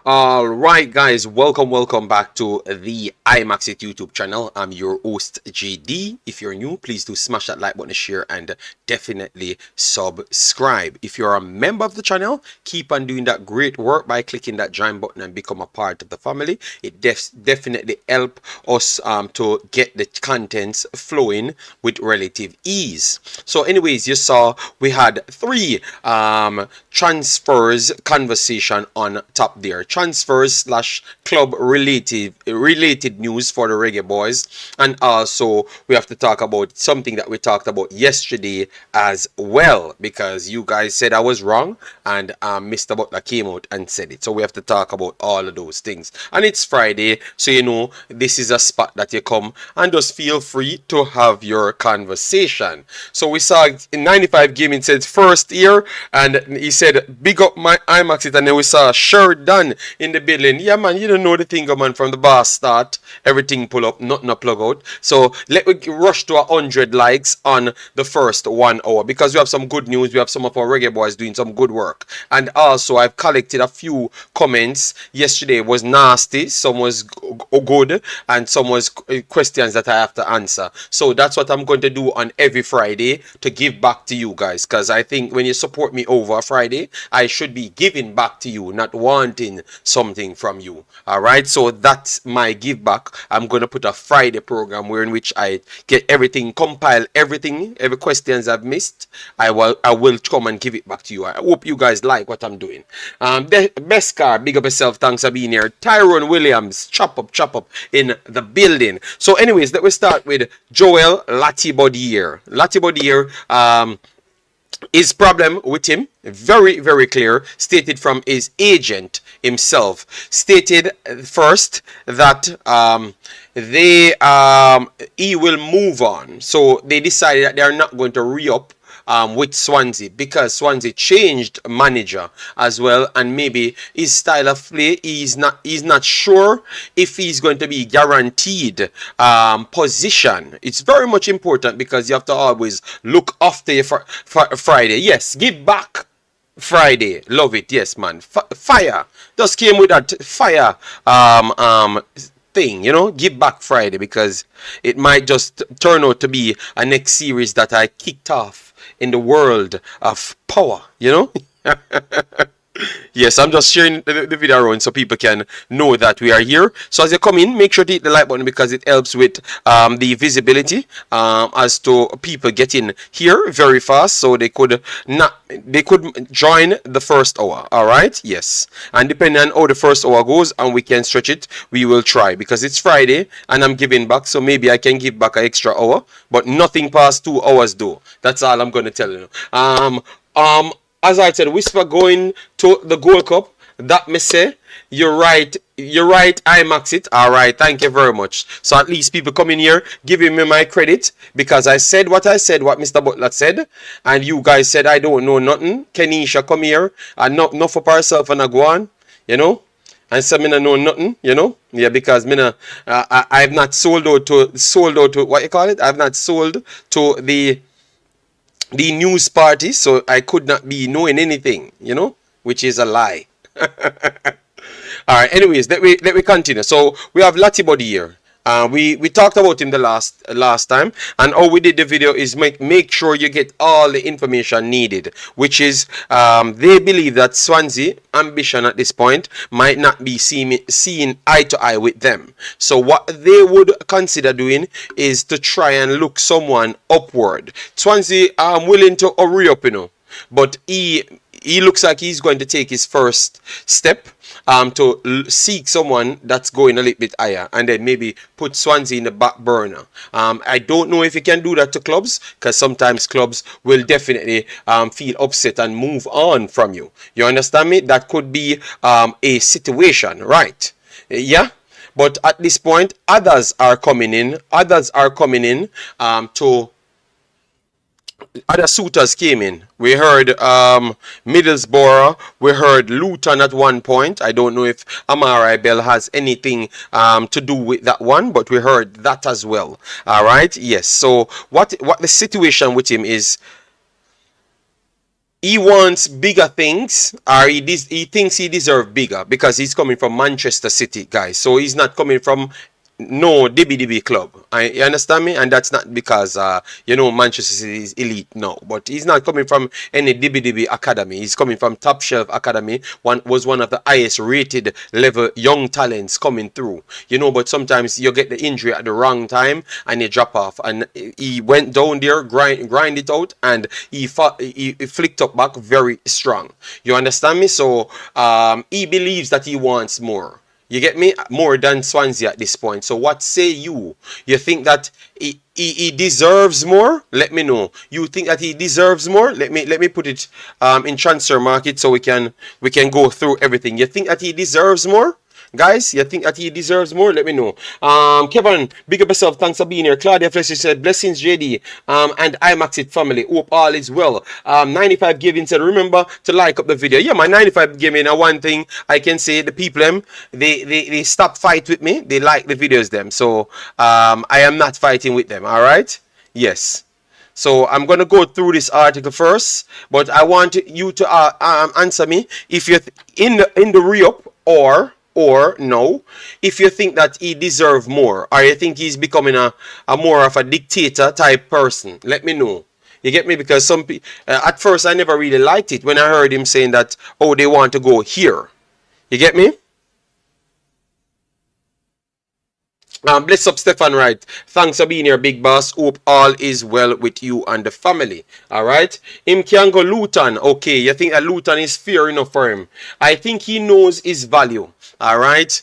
All right, guys, welcome back to the Imaxit YouTube channel. I'm your host, JD. If you're new, please do smash that like button, share, and definitely subscribe. If you're a member of the channel, keep on doing that great work by clicking that join button and become a part of the family. It definitely help us to get the contents flowing with relative ease. So anyways, you saw we had three transfers conversation on top there. Transfers slash club related news for the Reggae boys, and also we have to talk about something that we talked about yesterday as well, because you guys said I was wrong and Mr. Butler came out and said it. So we have to talk about all of those things, and it's Friday, so you know this is a spot that you come and just feel free to have your conversation. So we saw in 95 Gaming said first year, and he said big up my Imaxit, and then we saw Sheridan in the building. Yeah, man, you don't know the thing, man. From the bar start, everything pull up, nothing a plug out. So let me rush to 100 likes on the first 1 hour, because we have some good news. We have some of our Reggae boys doing some good work, and also I've collected a few comments. Yesterday was nasty, some was good, and some was questions that I have to answer. So that's what I'm going to do on every Friday to give back to you guys, because I think when you support me over a Friday, I should be giving back to you, not wanting something from you. All right, so that's my give back. I'm going to put a Friday program where in which I get everything, compile everything, every questions I've missed. I will come and give it back to you. I hope you guys like what I'm doing. The best car, big up yourself, thanks for being here. Tyrone Williams, chop up in the building. So anyways, let me start with Joel Latibeaudiere. Latibeaudiere, his problem with him, very clear, stated from his agent himself. Stated first that he will move on. So they decided that they are not going to re-up with Swansea, because Swansea changed manager as well, and maybe his style of play, he's not sure if he's going to be guaranteed position. It's very much important, because you have to always look after your Friday. Yes, give back Friday, love it. Yes, man. Fire just came with that fire thing, you know, give back Friday, because it might just turn out to be a next series that I kicked off in the world of power, you know. Yes, I'm just sharing the video around so people can know that we are here. So as you come in, make sure to hit the like button, because it helps with the visibility as to people getting here very fast, so they could join the first hour. All right, yes, and depending on how the first hour goes and we can stretch it, we will try, because it's Friday and I'm giving back, so maybe I can give back an extra hour, but nothing past 2 hours though. That's all I'm gonna tell you. As I said, Whisper going to the Goldcup. That me say, you're right, Imaxit. All right, thank you very much. So at least people come in here giving me my credit, because I said what Mr. Butler said, and you guys said I don't know nothing. Kenisha come here and not for herself and a go on, you know, and so me no know nothing, you know. Yeah, because me I've not sold out to what you call it. I've not sold to the news party, so I could not be knowing anything, you know, which is a lie. All right, anyways, let me continue. So we have Latibeaudiere. We talked about him the last time, and all we did the video is make sure you get all the information needed, which is they believe that Swansea ambition at this point might not be seeing eye to eye with them. So what they would consider doing is to try and look someone upward. Swansea are willing to hurry up, you know, but he looks like he's going to take his first step to seek someone that's going a little bit higher, and then maybe put Swansea in the back burner. I don't know if he can do that to clubs, because sometimes clubs will definitely feel upset and move on from you. You understand me? That could be a situation, right? Yeah. But at this point, others are coming in. Other suitors came in. We heard Middlesbrough, we heard Luton at one point. I don't know if Amari Bell has anything to do with that one, but we heard that as well. All right, yes. So what the situation with him is, he wants bigger things, or he thinks he deserves bigger because he's coming from Manchester City, guys. So he's not coming from no DB club. You understand me? And that's not because Manchester City is elite, no. But he's not coming from any DB academy. He's coming from top shelf academy. One of the highest rated level young talents coming through. But sometimes you get the injury at the wrong time and you drop off. And he went down there, grind it out, and he flicked up back very strong. You understand me? So he believes that he wants more. You get me? More than Swansea at this point. So what say you? You think that he deserves more? Let me know. You think that he deserves more? Let me put it in transfer market so we can go through everything. You think that he deserves more? Guys, you think that he deserves more? Let me know. Kevin, big up yourself. Thanks for being here. Claudia Fletcher said, blessings, JD, and Imaxit family. Hope all is well. 95 giving said, remember to like up the video. Yeah, my 95 giving. One thing I can say, the people, they stop fight with me. They like the videos, them. So, I am not fighting with them. All right? Yes. So I'm going to go through this article first, but I want you to answer me if you're in the re-up or no, if you think that he deserves more, or you think he's becoming a more of a dictator type person. Let me know. You get me? Because some people, at first I never really liked it when I heard him saying that, oh, they want to go here. You get me? Bless up, Stefan Wright. Thanks for being here, big boss. Hope all is well with you and the family. Alright? Him can go Luton. Okay, you think that Luton is fair enough for him? I think he knows his value. Alright?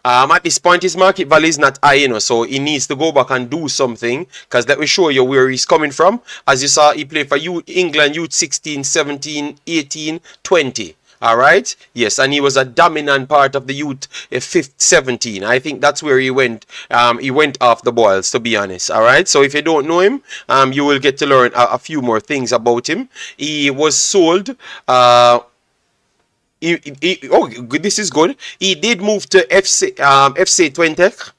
At this point, his market value is not high, so he needs to go back and do something, because that will show you where he's coming from. As you saw, he played for England Youth 16, 17, 18, 20. All right. Yes, and he was a dominant part of the youth 17. I think that's where he went. He went off the boils, to be honest. All right. So if you don't know him, you will get to learn a few more things about him. He was sold. Oh, this is good. He did move to FC Twente.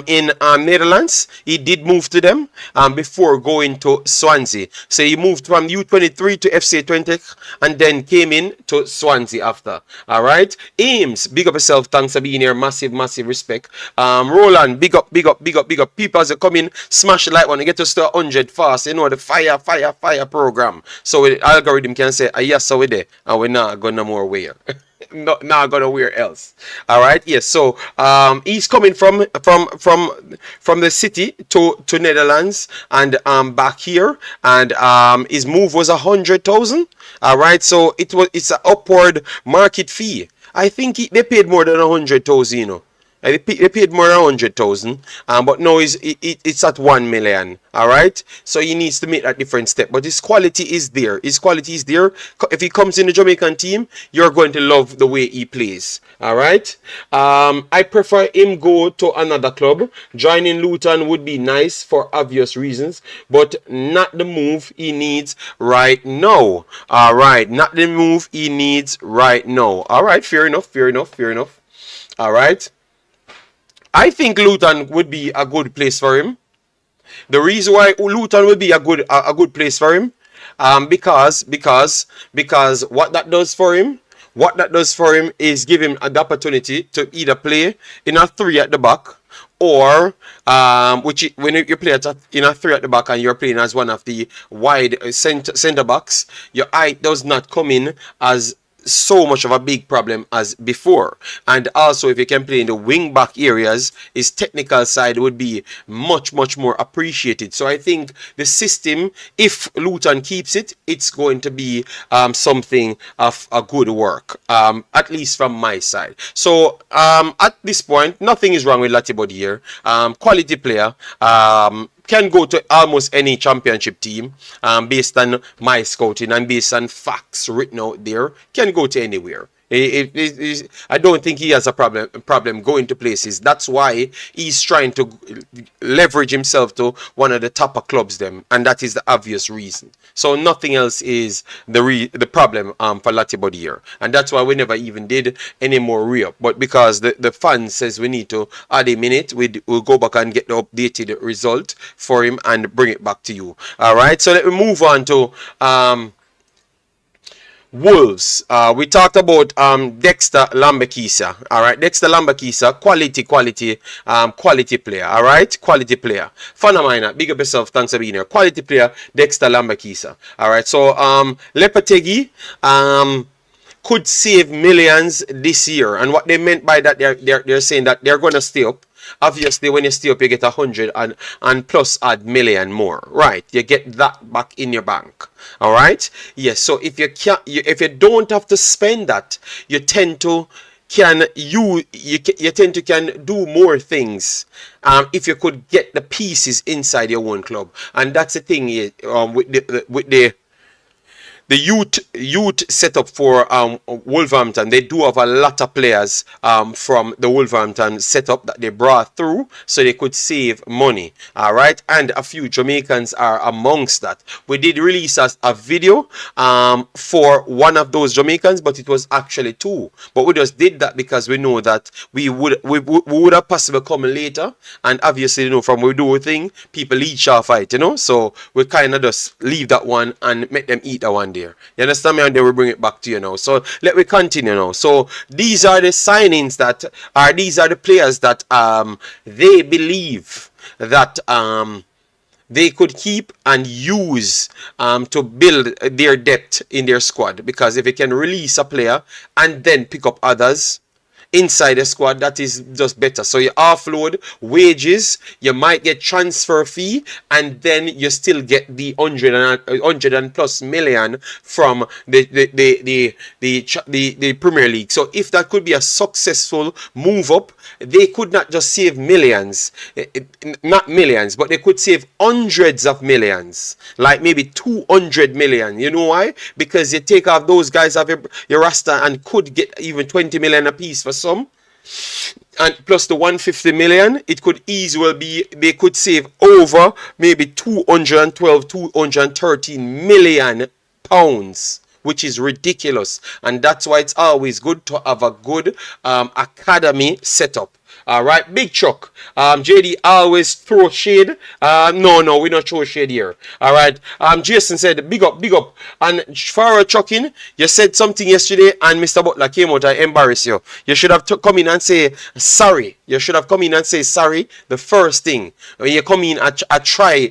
In Netherlands. He did move to them before going to Swansea. So he moved from U23 to FC Twente and then came in to Swansea after. Alright. Ames, big up yourself. Thanks for being here. Massive, massive respect. Roland, big up. People as they come in, smash the like one. You get us to 100 fast. You know, the fire program. So the algorithm can say, yes, so we're there. And we're not going no more where. Not gonna where else. All right. Yes. So he's coming from the city to Netherlands and back here, and his move was 100,000. All right. So it's an upward market fee. I think they paid more than 100,000. They paid more than 100,000, but now it's at 1 million. All right, so he needs to make that different step. But his quality is there. If he comes in the Jamaican team, you're going to love the way he plays. All right. I prefer him go to another club. Joining Luton would be nice for obvious reasons, but not the move he needs right now. All right, not the move he needs right now. All right, fair enough. All right. I think Luton would be a good place for him. The reason why Luton would be a good place for him, because what that does for him is give him the opportunity to either play in a 3 at the back, or when you play in a 3 at the back and you're playing as one of the wide center backs, your height does not come in as so much of a big problem as before. And also, if you can play in the wing back areas, his technical side would be much more appreciated. So I think the system, if Luton keeps it, it's going to be something of a good work, at least from my side. So at this point, nothing is wrong with Latibeaudiere. Quality player. Can go to almost any championship team based on my scouting and based on facts written out there. Can go to anywhere. I don't think he has a problem going to places. That's why he's trying to leverage himself to one of the topper clubs them, and that is the obvious reason. So nothing else is the problem for Latibeaudiere, and that's why we never even did any more re-up. But because the fans says we need to add a minute, we'll go back and get the updated result for him and bring it back to you. All right. So let me move on to Wolves. We talked about Dexter Lambikisa. All right, Dexter Lambikisa, quality player. All right, quality player. Fan of mine, big up yourself. Thanks for being here. Quality player, Dexter Lambikisa. All right, so Lepetegi could save millions this year, and what they meant by that, they're saying that they're gonna stay up. Obviously, when you stay up, you get 100 and plus add million more, right? You get that back in your bank. All right. Yes. So if you can't, if you don't have to spend that, you tend to can do more things if you could get the pieces inside your own club. And that's the thing with the youth setup for Wolverhampton. They do have a lot of players from the Wolverhampton setup that they brought through, so they could save money. All right, and a few Jamaicans are amongst that. We did release a video for one of those Jamaicans, but it was actually two. But we just did that because we know that we would have possibly come later, and obviously, you know, from we do a thing, people leech off it, you know. So we kind of just leave that one and make them eat that one day. You understand me? And then we bring it back to you now. So let me continue now. So these are the signings these are the players that they believe that they could keep and use to build their depth in their squad. Because if you can release a player and then pick up others inside the squad, that is just better. So you offload wages, you might get transfer fee, and then you still get the 100 and plus million from the Premier League. So if that could be a successful move up, they could not just save millions, not millions, but they could save hundreds of millions, like maybe 200 million. You know why? Because you take off those guys off your roster and could get even 20 million a piece for some, and plus the 150 million, it could easily be, they could save over maybe 213 million pounds, which is ridiculous. And that's why it's always good to have a good academy setup. All right, Big Chuck. JD always throw shade. No, we don't throw shade here. All right. Jason said, big up. And for chucking, you said something yesterday, and Mr. Butler came out and embarrassed you. You should have come in and say sorry. You should have come in and say sorry the first thing. When you come in and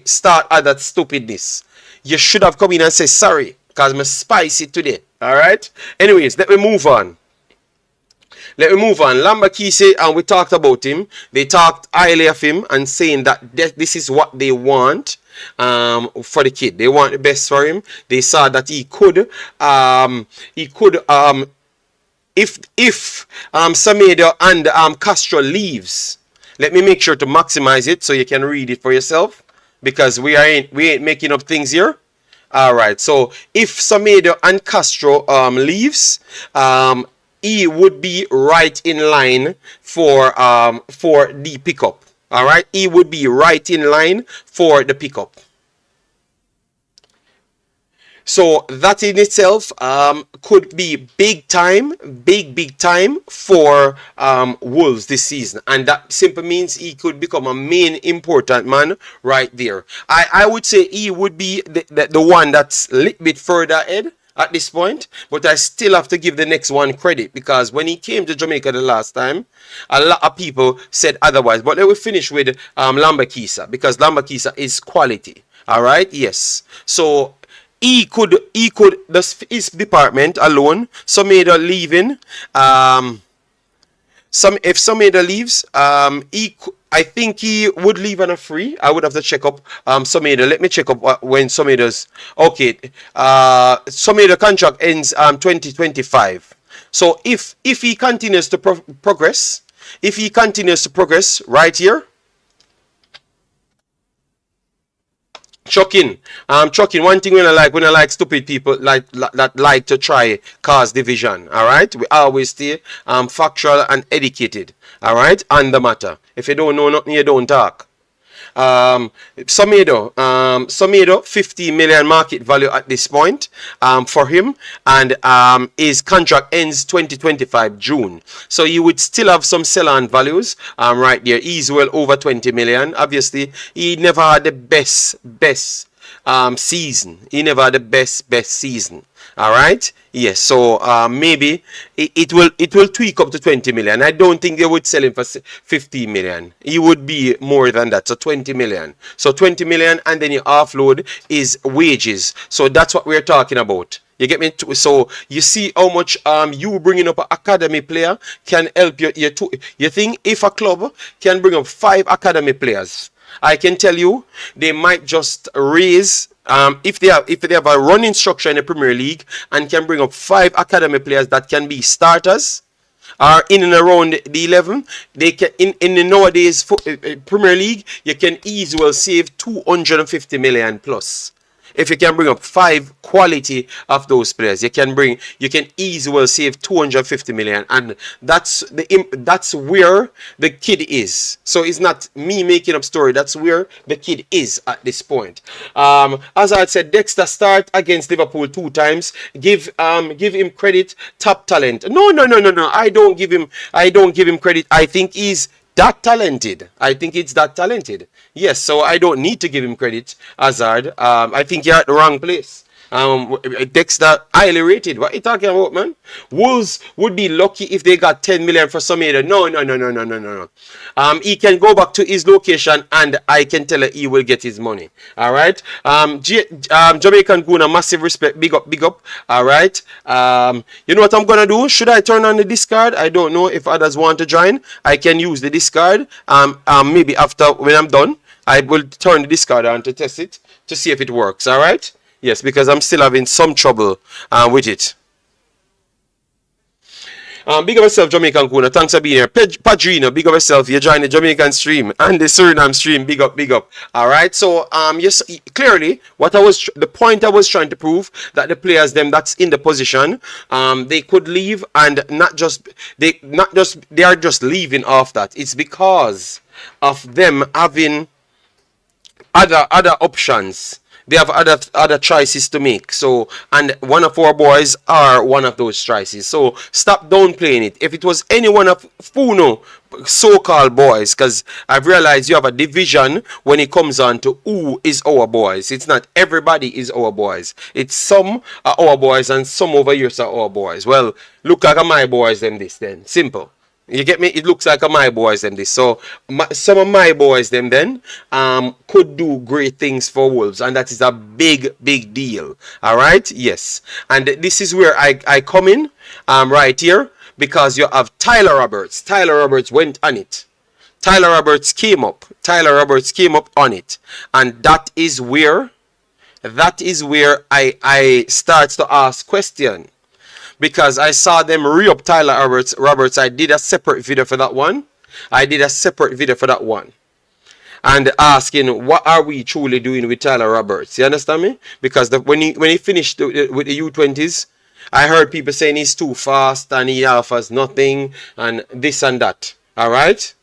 start all that stupidness. You should have come in and say sorry, because I'm spicy today. All right. Anyways, let me move on. Lambikisa, and we talked about him. They talked highly of him and saying that this is what they want for the kid. They want the best for him. They saw that he could if Semedo and Castro leaves. Let me make sure to maximize it so you can read it for yourself, because we ain't making up things here. All right. So if Semedo and Castro leaves, he would be right in line for the pickup. All right, he would be right in line for the pickup. So that in itself could be big time for Wolves this season, and that simply means he could become a main important man right there. I would say he would be the one that's a little bit further ahead at this point, but I still have to give the next one credit, because when he came to Jamaica the last time, a lot of people said otherwise. But let me finish with Lambikisa, because Lambikisa is quality. All right, yes. So he could his department alone, Semedo leaving, if Semedo leaves, I think he would leave on a free. I would have to check up Semedo. Let me check up when Semedo's okay. Semedo contract ends 2025. So if he continues to progress, right here. Chucking. One thing when I like stupid people that like to try cause division. All right, we always stay factual and educated. All right, on the matter. If you don't know nothing, you don't talk. Semedo, 50 million market value at this point for him, and his contract ends 2025 June. So you would still have some sell-on values right there. He's well over 20 million. Obviously, he never had the best season. He never had the best season. All right. Yes. So maybe it will tweak up to 20 million. I don't think they would sell him for 15 million. He would be more than that. So 20 million. So 20 million, and then you offload his wages. So that's what we're talking about. You get me? So you see how much you bringing up an academy player can help you think if a club can bring up 5 academy players, I can tell you they might just raise if they have a running structure in the Premier League and can bring up 5 academy players that can be starters or in and around the 11, they can in the nowadays Premier League you can easily save 250 million plus. If you can bring up 5 quality of those players, you can easily save 250 million, and that's where the kid is. So it's not me making up story. That's where the kid is at this point. As I said, Dexter start against Liverpool 2 times. Give him credit, top talent. No. I don't give him credit. I think he's that talented. I think it's that talented. Yes, so I don't need to give him credit, Hazard. I think you're at the wrong place. Dexter highly rated. What are you talking about, man? Wolves would be lucky if they got 10 million for Someda. No. He can go back to his location, and I can tell you he will get his money. All right. Jamaican Guna, massive respect. Big up. All right. You know what I'm gonna do? Should I turn on the discard? I don't know if others want to join. I can use the discard. Maybe after when I'm done, I will turn the discard on to test it to see if it works. All right. Yes, because I'm still having some trouble with it. Big up yourself, Jamaican Kuna. Thanks for being here. Padrino, big up yourself. You joined the Jamaican stream and the Suriname stream. Big up. All right. So, yes, clearly, the point I was trying to prove that the players them that's in the position, they could leave, and they are just leaving off that. It's because of them having other options. They have other choices to make. So, and one of our boys are one of those choices. So stop downplaying it. If it was any one of Funo so-called boys, because I've realized you have a division when it comes on to who is our boys. It's not everybody is our boys. It's some are our boys and some over here are our boys. Well, look like my boys them this then. Simple. You get me? It looks like my boys them this. So some of my boys them then could do great things for Wolves, and that is a big deal. All right? Yes. And this is where I come in right here, because you have Tyler Roberts. Tyler Roberts went on it. Tyler Roberts came up on it, and that is where I start to ask question. Because I saw them re-up Tyler Roberts. I did a separate video for that one. And asking, what are we truly doing with Tyler Roberts? You understand me? Because when he finished with the U20s, I heard people saying he's too fast and he offers nothing and this and that. All right?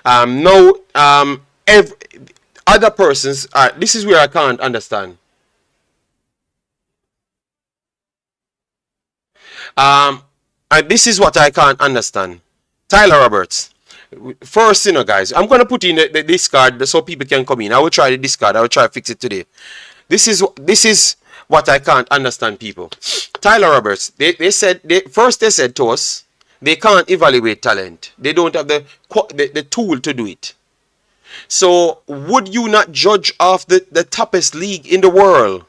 Other persons, this is where I can't understand. This is what I can't understand. Tyler Roberts. First, guys, I'm going to put in the discard so people can come in. I will try the discard. I will try to fix it today. This is what I can't understand, people. Tyler Roberts, they said to us, they can't evaluate talent. They don't have the tool to do it. So, would you not judge off the toppest league in the world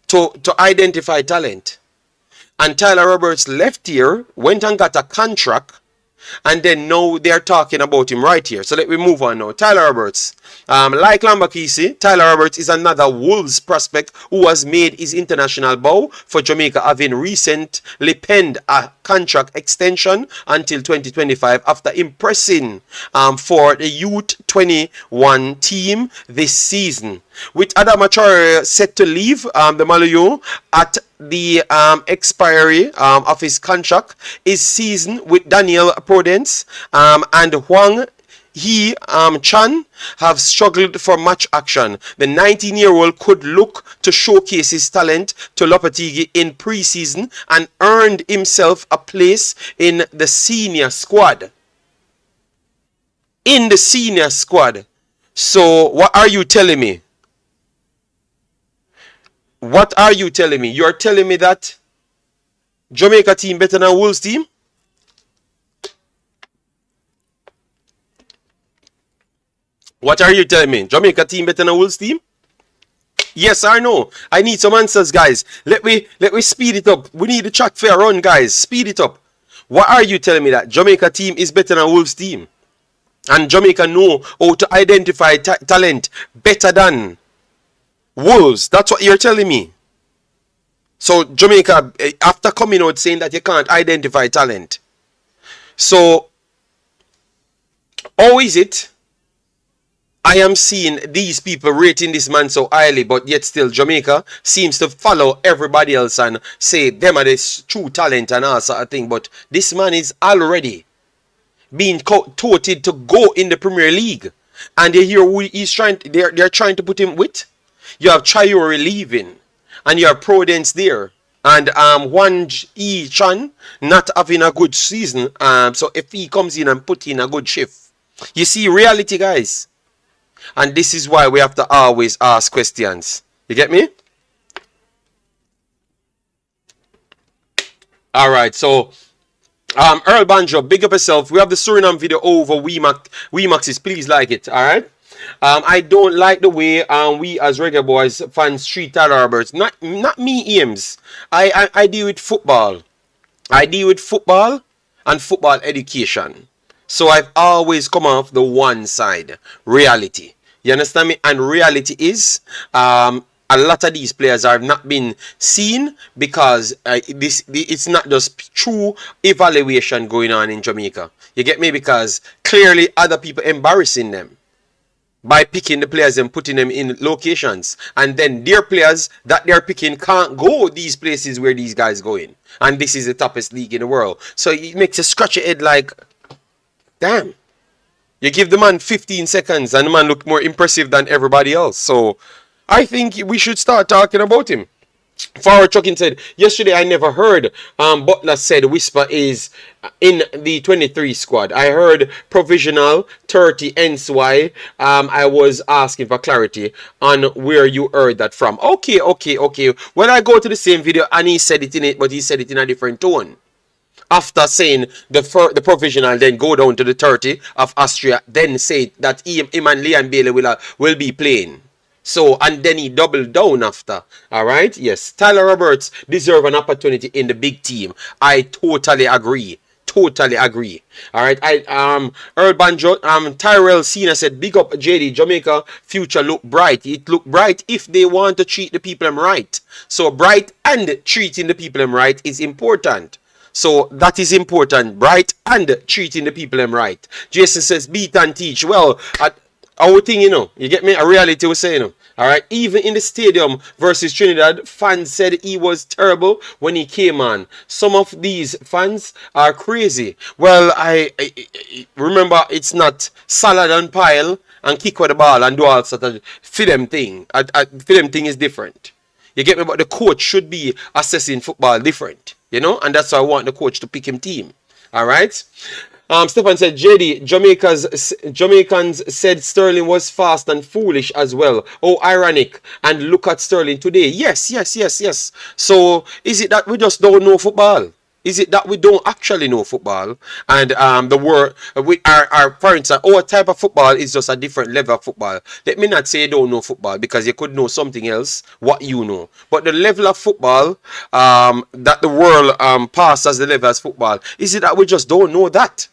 to identify talent? And Tyler Roberts left here, went and got a contract, and then now they're talking about him right here. So let me move on now. Tyler Roberts. Like Lambikisa, Tyler Roberts is another Wolves prospect who has made his international bow for Jamaica, having recently penned a contract extension until 2025 after impressing for the Youth 21 team this season. With Adama Traore set to leave the Malayo at the expiry of his contract, his season with Daniel Prudence and Huang Chan have struggled for match action. The 19-year-old could look to showcase his talent to Lopetegui in pre-season and earned himself a place in the senior squad. So what are you telling me? You're telling me that Jamaica team better than Wolves team? What are you telling me? Jamaica team better than Wolves team? Yes or no? I need some answers, guys. Let me speed it up. We need the track fair run, guys. Speed it up. What are you telling me that Jamaica team is better than Wolves team? And Jamaica know how to identify talent better than Wolves. That's what you're telling me. So Jamaica, after coming out saying that you can't identify talent. So how is it I am seeing these people rating this man so highly, but yet still Jamaica seems to follow everybody else and say them are the true talent and all sort of thing. But this man is already being touted to go in the Premier League. And you hear who he's trying, they're trying to put him with. You have Traore leaving. And you have Prudence there. And Wan E Chan not having a good season. So if he comes in and put in a good shift. You see reality, guys. And this is why we have to always ask questions. You get me? Alright, so Earl Banjo, big up yourself. We have the Suriname video over Imaxit. Please like it, alright? I don't like the way we as Reggae Boys fans treat Tyler Roberts. Not me, Ames. I deal with football. I deal with football and football education. So I've always come off the one side. Reality. You understand me? And reality is a lot of these players have not been seen because it's not just true evaluation going on in Jamaica. You get me? Because clearly other people embarrassing them by picking the players and putting them in locations. And then their players that they're picking can't go these places where these guys go in. And this is the toughest league in the world. So it makes you scratch your head like, damn. You give the man 15 seconds and the man look more impressive than everybody else. So I think we should start talking about him. Forward Trucking said, yesterday I never heard Butler said Whisper is in the 23 squad. I heard provisional 30, hence why I was asking for clarity on where you heard that from. Okay. When I go to the same video and he said it in it, but he said it in a different tone. After saying the provisional, then go down to the 30 of Austria, then say that him and Liam Bailey will be playing. So, and then he doubled down after. Alright? Yes. Tyler Roberts deserve an opportunity in the big team. I totally agree. Totally agree. Alright. Earl Banjo, Tyrell Cena said, big up JD, Jamaica future look bright. It look bright if they want to treat the people right. So bright and treating the people right is important. So that is important. Bright and treating the people right. Jason says, beat and teach. Well, our thing, you get me? A reality we say, Alright, even in the stadium versus Trinidad, fans said he was terrible when he came on. Some of these fans are crazy. Well, I remember it's not salad and pile and kick with the ball and do all sort of film thing. Film thing is different. You get me? But the coach should be assessing football different, and that's why I want the coach to pick him team. Alright? Stefan said, JD, Jamaicans said Sterling was fast and foolish as well. Oh, ironic. And look at Sterling today. Yes. So, is it that we just don't know football? Is it that we don't actually know football? And the word, for instance, our type of football is just a different level of football. Let me not say you don't know football, because you could know something else, what you know. But the level of football that the world passes as the level of football, is it that we just don't know that?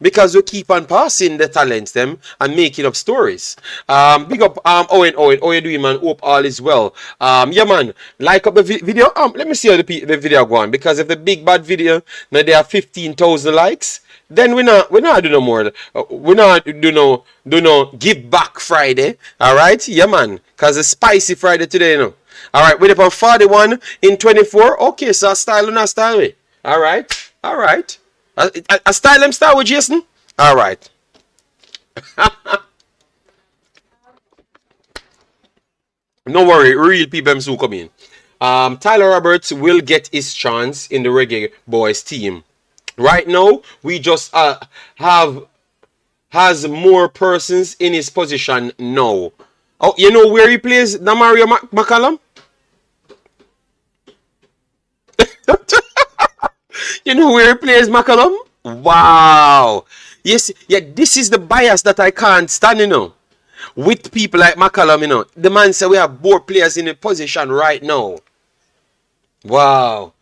Because we keep on passing the talents them and making up stories. Big up Owen. How you doing, man? Hope all is well. Yeah, man. Like up the video. Let me see how the video go on. Because if the big bad video now they have 15,000 likes, then we not do no more. We not do no give back Friday. Alright? Yeah, man. Because it's spicy Friday today, Alright, we're up on 41 in 24. Okay, so style or not style way. Alright. A style them start with Jason? Alright. No worry, real people soon come in. Tyler Roberts will get his chance in the Reggae Boys team. Right now, we just has more persons in his position now. Oh, you know where he plays, Damario McCallum? You know where he plays, McCallum? Wow. Yes, yeah, this is the bias that I can't stand, you know. With people like McCallum, you know. The man said we have both players in a position right now. Wow.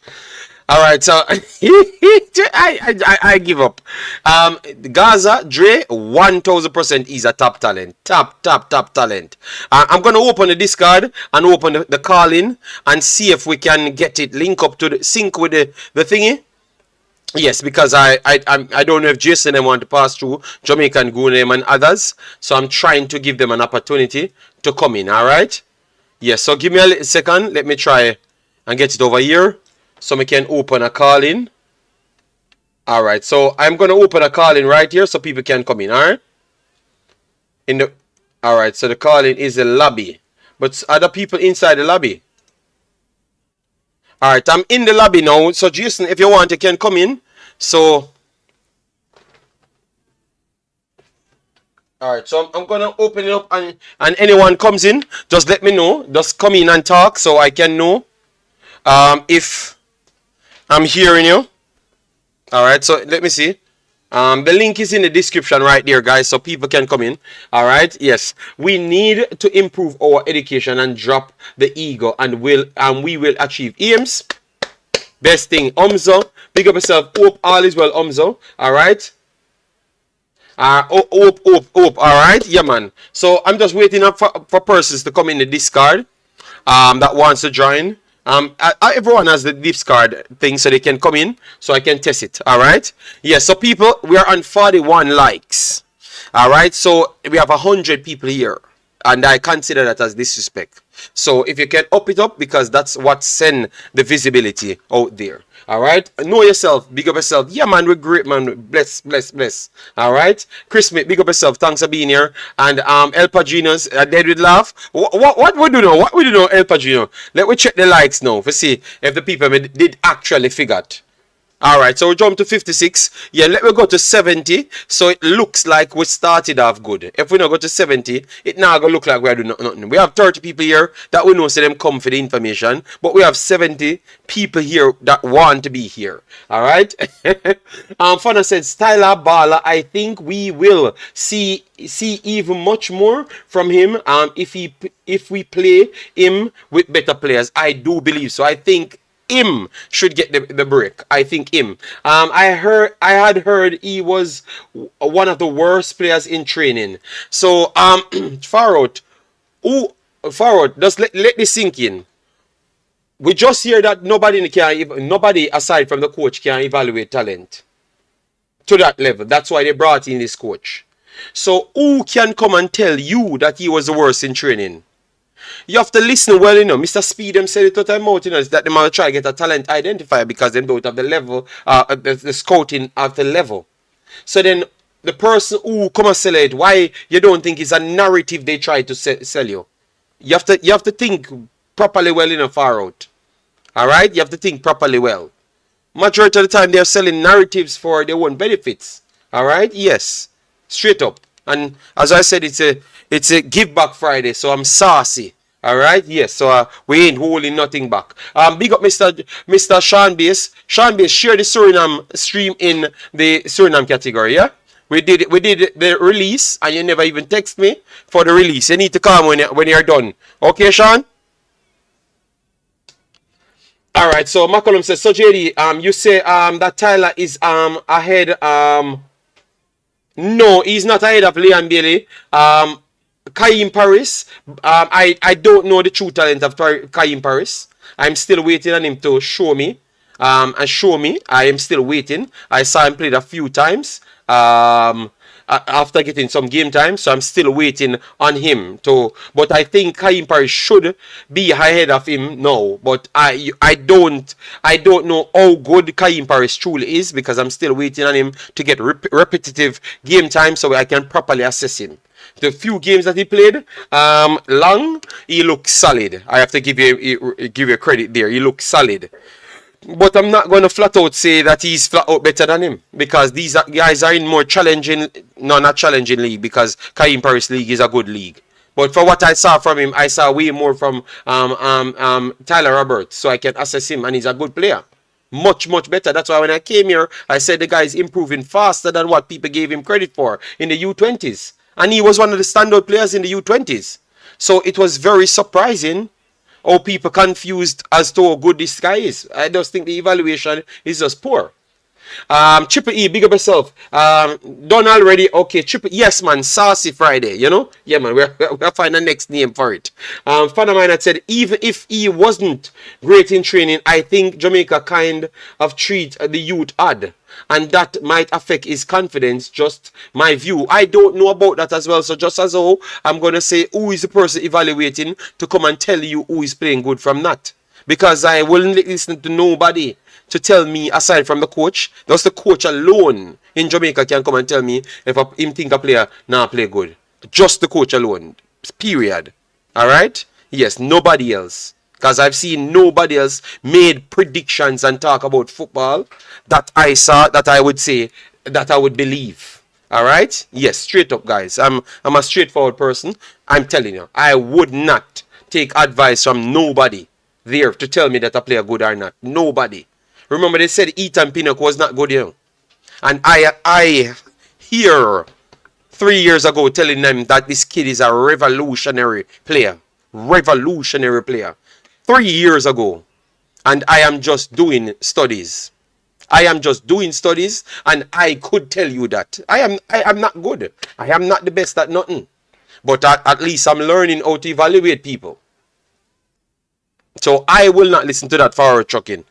All right, so I give up. Gaza, Dre, 1000% is a top talent. Top talent. I'm going to open the Discord and open the call-in and see if we can get it link up to the sync with the thingy. Yes, because I don't know if Jason and want to pass through Jamaican Gunem and others. So I'm trying to give them an opportunity to come in, all right? Yes, so give me a second. Let me try and get it over here. So we can open a call in. Alright, so I'm gonna open a call in right here so people can come in, alright? Alright, so the call in is the lobby. But other people inside the lobby. Alright, I'm in the lobby now. So Jason, if you want, you can come in. So alright, so I'm gonna open it up and anyone comes in, just let me know. Just come in and talk so I can know if I'm hearing you. Alright, so let me see. The link is in the description right there, guys, so people can come in. Alright, yes. We need to improve our education and drop the ego, and we will achieve aims. Best thing, Omzo. Big up yourself. Hope all is well, Omzo. Alright. Hope. Alright, yeah, man. So I'm just waiting up for persons to come in the Discord that wants to join. Everyone has the Discord thing so they can come in so I can test it. Alright, yeah, so people, we are on 41 likes. Alright, so we have 100 people here and I consider that as disrespect. So if you can up it up, because that's what send the visibility out there. Alright, know yourself, big up yourself. Yeah, man, we're great, man. Bless. Alright, Chris Smith, big up yourself. Thanks for being here. And El Padrino's dead with laugh. What we do now? What we do now, El Padrino? Let me check the likes now to see if the people did actually figure it. Alright, so we jump to 56. Yeah, let me go to 70. So it looks like we started off good. If we not go to 70, it now gonna look like we're doing nothing. We have 30 people here that we know say them come for the information. But we have 70 people here that want to be here. Alright? Fana said, Styler Bala, I think we will see even much more from him if we play him with better players. I do believe so. I think him should get the break. I think him. I had heard he was one of the worst players in training. So far out, just let this sink in. We just hear that nobody aside from the coach can evaluate talent to that level. That's why they brought in this coach. So who can come and tell you that he was the worst in training? You have to listen well, you know. Mr. Speed them said it to time out, you know, is that they might try to get a talent identifier because they don't have the level, the scouting at the level. So then the person who come and sell it, why you don't think it's a narrative they try to sell you? You have to think properly well, you know, far out. Alright? You have to think properly well. Majority of the time they're selling narratives for their own benefits. Alright? Yes. Straight up. And as I said, it's a give back Friday, so I'm saucy. Alright, yes, so we ain't holding nothing back. Big up Mr. Sean Base. Sean Base, share the Suriname stream in the Suriname category, yeah? We did the release and you never even text me for the release. You need to come when you're done. Okay, Sean? Alright, so McCollum says, so JD, you say that Tyler is ahead. No, he's not ahead of Leon Bailey. Kaim Paris, I don't know the true talent of Kaim Paris. I'm still waiting on him to show me. I am still waiting. I saw him played a few times after getting some game time, so I'm still waiting on him to. But I think Kaim Paris should be ahead of him now. But I don't know how good Kaim Paris truly is because I'm still waiting on him to get repetitive game time so I can properly assess him. The few games that he played, he looked solid. I have to give you credit there. He looked solid. But I'm not going to flat out say that he's flat out better than him. Because these guys are in more challenging, no, not challenging league. Because Kaim Paris league is a good league. But for what I saw from him, I saw way more from Tyler Roberts. So I can assess him and he's a good player. Much, much better. That's why when I came here, I said the guy is improving faster than what people gave him credit for in the U20s. And he was one of the standout players in the U20s. So it was very surprising how people confused as to how good this guy is. I just think the evaluation is just poor. Triple E, big up yourself. Done already. Okay, Triple, yes man, Saucy Friday, you know? Yeah man, we'll find the next name for it. Fan of mine had said, even if he wasn't great in training, I think Jamaica kind of treat the youth odd. And that might affect his confidence, just my view. I don't know about that as well. So just as how I'm going to say who is the person evaluating to come and tell you who is playing good from that. Because I wouldn't listen to nobody to tell me aside from the coach. Just the coach alone in Jamaica can come and tell me if him think a player not play good. Just the coach alone. Period. Alright? Yes, nobody else. Because I've seen nobody else made predictions and talk about football that I saw, that I would say, that I would believe. Alright? Yes, straight up guys. I'm a straightforward person. I'm telling you, I would not take advice from nobody there to tell me that a player good or not. Nobody. Remember they said Ethan Pinnock was not good here. And I hear 3 years ago telling them that this kid is a revolutionary player. Revolutionary player. 3 years ago. And I am just doing studies. I am just doing studies and I could tell you that. I am not good. I am not the best at nothing. But at least I'm learning how to evaluate people. So I will not listen to that forward trucking.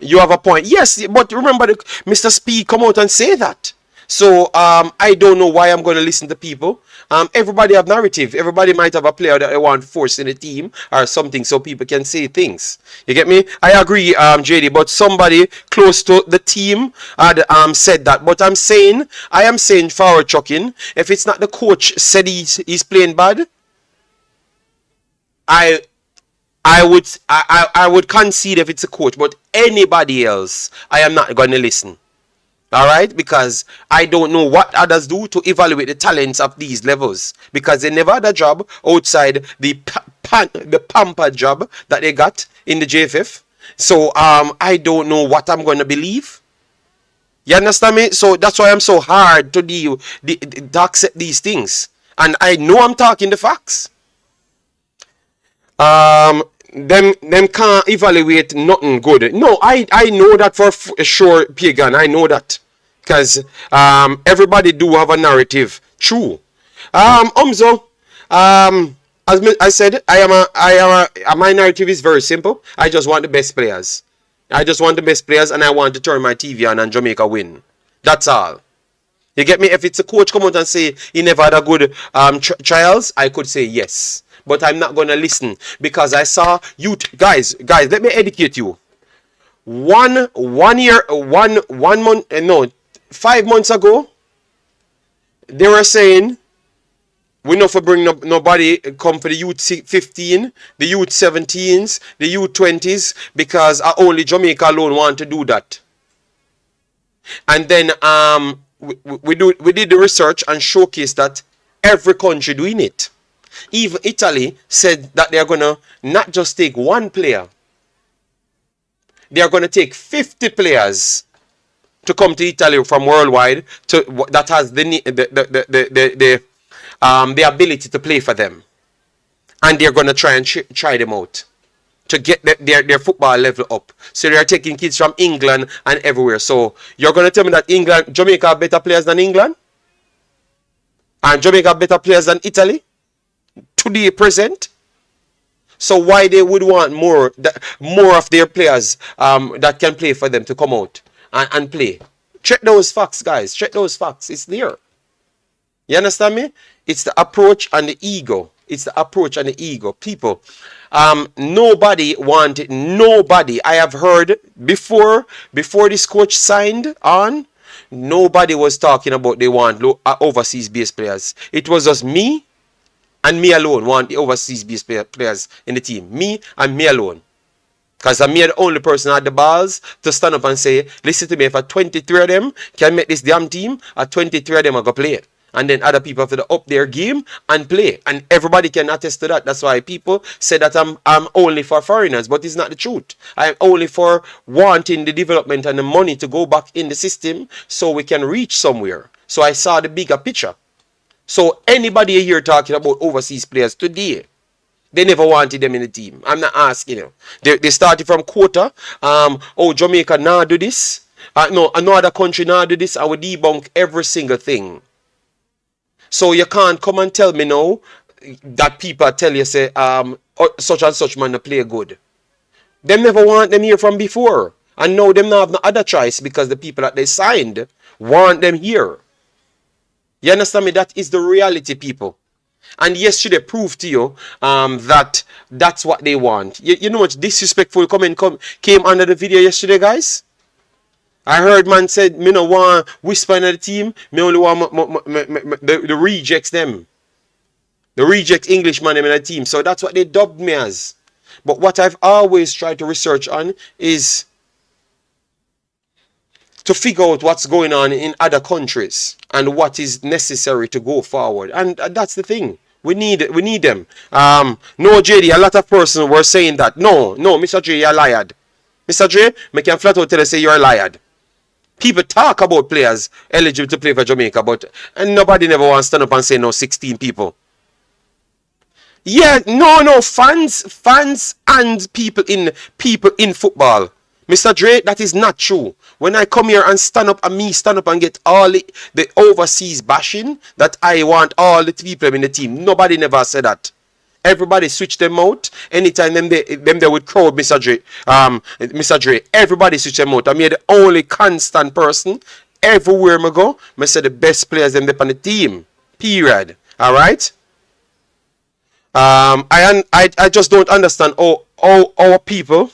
You have a point. Yes, but remember Mr. Speed come out and say that. So I don't know why I'm going to listen to people. Everybody have narrative. Everybody might have a player that they want force in the team or something so people can say things. You get me? I agree, JD, but somebody close to the team had said that. But I am saying forward trucking. If it's not the coach said he's playing bad, I would concede if it's a coach, but anybody else, I am not going to listen. Alright? Because I don't know what others do to evaluate the talents of these levels. Because they never had a job outside the pamper job that they got in the JFF. So I don't know what I'm going to believe. You understand me? So that's why I'm so hard to accept these things. And I know I'm talking the facts. Them can't evaluate nothing good. No, I know that for sure, Pagan. I know that. Because everybody do have a narrative. True. Umzo, as I said, my narrative is very simple. I just want the best players. I just want the best players and I want to turn my TV on and Jamaica win. That's all. You get me? If it's a coach come out and say he never had a good trials, I could say yes. But I'm not going to listen because I saw youth. Guys, let me educate you. 5 months ago, they were saying, we not for bring nobody come for the youth 15, the youth 17s, the youth 20s, because only Jamaica alone want to do that. And then we did the research and showcased that every country doing it. Even Italy said that they are going to not just take one player. They are going to take 50 players to come to Italy from worldwide that has the ability to play for them. And they're going to try and try them out to get their football level up. So they are taking kids from England and everywhere. So you're going to tell me that Jamaica have better players than England? And Jamaica have better players than Italy? To the present. So why they would want more of their players that can play for them to come out and play? Check those facts, guys. Check those facts. It's there. You understand me? It's the approach and the ego. It's the approach and the ego. People, nobody wanted, nobody. I have heard before this coach signed on, nobody was talking about they want overseas based players. It was just me. And me alone want the overseas based players in the team. Me and me alone. Because I'm the only person who had the balls to stand up and say, listen to me, if 23 of them can make this damn team, 23 of them are going to play it. And then other people have to up their game and play. And everybody can attest to that. That's why people say that I'm only for foreigners, but it's not the truth. I'm only for wanting the development and the money to go back in the system so we can reach somewhere. So I saw the bigger picture. So anybody here talking about overseas players today, they never wanted them in the team. I'm not asking you. They started from quota. Jamaica now do this. No other country now do this. I would debunk every single thing. So you can't come and tell me now that people tell you say such and such man play good. Them never want them here from before. And now them not have no other choice because the people that they signed want them here. You understand me? That is the reality, people. And yesterday proved to you that that's what they want. You know what disrespectful comment came under the video yesterday, guys? I heard man said, me no want whisper in the team. Me only want the rejects them. The reject Englishman in the team. So that's what they dubbed me as. But what I've always tried to research on is to figure out what's going on in other countries and what is necessary to go forward. And that's the thing. We need them. No, JD, a lot of persons were saying that. No, Mr. Dre, you're lied. Mr. Dre, me can flat out tell you say you're lied. People talk about players eligible to play for Jamaica, but and nobody never wants to stand up and say no 16 people. Yeah, no, fans and people in football. Mr. Dre, that is not true. When I come here and stand up and get all the overseas bashing that I want all the people in the team. Nobody never said that. Everybody switch them out. Anytime they would crowd Mr. Dre. Everybody switch them out. I'm the only constant person everywhere I go. I say the best players them on the team. Period. Alright? I just don't understand how our people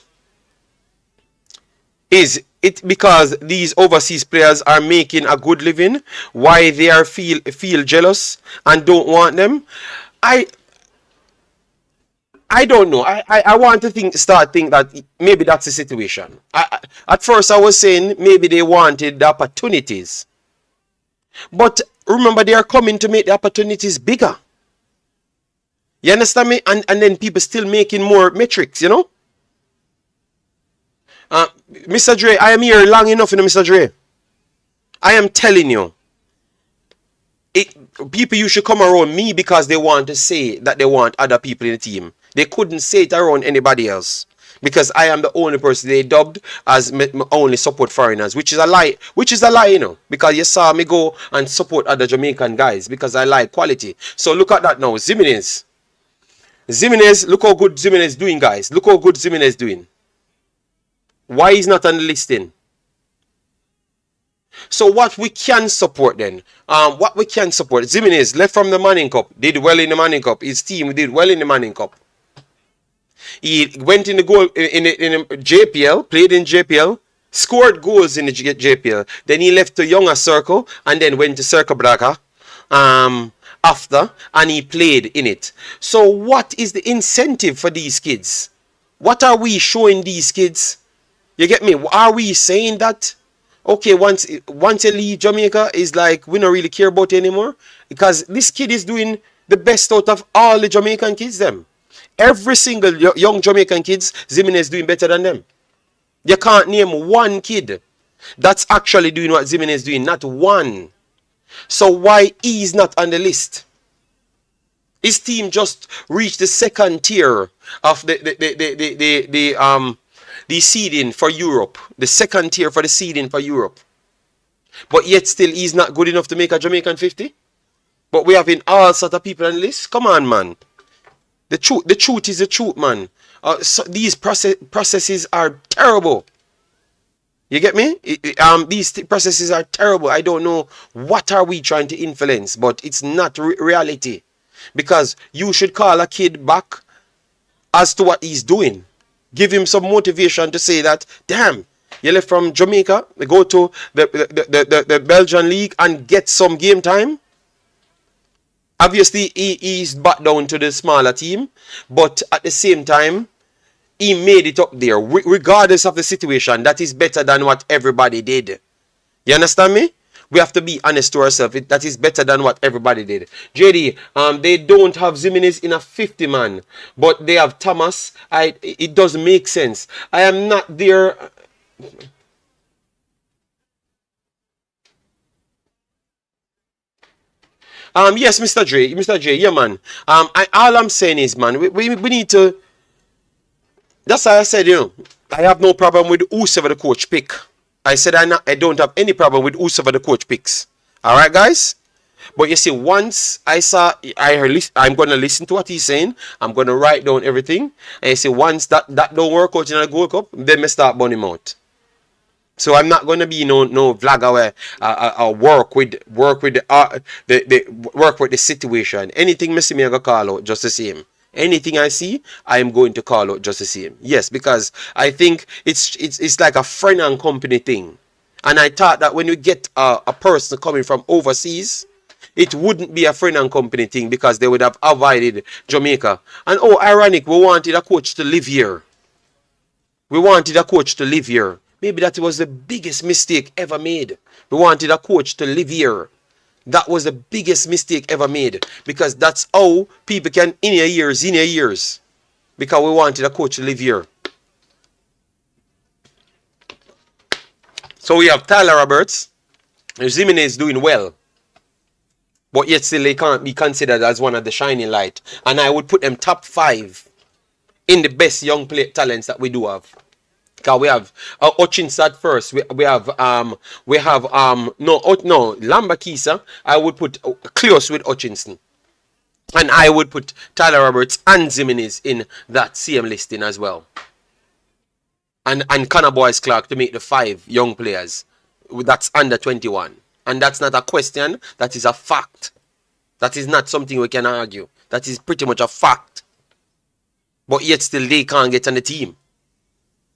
is it because these overseas players are making a good living, why they are feel jealous and don't want them. I don't know. I want to start think that maybe that's the situation. At first I was saying maybe they wanted the opportunities. But remember, they are coming to make the opportunities bigger. You understand me? And then people still making more metrics, you know? Mr. Dre, I am here long enough, you know, Mr. Dre. I am telling you. People should come around me because they want to say that they want other people in the team. They couldn't say it around anybody else. Because I am the only person they dubbed as only support foreigners. Which is a lie. You know. Because you saw me go and support other Jamaican guys. Because I like quality. So look at that now. Zimenez, look how good Zimenez doing, guys. Look how good Zimenez doing. Why he's not on the listing? So what we can support then? What we can support. Zimenez left from the Manning Cup. Did well in the Manning Cup. His team did well in the Manning Cup. He went in the goal in JPL, played in JPL, scored goals in the JPL. Then he left to Younger Circle and then went to Circle Braga after, and he played in it. So what is the incentive for these kids? What are we showing these kids? You get me? Are we saying that? Okay, once you leave Jamaica, is like we don't really care about it anymore? Because this kid is doing the best out of all the Jamaican kids them. Every single young Jamaican kids, Zimenez is doing better than them. You can't name one kid that's actually doing what Zimenez is doing. Not one. So why he's not on the list? His team just reached the second tier of the seeding for Europe. The second tier for the seeding for Europe. But yet still he's not good enough to make a Jamaican 50. But we have in all sort of people on the list. Come on, man. The truth is the truth, man. So these processes are terrible. You get me? These processes are terrible. I don't know what are we trying to influence, but it's not reality. Because you should call a kid back as to what he's doing. Give him some motivation to say that, damn, you left from Jamaica, go to the Belgian league and get some game time. Obviously, he's back down to the smaller team, but at the same time, he made it up there. Regardless of the situation, that is better than what everybody did. You understand me? We have to be honest to ourselves. That is better than what everybody did. JD, they don't have Jimenez in a 50 man, but they have Thomas. It doesn't make sense. I am not there. Yes, Mr. J, yeah, man. All I'm saying is, man, we need to. That's why I said, I have no problem with whoever the coach pick. I said I don't have any problem with whoever the coach picks. All right, guys. But you see, once I'm gonna listen to what he's saying. I'm gonna write down everything. And you see, once that don't work out in a Gold Cup, then me start burning him out. So I'm not gonna be no vlogger where I work with the situation. Anything me see me I go call out just the same. Anything I see, I am going to call out just the same. Yes, because I think it's like a friend and company thing. And I thought that when you get a person coming from overseas, it wouldn't be a friend and company thing because they would have avoided Jamaica. And oh, ironic, we wanted a coach to live here. We wanted a coach to live here. Maybe that was the biggest mistake ever made. We wanted a coach to live here. That was the biggest mistake ever made. Because that's how people can in your years. Because we wanted a coach to live here. So we have Tyler Roberts. Jimenez doing well. But yet still they can't be considered as one of the shining light. And I would put them top 5 in the best young talents that we do have. Because we have Hutchinson at first. We have Lambikisa. I would put close with Hutchinson. And I would put Tyler Roberts and Jimenez in that same listing as well. And Connor Boyz Clark to make the 5 young players. That's under 21. And that's not a question. That is a fact. That is not something we can argue. That is pretty much a fact. But yet still they can't get on the team.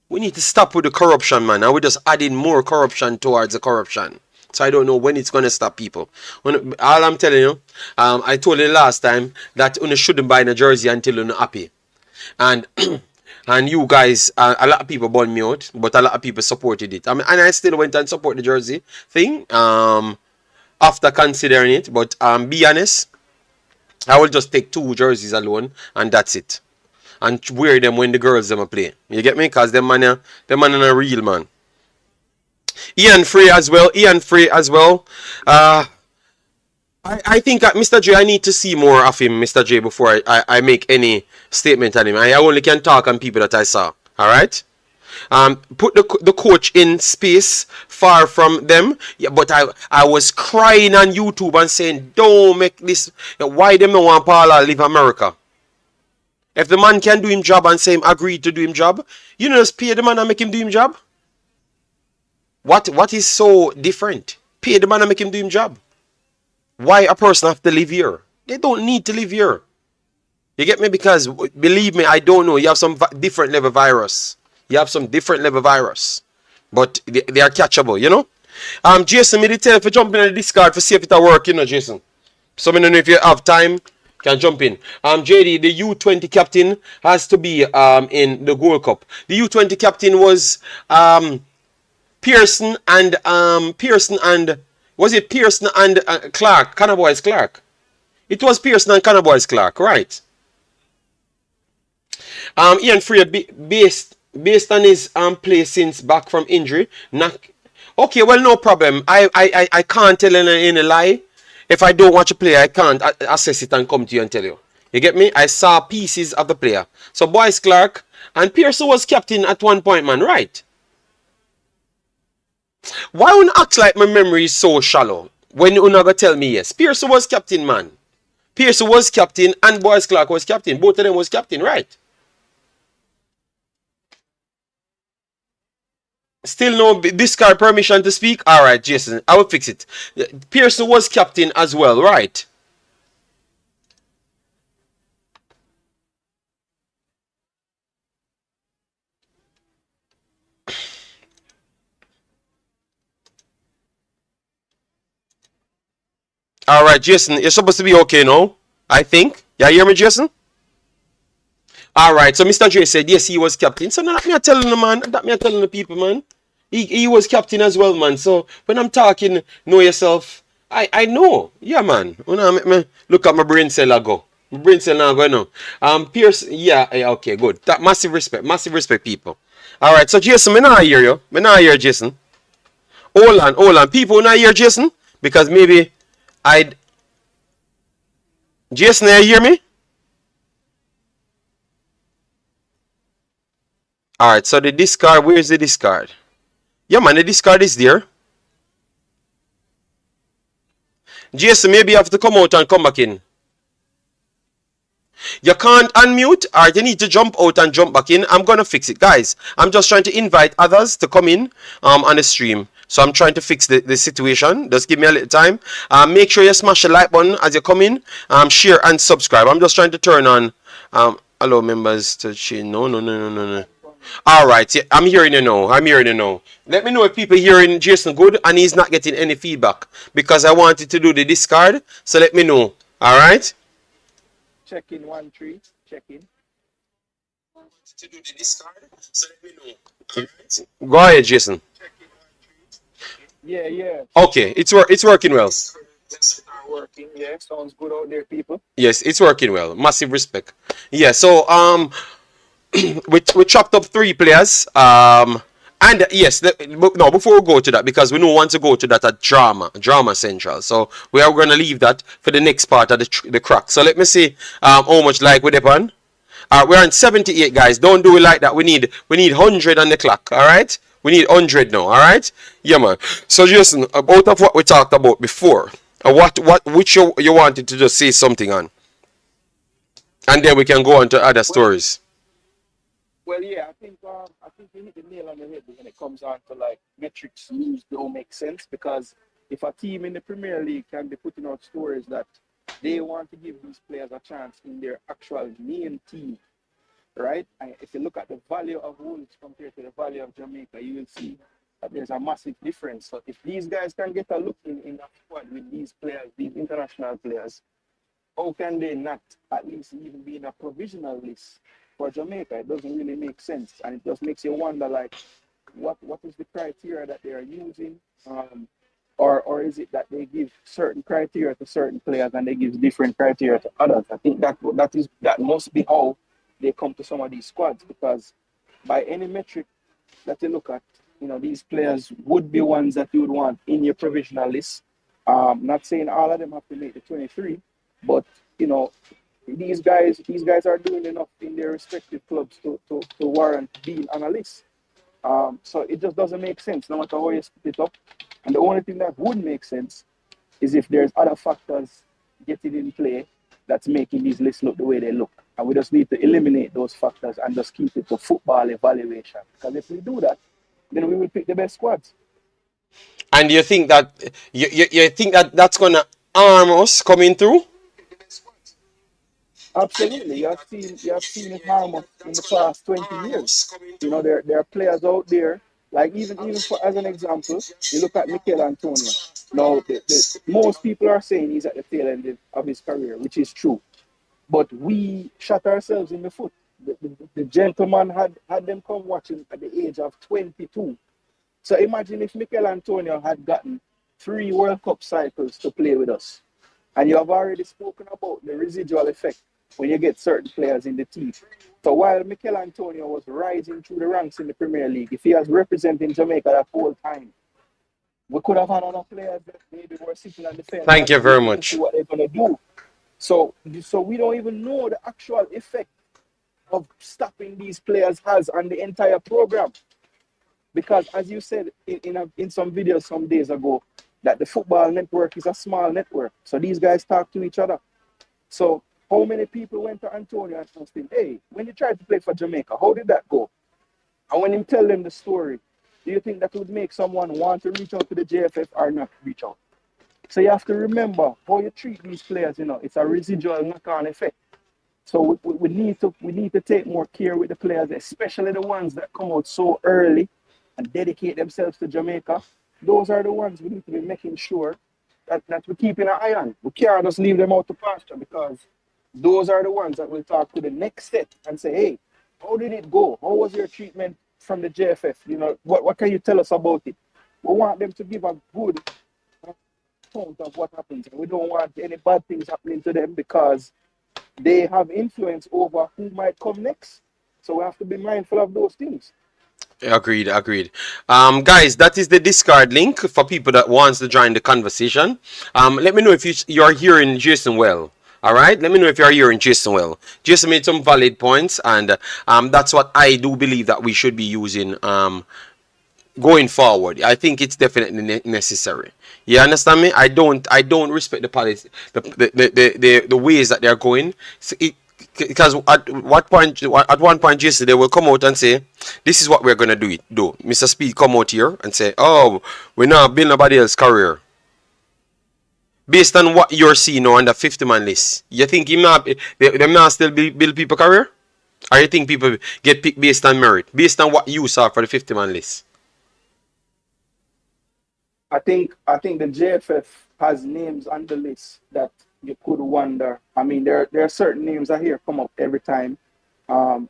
We need to stop with the corruption, man. And we're just adding more corruption towards the corruption. So I don't know when it's going to stop people. All I'm telling you, I told you last time that you shouldn't buy a jersey until you're happy. And and you guys, a lot of people burned me out, but a lot of people supported it. And I still went and support the jersey thing after considering it. But be honest, I will just take 2 jerseys alone and that's it. And wear them when the girls them play. You get me? Because them man are a real man. Ian Frey as well. I think Mr. J, I need to see more of him, Mr. J, before I make any statement on him. I only can talk on people that I saw. Alright? Put the coach in space far from them. Yeah, but I was crying on YouTube and saying, don't make this. Why them no want Paula leave America? If the man can do him job and say him agree to do him job, you know, just pay the man and make him do him job. What is so different? Pay the man and make him do him job. Why a person have to live here? They don't need to live here. You get me? Because believe me, I don't know. You have some different level virus. But they are catchable, you know? Jason, me tell you to jump in the discard to see if it'll work, you know, Jason. So I don't know if you have time. Can jump in. JD, the U20 captain has to be in the Gold Cup. The U20 captain was Pearson and was it Pearson and Clark? Connor Boyz Clark. It was Pearson and Connor Boyz Clark, right? Ian Frey based on his play since back from injury. Okay, well, no problem. I can't tell any lie. If I don't watch a player, I can't assess it and come to you and tell you. You get me? I saw pieces of the player. So Boyz Clark and Pearson was captain at one point, man, right? Why would you act like my memory is so shallow when you not gonna tell me yes? Pearson was captain, man. Pearson was captain and Boyz Clark was captain. Both of them was captain, right? Still no discard permission to speak? Alright, Jason, I will fix it. Pearson was captain as well, right? Alright, Jason, you're supposed to be okay now, I think. You hear me, Jason? Alright, so Mr. J said, yes, he was captain. So that me are telling the man, that me are telling the people, man. He was captain as well, man. So when I'm talking, know yourself, I know. Yeah, man. When I look at my brain cell, I go. My brain cell now go now. Pierce, yeah, okay, good. That massive respect, people. All right, so Jason, me not hear you. Me not hear Jason. Hold on. People not hear Jason because maybe I. Jason, you hear me? All right, so the discard. Where's the discard? Yeah, man, the discard is there. Jason, maybe you have to come out and come back in. You can't unmute. Alright, you need to jump out and jump back in. I'm gonna fix it, guys. I'm just trying to invite others to come in on the stream. So I'm trying to fix the situation. Just give me a little time. Make sure you smash the like button as you come in. Share and subscribe. I'm just trying to turn on allow members to change. No. Alright, yeah, I'm hearing you now. Let me know if people hearing Jason good and he's not getting any feedback. Because I wanted to do the discard. So let me know. Alright? Check in 1-3. Check in. To do the discard, so let me know. Go ahead, Jason. Yeah. Okay, it's working well. Working, yeah. Sounds good out there, people. Yes, it's working well. Massive respect. Yeah, so we chopped up 3 players. And yes, no, before we go to that, because we don't want to go to that at drama central. So we are going to leave that for the next part of the crack. So let me see how much like we're on. We're on 78, guys. Don't do it like that. We need 100 on the clock. All right. We need 100 now. All right. Yeah, man. So Jason, out of what we talked about before, which you wanted to just say something on, and then we can go on to other stories. Well, yeah, I think you hit the nail on the head when it comes on to like metrics used don't make sense, because if a team in the Premier League can be putting out stories that they want to give these players a chance in their actual main team, right? And if you look at the value of Wolves compared to the value of Jamaica, you will see that there's a massive difference. So if these guys can get a look in the squad with these players, these international players, how can they not at least even be in a provisional list for Jamaica? It doesn't really make sense, and it just makes you wonder, like, what is the criteria that they are using, or is it that they give certain criteria to certain players and they give different criteria to others? I think that must be how they come to some of these squads, because by any metric that you look at, these players would be ones that you would want in your provisional list. Not saying all of them have to make the 23, but these guys are doing enough in their respective clubs to warrant being on a list. So it just doesn't make sense, no matter how you split it up. And the only thing that would make sense is if there's other factors getting in play that's making these lists look the way they look. And we just need to eliminate those factors and just keep it to football evaluation. Because if we do that, then we will pick the best squads. And you think that you think that that's gonna arm us coming through? Absolutely. You have seen it harm us in the past 20 years. There are players out there, like even for, as an example, you look at Mikel Antonio. Now, most people are saying he's at the tail end of his career, which is true. But we shot ourselves in the foot. The gentleman had them come watching at the age of 22. So imagine if Mikel Antonio had gotten 3 World Cup cycles to play with us. And you have already spoken about the residual effect when you get certain players in the team. So while Mikel Antonio was rising through the ranks in the Premier League, if he was representing Jamaica that whole time, we could have had other players that maybe were sitting on the fence. Thank you very much. What they're going to do. So we don't even know the actual effect of stopping these players has on the entire program. Because as you said in some videos some days ago, that the football network is a small network. So these guys talk to each other. So how many people went to Antonio and asked him, hey, when you tried to play for Jamaica, how did that go? And when him tell them the story, do you think that would make someone want to reach out to the JFF or not reach out? So you have to remember how you treat these players, it's a residual knock-on effect. So we need to take more care with the players, especially the ones that come out so early and dedicate themselves to Jamaica. Those are the ones we need to be making sure that we're keeping an eye on. We can't just leave them out to pasture, because those are the ones that will talk to the next set and say, hey, how did it go? How was your treatment from the JFF? What can you tell us about it? We want them to give a good account of what happens. We don't want any bad things happening to them because they have influence over who might come next. So we have to be mindful of those things. Agreed, agreed. Guys, that is the Discord link for people that wants to join the conversation. Let me know if you're hearing Jason well. All right, let me know if you're hearing Jason well. Jason made some valid points, and that's what I do believe that we should be using going forward. I think it's definitely necessary. You understand me? I don't respect the policy, the ways that they're going. Because at one point, Jason, they will come out and say, "This is what we're gonna do." Mr. Speed come out here and say, "Oh, we're not building nobody else's career." Based on what you're seeing now on the 50-man list, you think them not still build people career? Or you think people get picked based on merit? Based on what you saw for the 50-man list? I think the JFF has names on the list that you could wonder. I mean, there are certain names that here come up every time.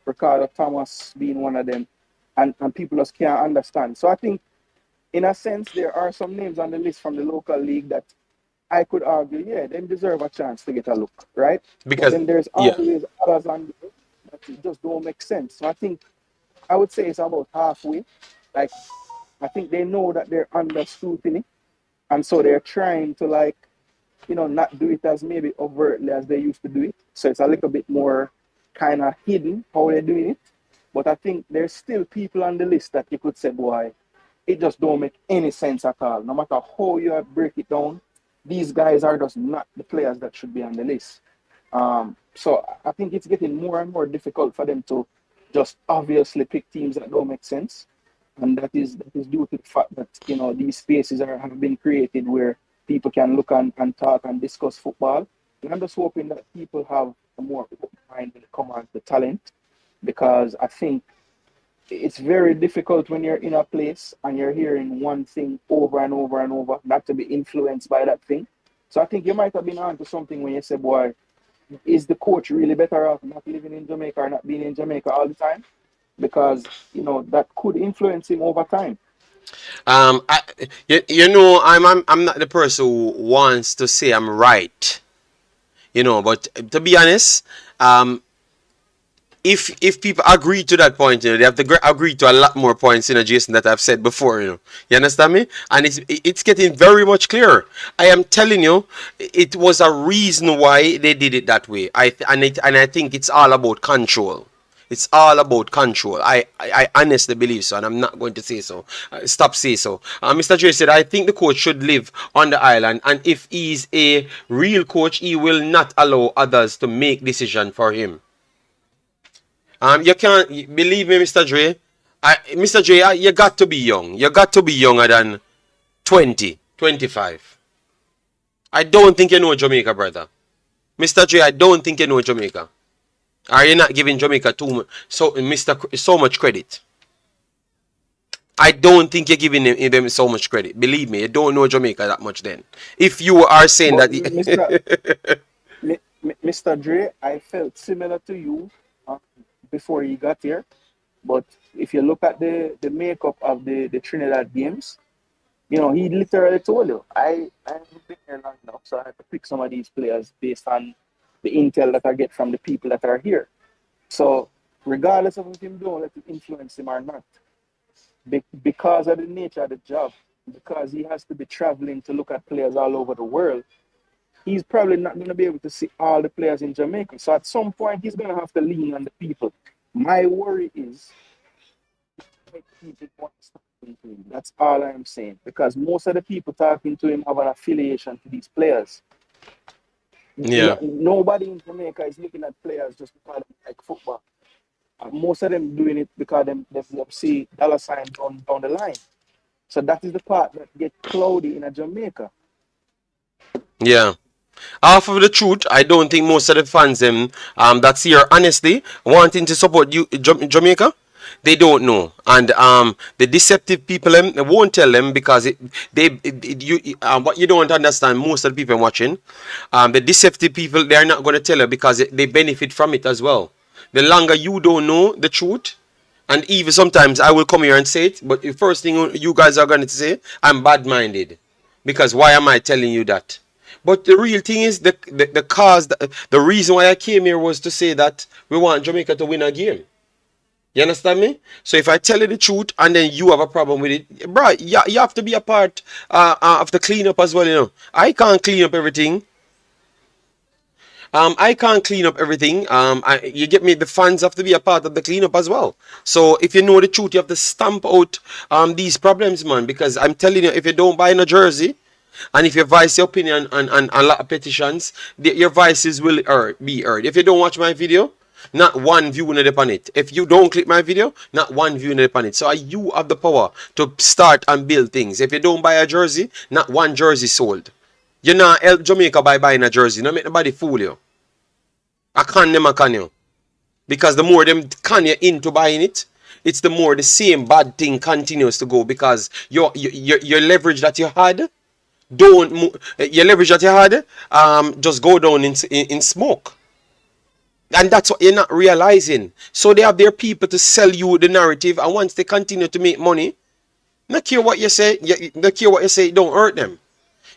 Ricardo Thomas being one of them, and people just can't understand. So I think, in a sense, there are some names on the list from the local league that I could argue, yeah, they deserve a chance to get a look, right? Because But then there's yeah, always others on there that just don't make sense. So I would say it's about halfway. Like, I think they know that they're under scrutiny, and so they're trying to not do it as maybe overtly as they used to do it. So it's a little bit more kind of hidden how they're doing it. But I think there's still people on the list that you could say, boy, it just don't make any sense at all. No matter how you break it down, these guys are just not the players that should be on the list. So I think it's getting more and more difficult for them to just obviously pick teams that don't make sense. And that is due to the fact that these spaces have been created where people can look and talk and discuss football. And I'm just hoping that people have a more open mind when it comes to the talent, because I think it's very difficult when you're in a place and you're hearing one thing over and over and over, not to be influenced by that thing. So I think you might have been onto something when you say, boy, is the coach really better off not living in Jamaica or not being in Jamaica all the time? Because that could influence him over time. I'm not the person who wants to say I'm right. But to be honest, if people agree to that point, they have to agree to a lot more points, Jason, that I've said before, You understand me? And it's getting very much clearer. I am telling you, it was a reason why they did it that way. I think it's all about control. It's all about control. I honestly believe so, and I'm not going to say so. Stop say so. Mr. J said, I think the coach should live on the island, and if he's a real coach, he will not allow others to make decision for him. You can't believe me, Mr. Dre. Mr. Dre, you got to be young. You got to be younger than 20, 25. I don't think you know Jamaica, brother. Mr. Dre, I don't think you know Jamaica. Are you not giving Jamaica so much credit? I don't think you're giving them so much credit. Believe me, you don't know Jamaica that much then. If you are saying But that... Mr. Dre, I felt similar to you before he got here. But if you look at the makeup of the Trinidad games, he literally told you, I haven't been here long enough, so I have to pick some of these players based on the intel that I get from the people that are here. So regardless of if him don't let it influence him or not, because of the nature of the job, because he has to be traveling to look at players all over the world, he's probably not going to be able to see all the players in Jamaica. So at some point, he's going to have to lean on the people. My worry is people want to start talking to him. That's all I'm saying. Because most of the people talking to him have an affiliation to these players. Yeah. Nobody in Jamaica is looking at players just because they like football. Most of them doing it because they see dollar sign down the line. So that is the part that gets cloudy in a Jamaica. Yeah. Half of the truth, I don't think most of the fans that's here honestly wanting to support Jamaica, they don't know. And the deceptive people they won't tell them because what you don't understand, most of the people watching, the deceptive people, they're not going to tell you because they benefit from it as well. The longer you don't know the truth, And even sometimes I will come here and say it, but the first thing you guys are going to say, I'm bad-minded. Because why am I telling you that? But the real thing is, the cause, the reason why I came here was to say that we want Jamaica to win a game. You understand me? So if I tell you the truth and then you have a problem with it, bro, you have to be a part of the cleanup as well, you know. I can't clean up everything. I can't clean up everything. You get me? The fans have to be a part of the cleanup as well. So if you know the truth, you have to stamp out these problems, man. Because I'm telling you, if you don't buy in a jersey, and if you voice your opinion on a lot of petitions, your voices will be heard. If you don't watch my video, not one view in upon it. If you don't click my video, not one view in upon it. So you have the power to start and build things. If you don't buy a jersey, not one jersey sold. You not help Jamaica by buying a jersey. Don't make nobody fool you. I can them, I can you. Because the more them can you into buying it, it's the more the same bad thing continues to go. Because your leverage that you had, don't your leverage that you had just go down in smoke. And that's what you're not realizing. So they have their people to sell you the narrative, and once they continue to make money, not care what you say, not care what you say, it don't hurt them.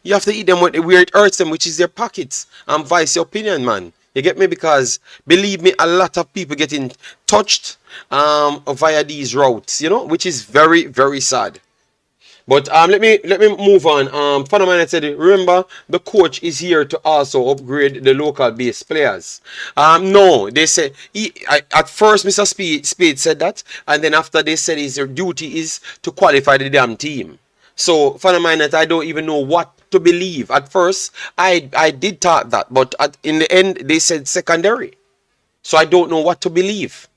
You have to eat them where it hurts them, which is their pockets. And vice your opinion, man. You get me? Because believe me, a lot of people getting touched via these routes, you know, which is very, very sad. But let me move on. Phenomenal said, remember the coach is here to also upgrade the local base players. No, they said at first Mr. Spade said that, and then after they said his duty is to qualify the damn team. So phenomenal, I don't even know what to believe. At first, I did thought that, but in the end they said secondary. So I don't know what to believe.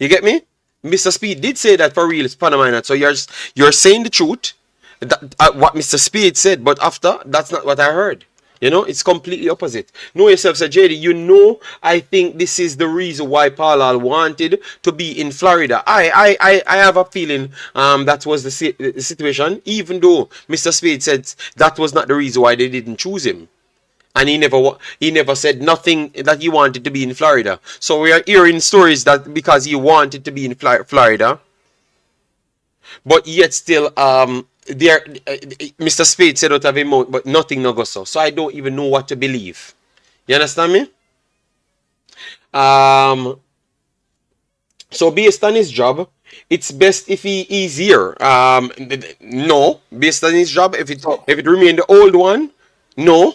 You get me? Mr. Speed did say that for real, Panama. So you're saying the truth, that, what Mr. Speed said, but after that's not what I heard. You know, it's completely opposite. Know yourself, Sir JD. You know, I think this is the reason why Paul wanted to be in Florida. I have a feeling that was the situation. Even though Mr. Speed said that was not the reason why they didn't choose him. And he never said nothing that he wanted to be in Florida. So we are hearing stories that because he wanted to be in Florida, but yet still there Mr. Spade said out of him mouth, but nothing no go so. So I don't even know what to believe. You understand me? So based on his job, it's best if he is here. No, based on his job, So if it remain the old one, no.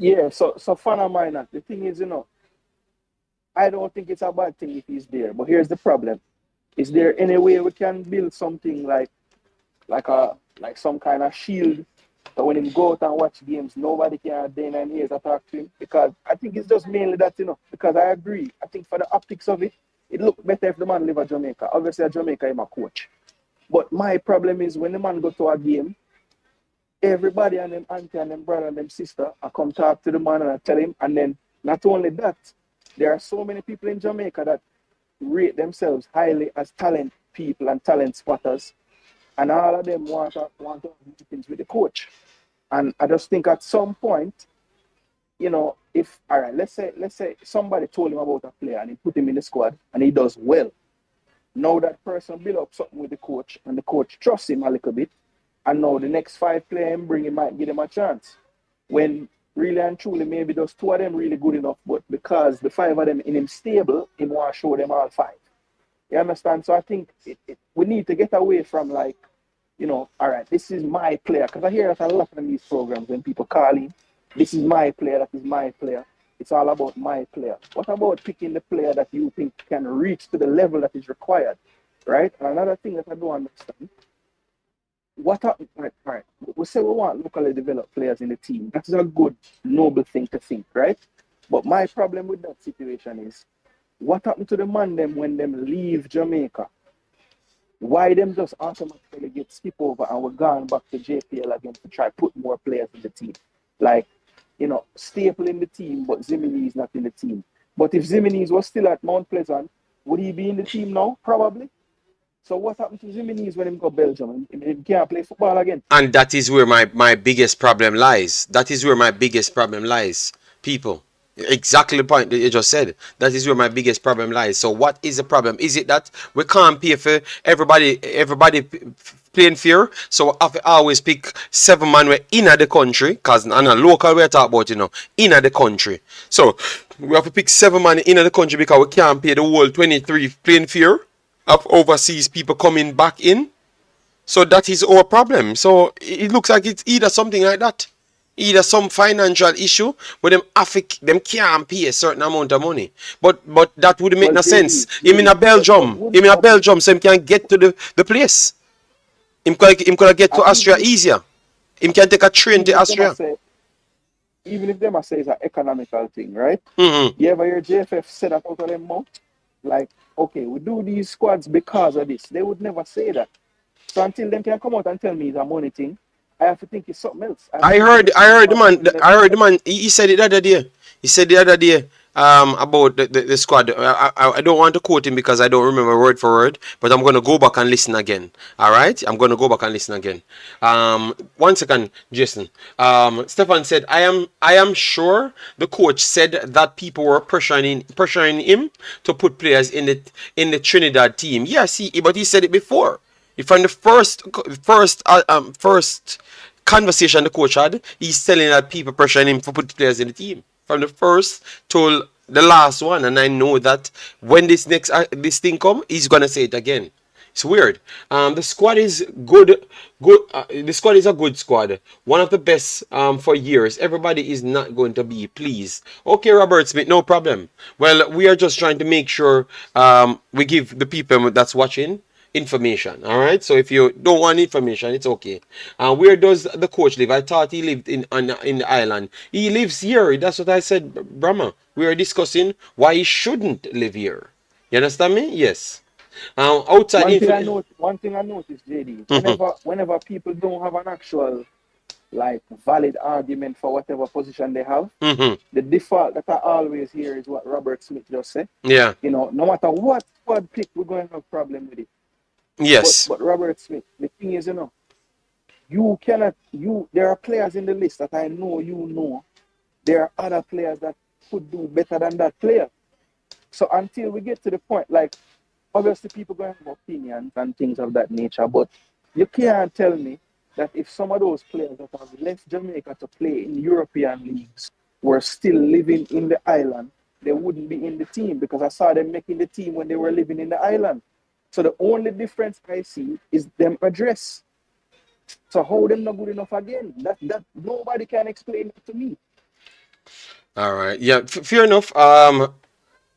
yeah, so fan of mine, the thing is, you know, I don't think it's a bad thing if he's there. But here's the problem: is there any way we can build something like some kind of shield, so when him go out and watch games, nobody can then and ears attack to him? Because I think it's just mainly that, you know. Because I agree. I think for the optics of it, it look better if the man live at Jamaica. Obviously, at Jamaica, I'm a coach. But my problem is when the man go to a game, everybody and them auntie and them brother and them sister, I come talk to the man and I tell him. And then not only that, there are so many people in Jamaica that rate themselves highly as talent people and talent spotters, and all of them want to have meetings with the coach. And I just think at some point, you know, if all right, let's say somebody told him about a player and he put him in the squad and he does well. Now that person build up something with the coach and the coach trusts him a little bit, and now the next five players him bring, he might give him a chance. When really and truly maybe those two of them really good enough, but because the five of them in him stable, he want to show them all five. You understand? So I think we need to get away from, like, you know, all right, this is my player. Because I hear that a lot in these programs when people call in, this is my player, that is my player. It's all about my player. What about picking the player that you think can reach to the level that is required, right? And another thing that I don't understand, what are, all right, we say we want locally developed players in the team. That is a good, noble thing to think, right? But my problem with that situation is, what happened to the man them when them leave Jamaica? Why them just automatically get skip over and we're gone back to JPL again to try put more players in the team? Like, you know, Staple in the team, but Zimini is not in the team. But if Zimini was still at Mount Pleasant, would he be in the team now? Probably. So what happened to Zimini when he go Belgium? He can't play football again. And that is where my biggest problem lies. That is where my biggest problem lies, people. Exactly the point that you just said. That is where my biggest problem lies. So what is the problem? Is it that we can't pay for everybody playing fair? So we have to always pick 7 man we're in the country, because on a local we're talking about, in the country. So we have to pick 7 man in the country because we can't pay the whole 23 playing fair of overseas people coming back in. So that is our problem. So it looks like it's either something like that, either some financial issue where them can't pay a certain amount of money. But that would make Well, no sense. Him in a JD, but Belgium, him in a Belgium, so him can get to the place. Him could get to and Austria easier. Him can take a train to even if them a Austria. say, even if them a say it's an economical thing, right? Mm-hmm. You ever hear JFF say that out of them mouth? Like, okay, we do these squads because of this. They would never say that. So until them can come out and tell me it's a money thing, I have to think it's something else. I have to I think heard it's I heard the man something that I heard the man he said it the other day. He said the other day about the squad. I don't want to quote him because I don't remember word for word, but I'm gonna go back and listen again. Alright? I'm gonna go back and listen again. 1 second, Jason. Stefan said I am sure the coach said that people were pressuring him to put players in the Trinidad team. Yeah, see, but he said it before. From the first conversation the coach had, he's telling that people pressuring him for put players in the team. From the first till the last one, and I know that when this thing come, he's gonna say it again. It's weird. The squad is good. Good. The squad is a good squad. One of the best for years. Everybody is not going to be pleased. Okay, Robert Smith, no problem. Well, we are just trying to make sure we give the people that's watching information. All right. So if you don't want information, it's okay. Where does the coach live? I thought he lived in the island. He lives here. That's what I said, Brahma. We are discussing why he shouldn't live here. You understand me? Yes. Outside influence. one thing I noticed, JD, Mhm. whenever people don't have an actual like valid argument for whatever position they have, Mhm. the default that I always hear is what Robert Smith just said. Yeah. No matter what squad pick, we're going to have problem with it. Yes. But Robert Smith, the thing is, you cannot there are players in the list that I know there are other players that could do better than that player. So until we get to the point, like obviously people going to have opinions and things of that nature, but you can't tell me that if some of those players that have left Jamaica to play in European leagues were still living in the island, they wouldn't be in the team, because I saw them making the team when they were living in the island. So the only difference I see is them address. So how them not good enough again? That nobody can explain it to me. All right. Yeah. Fair enough.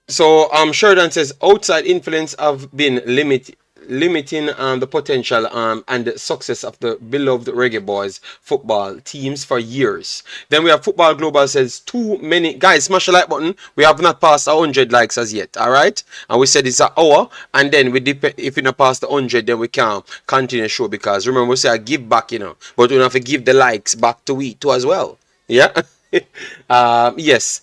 So Sheridan says outside influence have been limiting the potential and the success of the beloved Reggae Boys football teams for years. Then we have Football Global says too many guys, smash the like button. We have not passed 100 likes as yet. All right, and we said it's an hour, and then if we not pass the 100, then we can continue the show, because remember we say I give back, but we have to give the likes back to we too as well. Yeah. Yes,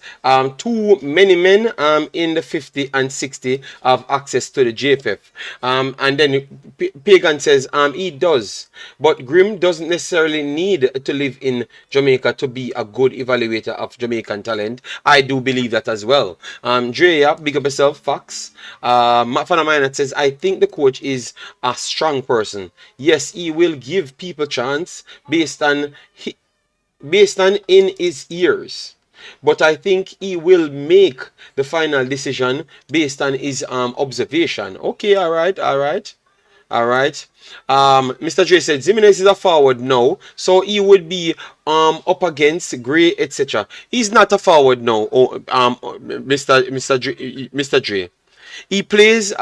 too many men in the 50 and 60 have access to the JFF. And then Pagan says he does, but Grim doesn't necessarily need to live in Jamaica to be a good evaluator of Jamaican talent. I do believe that as well. Drea, big up yourself, facts. Matt Fanamina says, I think the coach is a strong person. Yes, he will give people chance based on in his ears, but I think he will make the final decision based on his observation. Okay, all right, all right, all right. Mr. J said Jimenez is a forward now, so he would be up against Gray, etc. He's not a forward now. Mr. J. He plays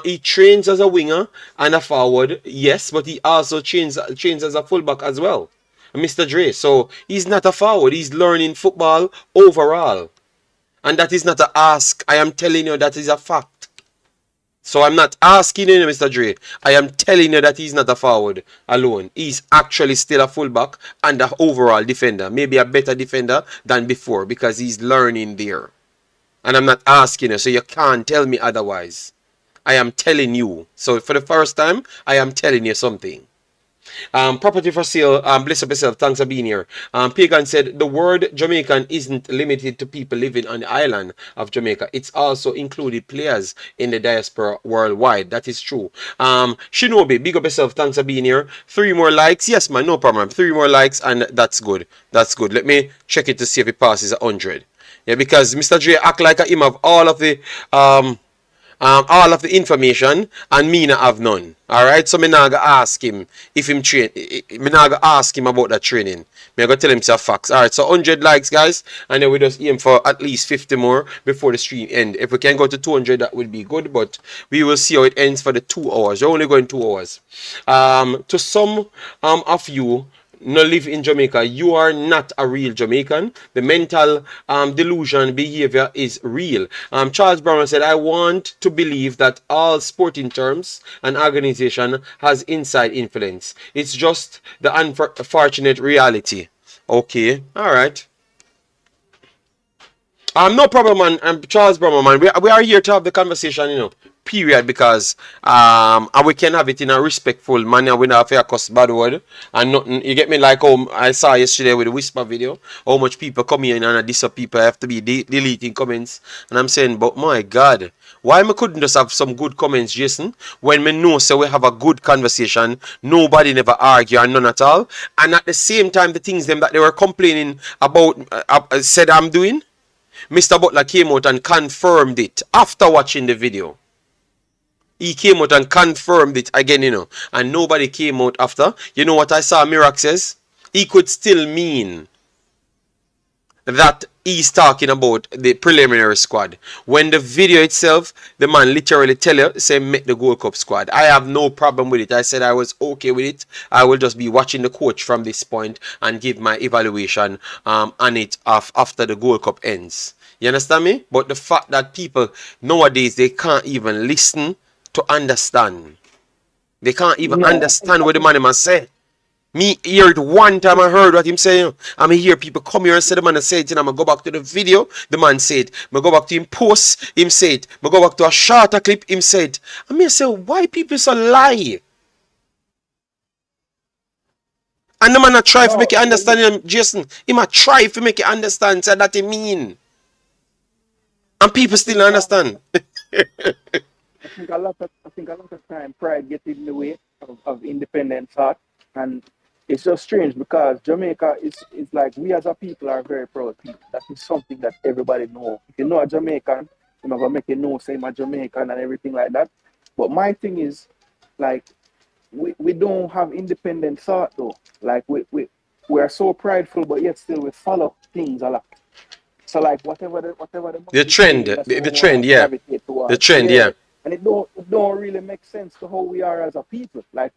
he trains as a winger and a forward, yes, but he also trains as a fullback as well. Mr. Dre. So he's not a forward. He's learning football overall. And that is not a ask. I am telling you that is a fact. So I'm not asking you, Mr. Dre. I am telling you that he's not a forward alone. He's actually still a fullback and an overall defender. Maybe a better defender than before, because he's learning there. And I'm not asking you, so you can't tell me otherwise. I am telling you. So for the first time, I am telling you something. Property for sale, bless up yourself, thanks for being here. Pagan said the word Jamaican isn't limited to people living on the island of Jamaica. It's also included players in the diaspora worldwide. That is true. Shinobi, big up yourself, thanks for being here. 3 more likes. Yes, man, no problem. 3 more likes, and that's good. That's good. Let me check it to see if it passes 100. Yeah, because Mr. Dre act like him have all of the information and me not have none. Alright, so me not gonna ask him if him train. Me not gonna ask him about that training. Me gonna tell him some facts. Alright, so 100 likes, guys, and then we just aim for at least 50 more before the stream end. If we can go to 200, that would be good, but we will see how it ends for the 2 hours. We're only going 2 hours. To some of you no live in Jamaica, you are not a real Jamaican. The mental delusion behavior is real. Charles Brown said, I want to believe that all sporting terms and organization has inside influence. It's just the unfortunate reality. Okay, all right. No problem, man. Charles Brown, man. We are here to have the conversation, period, because and we can have it in a respectful manner. We not have to cuss bad word and nothing. You get me? Like how I saw yesterday with the whisper video, how much people come in and diss up people. I have to be deleting comments, and I'm saying, but my God, why me couldn't just have some good comments, Jason? When me know so we have a good conversation, nobody never argue and none at all, and at the same time the things them that they were complaining about said I'm doing. Mr. Butler came out and confirmed it after watching the video. He came out and confirmed it again, and nobody came out after. You know what I saw Mirac says? He could still mean that he's talking about the preliminary squad. When the video itself, the man literally tell you, say, make the Goldcup squad. I have no problem with it. I said I was okay with it. I will just be watching the coach from this point and give my evaluation on it after the Goldcup ends. You understand me? But the fact that people nowadays, they can't even listen to understand. They can't even understand what the man must say. Me heard one time I heard what him saying. I'm hear people come here and say the man say it, and I'm gonna go back to the video, the man said. I go back to him post, him said. I go back to a shorter clip, him said. I mean say, why people so lie? And the man a try to make you understand him, Jason. He might try to make you understand so that he mean. And people still understand. I think a lot of time pride gets in the way of independent thought, and it's just strange because Jamaica is like we as a people are very proud people. That is something that everybody know. If you know a Jamaican, you're not gonna make you know say I'm a Jamaican and everything like that. But my thing is like we don't have independent thought though. Like we are so prideful, but yet still we follow things a lot. So like whatever the trend, yeah. The trend, yeah. And it don't really make sense to how we are as a people. Like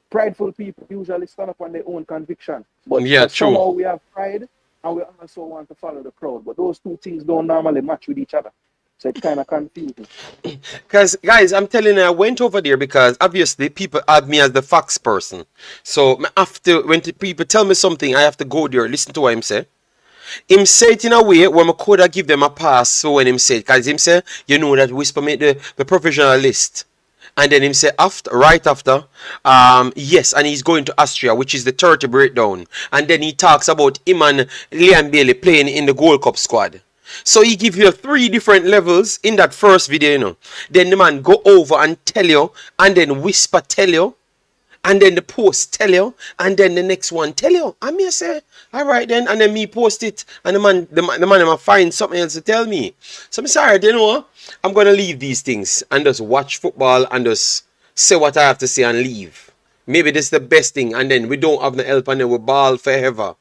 prideful people usually stand up on their own conviction. But somehow we have pride and we also want to follow the crowd. But those two things don't normally match with each other. So it's kind of confusing. Because, guys, I'm telling you, I went over there because obviously people add me as the facts person. So after when people tell me something, I have to go there, listen to what him say. Him say it in a way where I could have give them a pass. So when him say it, because him say, you know that Whisper made the provisional list. And then him say right after, yes, and he's going to Austria, which is the 30 breakdown. And then he talks about him and Liam Bailey playing in the Goldcup squad. So he give you 3 different levels in that first video, Then the man go over and tell you, and then Whisper tell you, and then the post tell you, and then the next one tell you. And me say, all right then, and then me post it, and the man might find something else to tell me. So I'm sorry, you know what? I'm gonna leave these things and just watch football and just say what I have to say and leave. Maybe this is the best thing, and then we don't have the help, and then we ball forever.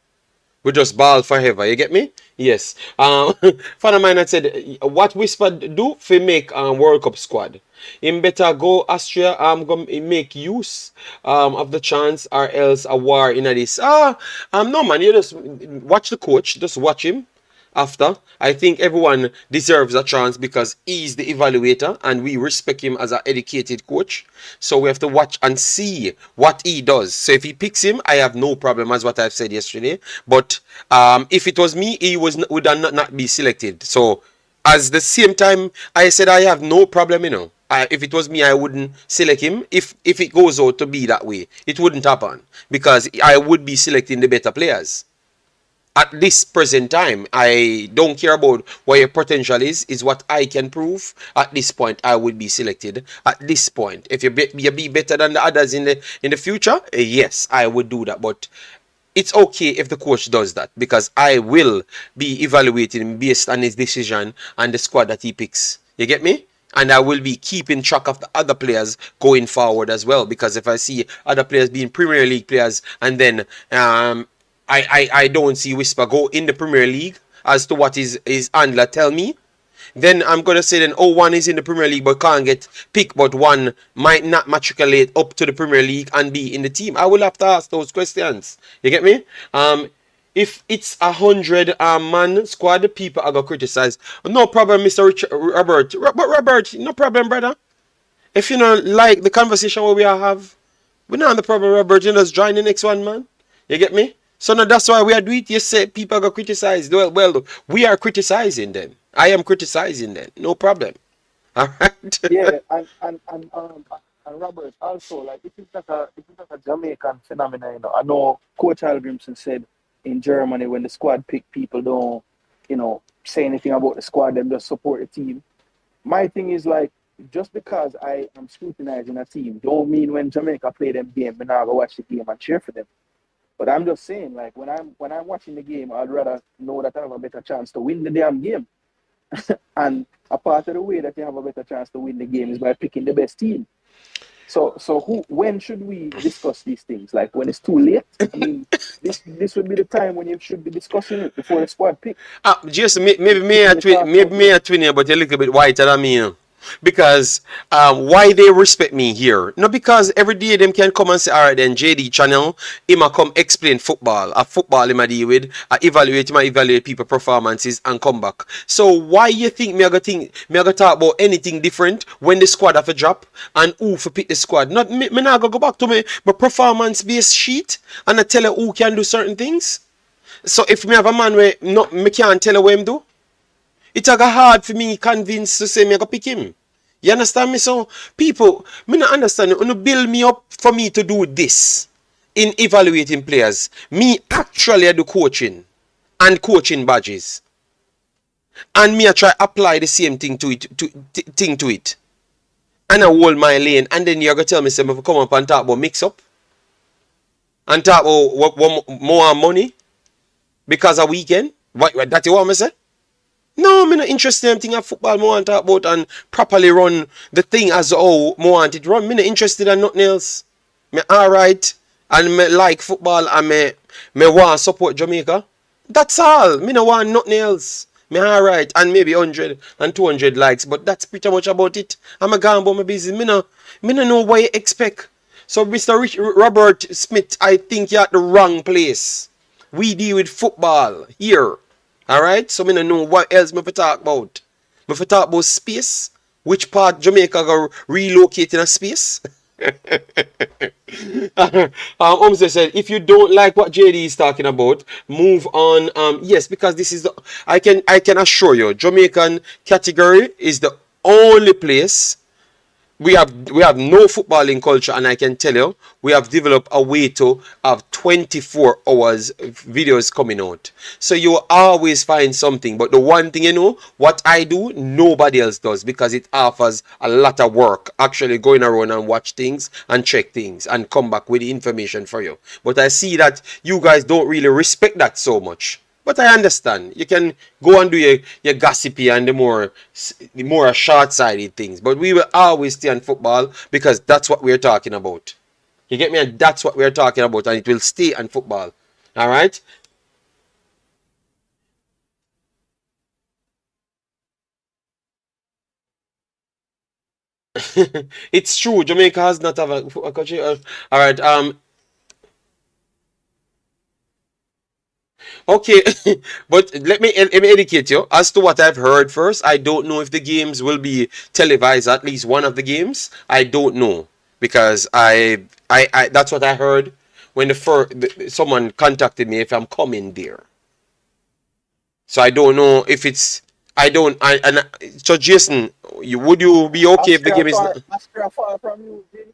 We just ball forever. You get me? Yes. Fan of mine had said, what Whisper do for make World Cup squad? Him better go Austria, go make use of the chance, or else a war in this. No man, you just watch the coach, just watch him. After, I think everyone deserves a chance because he's the evaluator and we respect him as an educated coach. So we have to watch and see what he does. So if he picks him, I have no problem, as what I've said yesterday. But if it was me, he would not be selected. So at the same time, I said I have no problem, If it was me, I wouldn't select him. If it goes out to be that way, it wouldn't happen because I would be selecting the better players. At this present time, I don't care about what your potential is what I can prove. At this point, I would be selected. At this point, if you be better than the others in the future, yes, I would do that. But it's okay if the coach does that because I will be evaluating him based on his decision and the squad that he picks. You get me? And I will be keeping track of the other players going forward as well because if I see other players being Premier League players and then I don't see Whisper go in the Premier League as to what his handler tell me, then I'm going to say then, oh, one is in the Premier League but can't get picked, but one might not matriculate up to the Premier League and be in the team. I will have to ask those questions. You get me? If it's 100 man squad, people are going to criticize. No problem, Mr. Robert. Robert, no problem, brother. If you know, like the conversation what we are have, we not have the problem, Robert. You just join the next one, man. You get me? So now that's why we are doing it. You say people are going to criticize. Well, we are criticizing them. I am criticizing them. No problem. All right. Yeah, and Robert also, like if it's like a Jamaican phenomenon, you know. I know Coach Hallgrímsson said in Germany when the squad pick, people don't, say anything about the squad, them just support the team. My thing is like, just because I am scrutinizing a team, don't mean when Jamaica play them game, I'm not gonna watch the game and cheer for them. But I'm just saying, like when I'm watching the game, I'd rather know that I have a better chance to win the damn game. And a part of the way that you have a better chance to win the game is by picking the best team. So when should we discuss these things? Like when it's too late? I mean, this would be the time when you should be discussing it before the squad pick. Just maybe me a twin, but you're a little bit whiter than me, you know. Because why they respect me here? Not because every day them can come and say, all right then JD channel, him a come explain football. A football him a deal with, I evaluate people performances and come back. So why you think me a go talk about anything different when the squad have a drop and who for pick the squad? Not me not go back to my performance based sheet and I tell you who can do certain things. So if me have a man where me can't tell you what him do, it's hard for me convince to say me I go pick him. You understand me? So people, me not understand. You build me up for me to do this in evaluating players. Me actually do coaching and coaching badges, and me I try apply the same thing to it, and I hold my lane. And then you're gonna tell me, say, me come up and talk about mix up and talk about what more money because a weekend. What that you want me say? No, I'm not interested in anything of football. I want to talk about and properly run the thing as how I want it run. I'm not interested in nothing else. I'm alright and I like football and I want to support Jamaica. That's all. I don't want nothing else. I'm alright and maybe 100 and 200 likes, but that's pretty much about it. I'm a gone about my business. I don't know what you expect. So, Mr. Robert Smith, I think you're at the wrong place. We deal with football here. Alright, so I don't know what else I talk about. I talk about space. Which part Jamaica go relocate in a space? Omze said, if you don't like what JD is talking about, move on. Yes, because this is I can assure you, Jamaican category is the only place. We have no footballing culture, and I can tell you, we have developed a way to have 24 hours videos coming out. So you always find something. But the one thing what I do, nobody else does because it offers a lot of work. Actually going around and watch things and check things and come back with the information for you. But I see that you guys don't really respect that so much. But I understand. You can go and do your gossipy and the more short-sighted things. But we will always stay on football because that's what we're talking about. You get me? And that's what we're talking about. And it will stay on football. Alright? It's true. Jamaica has not have a country. Alright. Okay, but let me educate you as to what I've heard first. I don't know if the games will be televised, at least one of the games. I don't know because I that's what I heard when someone contacted me if I'm coming there. So I don't know if it's I don't. So Jason, would you be okay if the game is Austria far from you, Jay?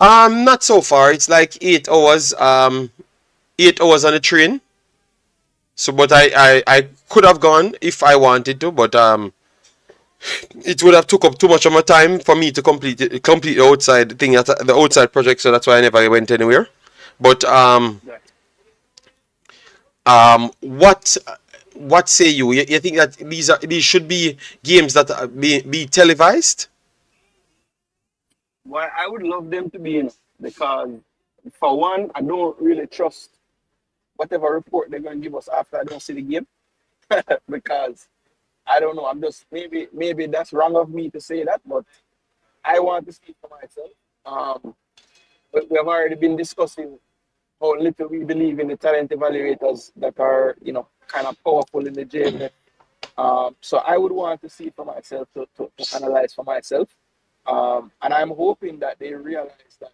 not so far? It's like 8 hours. 8 hours on the train. So, but I could have gone if I wanted to, but it would have took up too much of my time for me to complete the outside thing, the outside project. So that's why I never went anywhere. But Right. what say you? You think that these should be games that be televised? Well, I would love them to be in because, for one, I don't really trust whatever report they're going to give us after I don't see the game because I don't know. I'm just maybe that's wrong of me to say that, but I want to speak for myself. But we have already been discussing how little we believe in the talent evaluators that are, kind of powerful in the JFF. So I would want to see for myself to analyze for myself. And I'm hoping that they realize that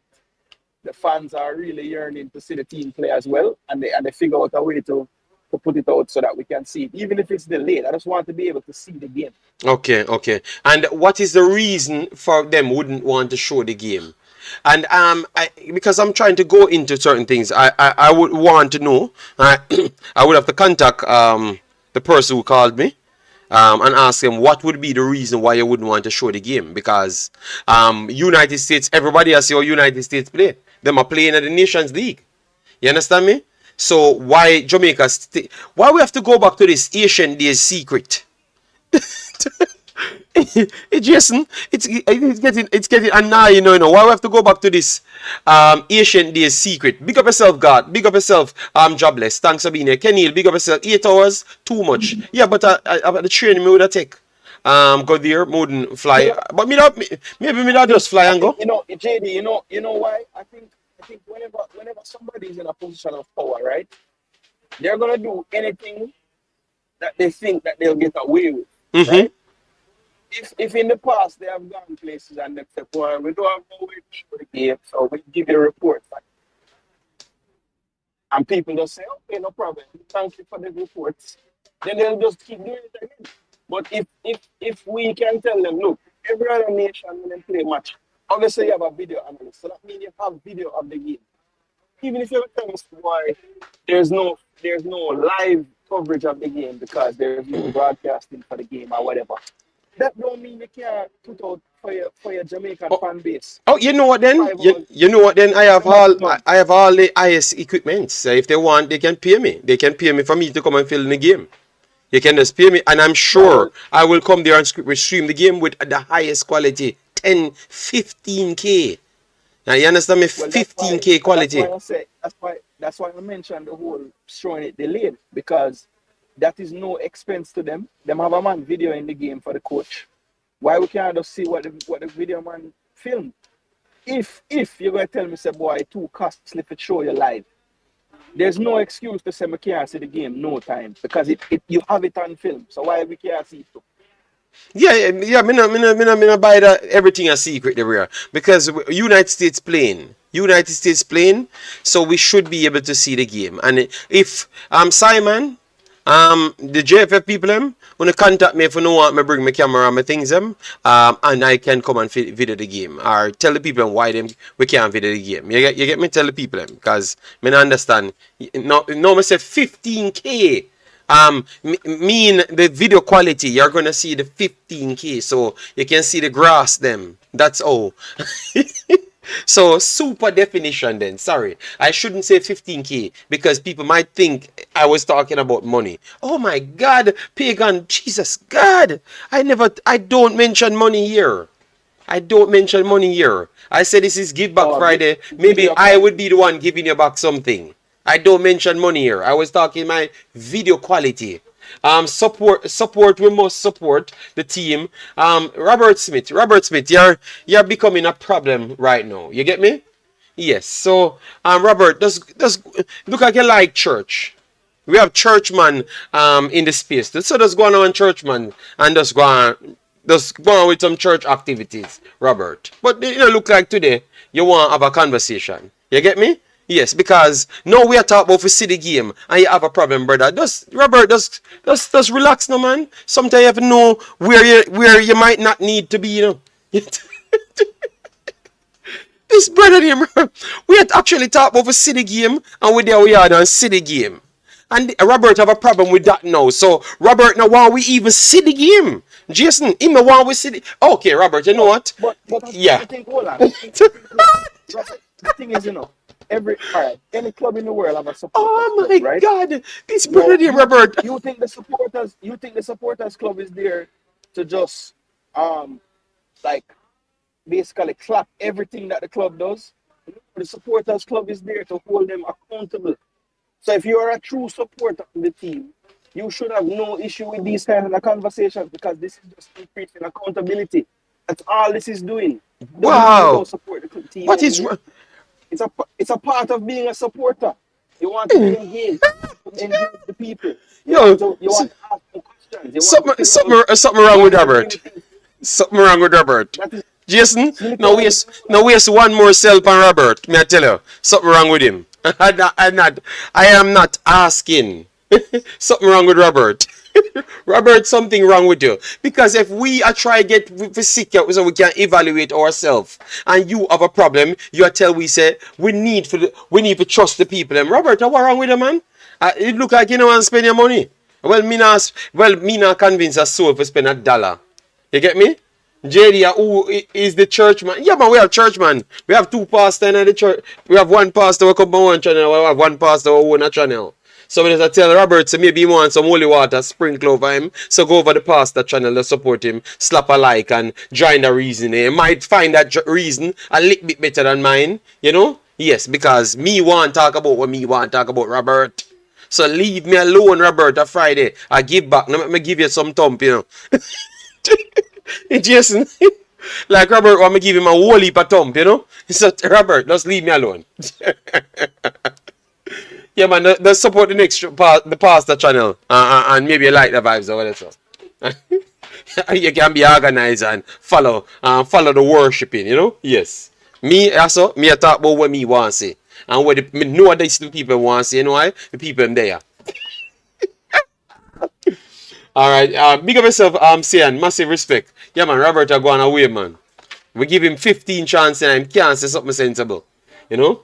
the fans are really yearning to see the team play as well, and they figure out a way to put it out so that we can see it, even if it's delayed. I just want to be able to see the game. Okay, okay. And what is the reason for them wouldn't want to show the game? And because I'm trying to go into certain things, I would want to know. I would have to contact the person who called me and ask him what would be the reason why you wouldn't want to show the game. Because United States, everybody has seen how United States play. Them are playing at the Nations League. You understand me? So why Jamaica? Why we have to go back to this Asian Days secret? Jason, it's getting annoying, Why we have to go back to this Asian Days secret? Big up yourself, God. Big up yourself. Jobless. Thanks for being here. Kenil, big up yourself. 8 hours, too much. Yeah, but the train me would have take. Go there, wouldn't fly. But maybe me not just fly and go. JD, you know why? I think whenever somebody is in a position of power, right, they're gonna do anything that they think that they'll get away with, Mm-hmm. right? If in the past they have gone places and they've said, well, we don't have no way to show the game, so we give you a report back. And people just say, okay, no problem, thank you for the reports. Then they'll just keep doing it again. But if we can tell them, look, every other nation when they play match, obviously you have a video analyst, so that means you have video of the game. Even if you tell us why there's no live coverage of the game because there's no broadcasting for the game or whatever. That don't mean you can't put out for your Jamaican fan base. Oh, you know what then? 5 You, hours. you know what then? I have all Done. I have all the highest equipment. So if they want, they can pay me. They can pay me for me to come and fill in the game. You can just pay me, and I'm sure I will come there and stream the game with the highest quality, 10, 15K. Now you understand me? Well, 15K quality. That's why I mentioned the whole showing it delayed because that is no expense to them. Them have a man video in the game for the coach. Why we can't just see what the video man filmed? If you're gonna tell me say boy too costly to show you live, there's no excuse to say we can't see the game no time because you have it on film. So why we can't see it too? Yeah. Me no buy that everything a secret there because United States playing, so we should be able to see the game. And if Simon, the JFF people them wanna contact me if you don't want me bring my camera and my things them, and I can come and video the game or tell the people why them we can't video the game. You get me? Tell the people them because me not understand. No, me say 15K. Mean the video quality, you're gonna see the 15K, so you can see the grass them. That's all. So super definition then. Sorry, I shouldn't say 15K because people might think I was talking about money. Oh my God, pagan, Jesus God! I don't mention money here. I don't mention money here. I said this is Give Back Friday. Maybe I would be the one giving you back something. I don't mention money here. I was talking my video quality. Support. We must support the team. Robert Smith, you're becoming a problem right now. You get me? Yes. So, Robert, does look like you like church. We have churchman in the space. So just go on churchman and just go on with some church activities, Robert. But look like today you want to have a conversation. You get me? Yes, because now we are talking about for city game and you have a problem, brother. Just Robert, just relax now, man. Sometimes you have to know where you might not need to be, you know. This brother name, we had actually talked about a city game and we are on city game. And Robert have a problem with that now. So Robert now want we even see the game. Jason, him want we see the... Okay, Robert, you know what? But Yeah. I think, hold on. The thing is, any club in the world have a supporters Oh club, my right? God. This brother name, Robert. You think the supporters club is there to just like basically clap everything that the club does? The supporters club is there to hold them accountable. So if you are a true supporter of the team, you should have no issue with these kind of conversations because this is just increasing accountability. That's all this is doing. Wow. Don't support the team. What is... It's a part of being a supporter. You want to be engaged with the people. You Yo, want to ask them questions. something wrong with Robert. Something wrong with Robert. Jason, now waste one more cell on Robert. May I tell you, something wrong with him. I am not asking. Something wrong with Robert. Robert, something wrong with you. Because if we are trying to get sick so we can evaluate ourselves and you have a problem, you are tell we say we need to trust the people. And Robert, what wrong with you, man? It look like you don't want to spend your money. Me not convinced a soul to spend $1. You get me? JD, who is the church man? Yeah, man, we have church man. We have 2 pastors in the church. We have 1 pastor who come on one channel. We have 1 pastor who own a channel. So when I tell Robert, so maybe he wants some holy water sprinkle over him. So go over the pastor channel to support him, slap a like and join the reason. You might find that reason a little bit better than mine. You know? Yes, because me want to talk about what me want to talk about, Robert. So leave me alone, Robert, a Friday. I give back. Now let me give you some thump, you know. Jason, like Robert, want me give him a whole heap of thump, you know? So Robert, just leave me alone. Yeah, man, let's support the pastor channel and maybe you like the vibes or whatever. You can be organized and follow the worshiping, you know? Yes. Me I talk about what me want to say. And what me know these people want to say, you know why? The people in there. Alright, big up yourself, Sian, massive respect. Yeah, man, Robert are going away, man. We give him 15 chances and he can't say something sensible. You know?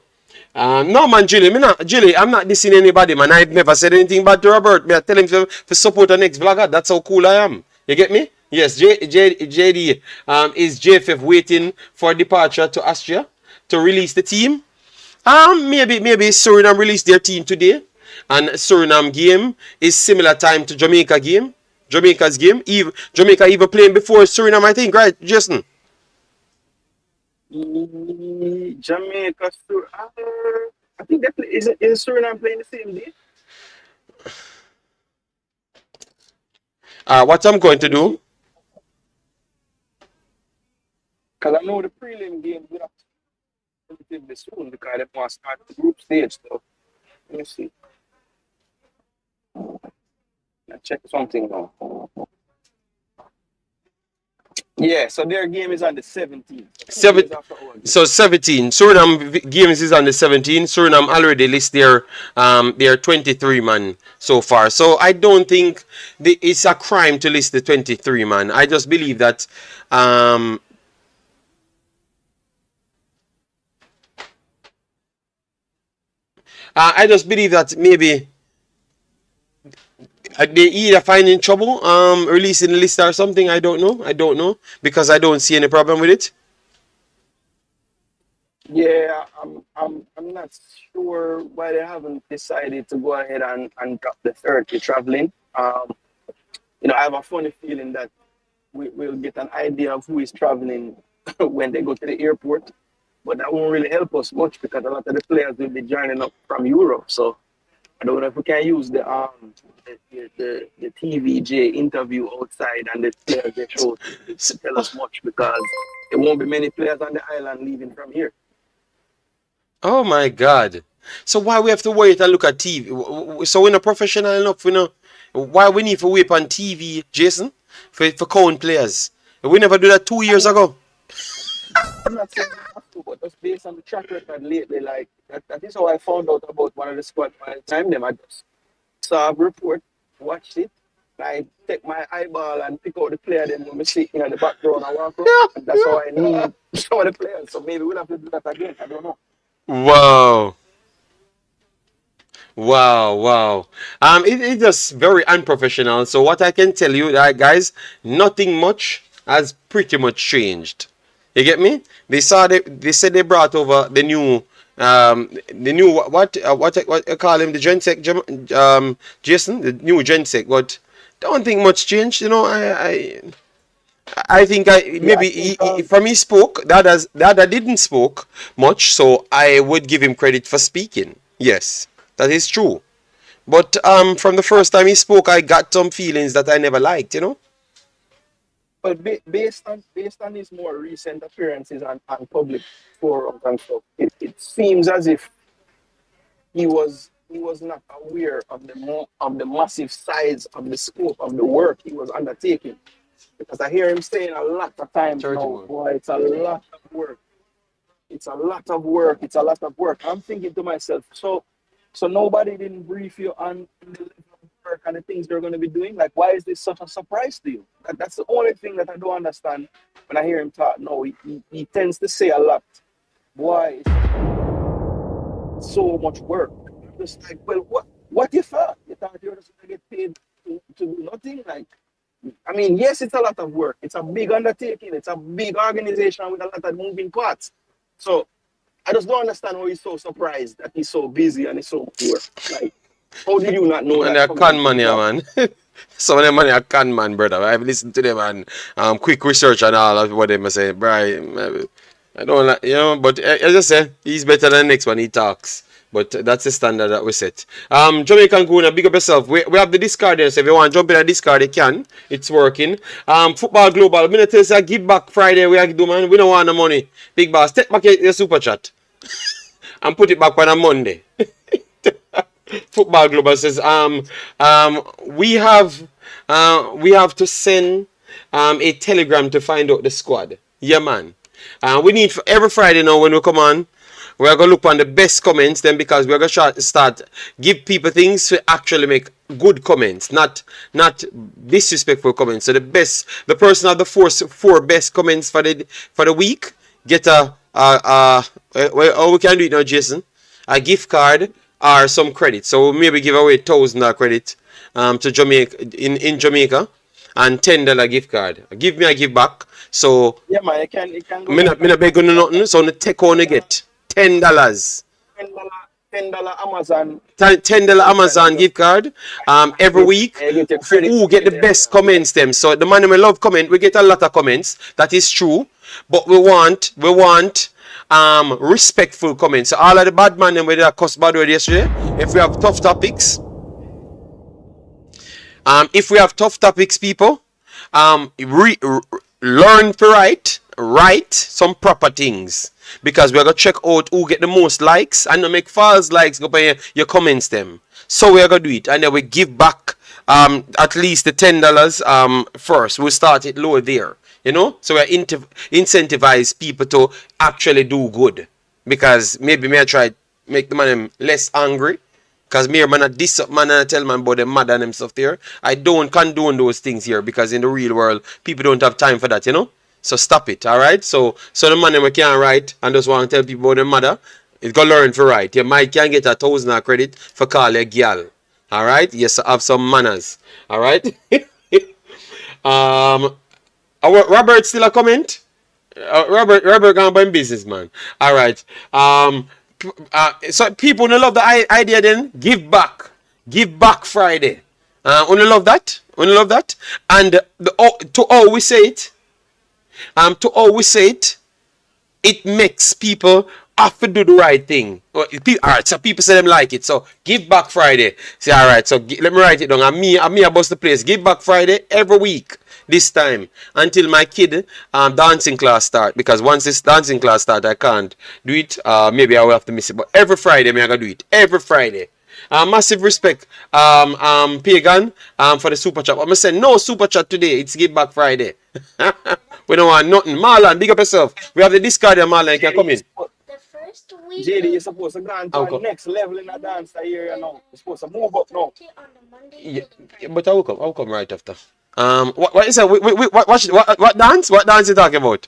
No, man, Julie, I'm not dissing anybody, man. I've never said anything bad to Robert. Me I tell him to support the next vlogger. That's how cool I am. You get me? Yes, JD is JFF waiting for departure to Austria to release the team. Maybe Suriname released their team today. And Suriname game is similar time to Jamaica's game. Jamaica even playing before Suriname, I think, right, Jason? Jamaica, I think that is Suriname playing the same day. What I'm going to do? Because I know the prelim game will have relatively soon because they want to start the group stage. So let me see. Let's check something now. Yeah, so their game is on the 17th. So 17. Suriname games is on the 17th. Suriname already list their 23 man so far. So I don't think it's a crime to list the 23 man. I just believe that maybe they either finding trouble releasing the list or something. I don't know because I don't see any problem with it. Yeah, I'm not sure why they haven't decided to go ahead and drop the 30 traveling. I have a funny feeling that we'll get an idea of who is traveling when they go to the airport, but that won't really help us much because a lot of the players will be joining up from Europe. So I don't know if we can use the TVJ interview outside and the players they show to tell us much because there won't be many players on the island leaving from here. Oh my God! So why we have to wait and look at TV? So we're not professional enough, why we need to wait on TV, Jason, for count players? We never do that 2 years ago. I'm not saying you have to, but just based on the track record lately, like that is how I found out about one of the squad by the time them. I just saw a report, watched it, I take my eyeball and pick out the player then when we sit in the background and walk around. And that's how I knew some of the players. So maybe we'll have to do that again. I don't know. Wow. Wow, wow. It's just very unprofessional. So what I can tell you, guys, nothing much has pretty much changed. You get me? They said they brought over the new what you call him, the Gensec, Jason, the new Gensec. But don't think much changed. You know, I think Yeah, I maybe think from he spoke, that didn't spoke much, so I would give him credit for speaking. Yes, that is true. But from the first time he spoke, I got some feelings that I never liked. You know. but based on his more recent appearances on public forums and stuff, it seems as if he was not aware of the massive size of the scope of the work he was undertaking. Because I hear him saying a lot of times now, boy, it's a lot of work. It's a lot of work. It's a lot of work. I'm thinking to myself, so nobody didn't brief you on the level of work and the things they're going to be doing. Like, why is this such a surprise to you? That's the only thing that I don't understand when I hear him talk. No, he tends to say a lot. Boy, it's so much work. I'm just like, well, what you thought? You thought you were just going to get paid to do nothing? Like, I mean, yes, it's a lot of work. It's a big undertaking. It's a big organization with a lot of moving parts. So I just don't understand why he's so surprised that he's so busy and he's so much work. Like, how did you not know Man, that they're coming con into the man, yeah, job? man. Some of them man are con man, brother. I've listened to them and quick research and all of what they must say. Bro, I don't like, you know, but as I say, he's better than the next one. He talks. But that's the standard that we set. Jamaican Guna, big up yourself. We have the Discord there, so if you want to jump in the Discord, you can. It's working. Football Global, I'm going to tell you, give back Friday. We are do, man. We don't want the money. Big boss, take back your super chat and put it back on a Monday. Football Global says, we have to send a telegram to find out the squad. Yeah, man. We need every Friday now when we come on. We're going to look on the best comments then, because we're going to start give people things to actually make good comments, not disrespectful comments. So the person of the four best comments for the week get we can do it now, Jason. A gift card or some credit. So we'll maybe give away $1,000 credit to Jamaica in Jamaica, and $10 gift card. Give me a give back. So Yeah, man, it can go me like not beg on nothing. So I take on get $10. $10 Amazon. $10 Amazon gift card every week You get your for credit. who get the best comments them. So the man we love comment, we get a lot of comments. That is true. But we want respectful comments. So all of the bad man them with that cuss bad word yesterday. If we have tough topics, people, learn to write some proper things, because we're gonna check out who get the most likes and not make false likes go by your comments them. So we're gonna do it, and then we give back at least the $10 first. We'll start it low there, you know. So we incentivize people to actually do good, because maybe may I try make the man less angry. Because me man at this man and I tell man about them mad and them stuff there. I don't condone those things here, because in the real world people don't have time for that, you know. So stop it, alright? So the man them can't write and just want to tell people about their mother, it's gonna learn to write. You might can get $1,000 credit for call a girl. Alright? Yes, have some manners. Alright? Robert still a comment? Robert gonna buy business, man. Alright. So people who love the idea then, give back Friday. Only love that, and to always say it, it makes people have to do the right thing. Alright, so people say them like it. So give back Friday. Say alright. So let me write it down. And me about the place. Give back Friday every week. This time until my kid dancing class start, because once this dancing class start I can't do it. Maybe I will have to miss it, but every Friday me I gotta do it every Friday. Massive respect Pagan for the super chat. I'm saying no super chat today, it's give back Friday. We don't want nothing. Marlon, big up yourself. We have the discard here, Marlon. You can come in. JD, you're supposed to go on to I'll the next level in the dance area now. You're supposed to move up now. Yeah, but I'll come right after. What is that? What dance? What dance you talking about?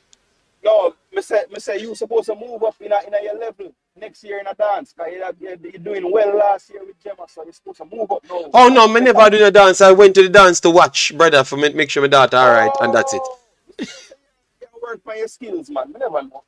No, me say you supposed to move up in a your level next year in a dance. Cause you're doing well last year with Gemma, so you're supposed to move up now. Oh no, me never do the dance. I went to the dance to watch, brother, for make sure my daughter alright, and that's it. You work on your skills, man. Me never know.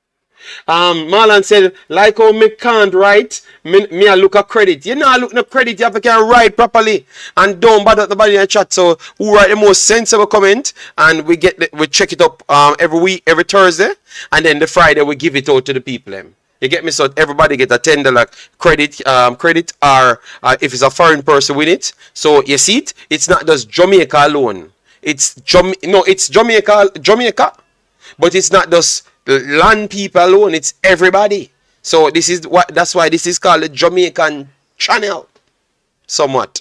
Marlon said, like how me can't write, me I look at credit. You know, I look no credit, you have to can write properly and don't bother the body in the chat. So who write the most sensible comment, and we check it up every week, every Thursday, and then the Friday we give it out to the people. You get me? So everybody get a $10 credit, or if it's a foreign person win it. So you see it, it's not just Jamaica alone. It's Jamaica, but it's not just land people alone, it's everybody. So that's why this is called the Jamaican channel. Somewhat.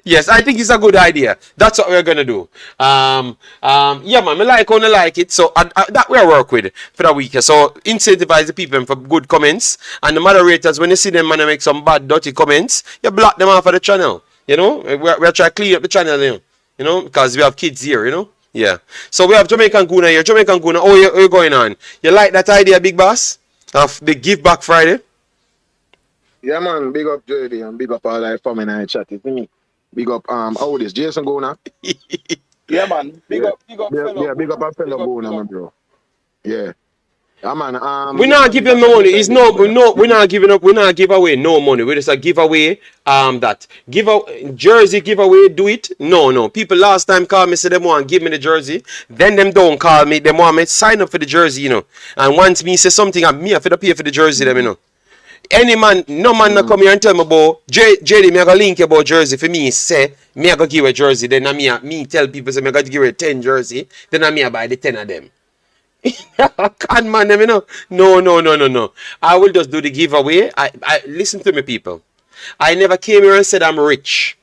Yes, I think it's a good idea. That's what we're gonna do. Yeah, man, I like it. So that we'll work with for the week. So incentivize the people for good comments, and the moderators, when you see them, man, make some bad, dirty comments, you block them off of the channel. You know, we're trying to clean up the channel, you know, because we have kids here, you know. Yeah. So we have Jamaican Guna here. Jamaican Guna, you're going on. You like that idea, Big Boss? Of the Give Back Friday? Yeah, man. Big up JD and big up all that family in the chat. It's me. Big up, how this? Jason Guna? Yeah, man. Big up, fellow. Yeah, big up a fellow Guna, man, bro. Yeah. Yeah, man. We're not giving no money. It's we're not giving up. We're not give away no money. We're just a giveaway. Jersey giveaway. Do it. No. People last time called me, say they want give me the jersey. Then them don't call me. They want me to sign up for the jersey, you know. And once me say something, me have to pay for the jersey, them, you know. Any man, no man not come here and tell me about JD, me I got link about jersey for me. Say me I got give a jersey. Then me tell people say me I got to give a 10 jersey. Then I buy the 10 of them. Can't man them, you know. No. I will just do the giveaway. I listen to me, people. I never came here and said I'm rich.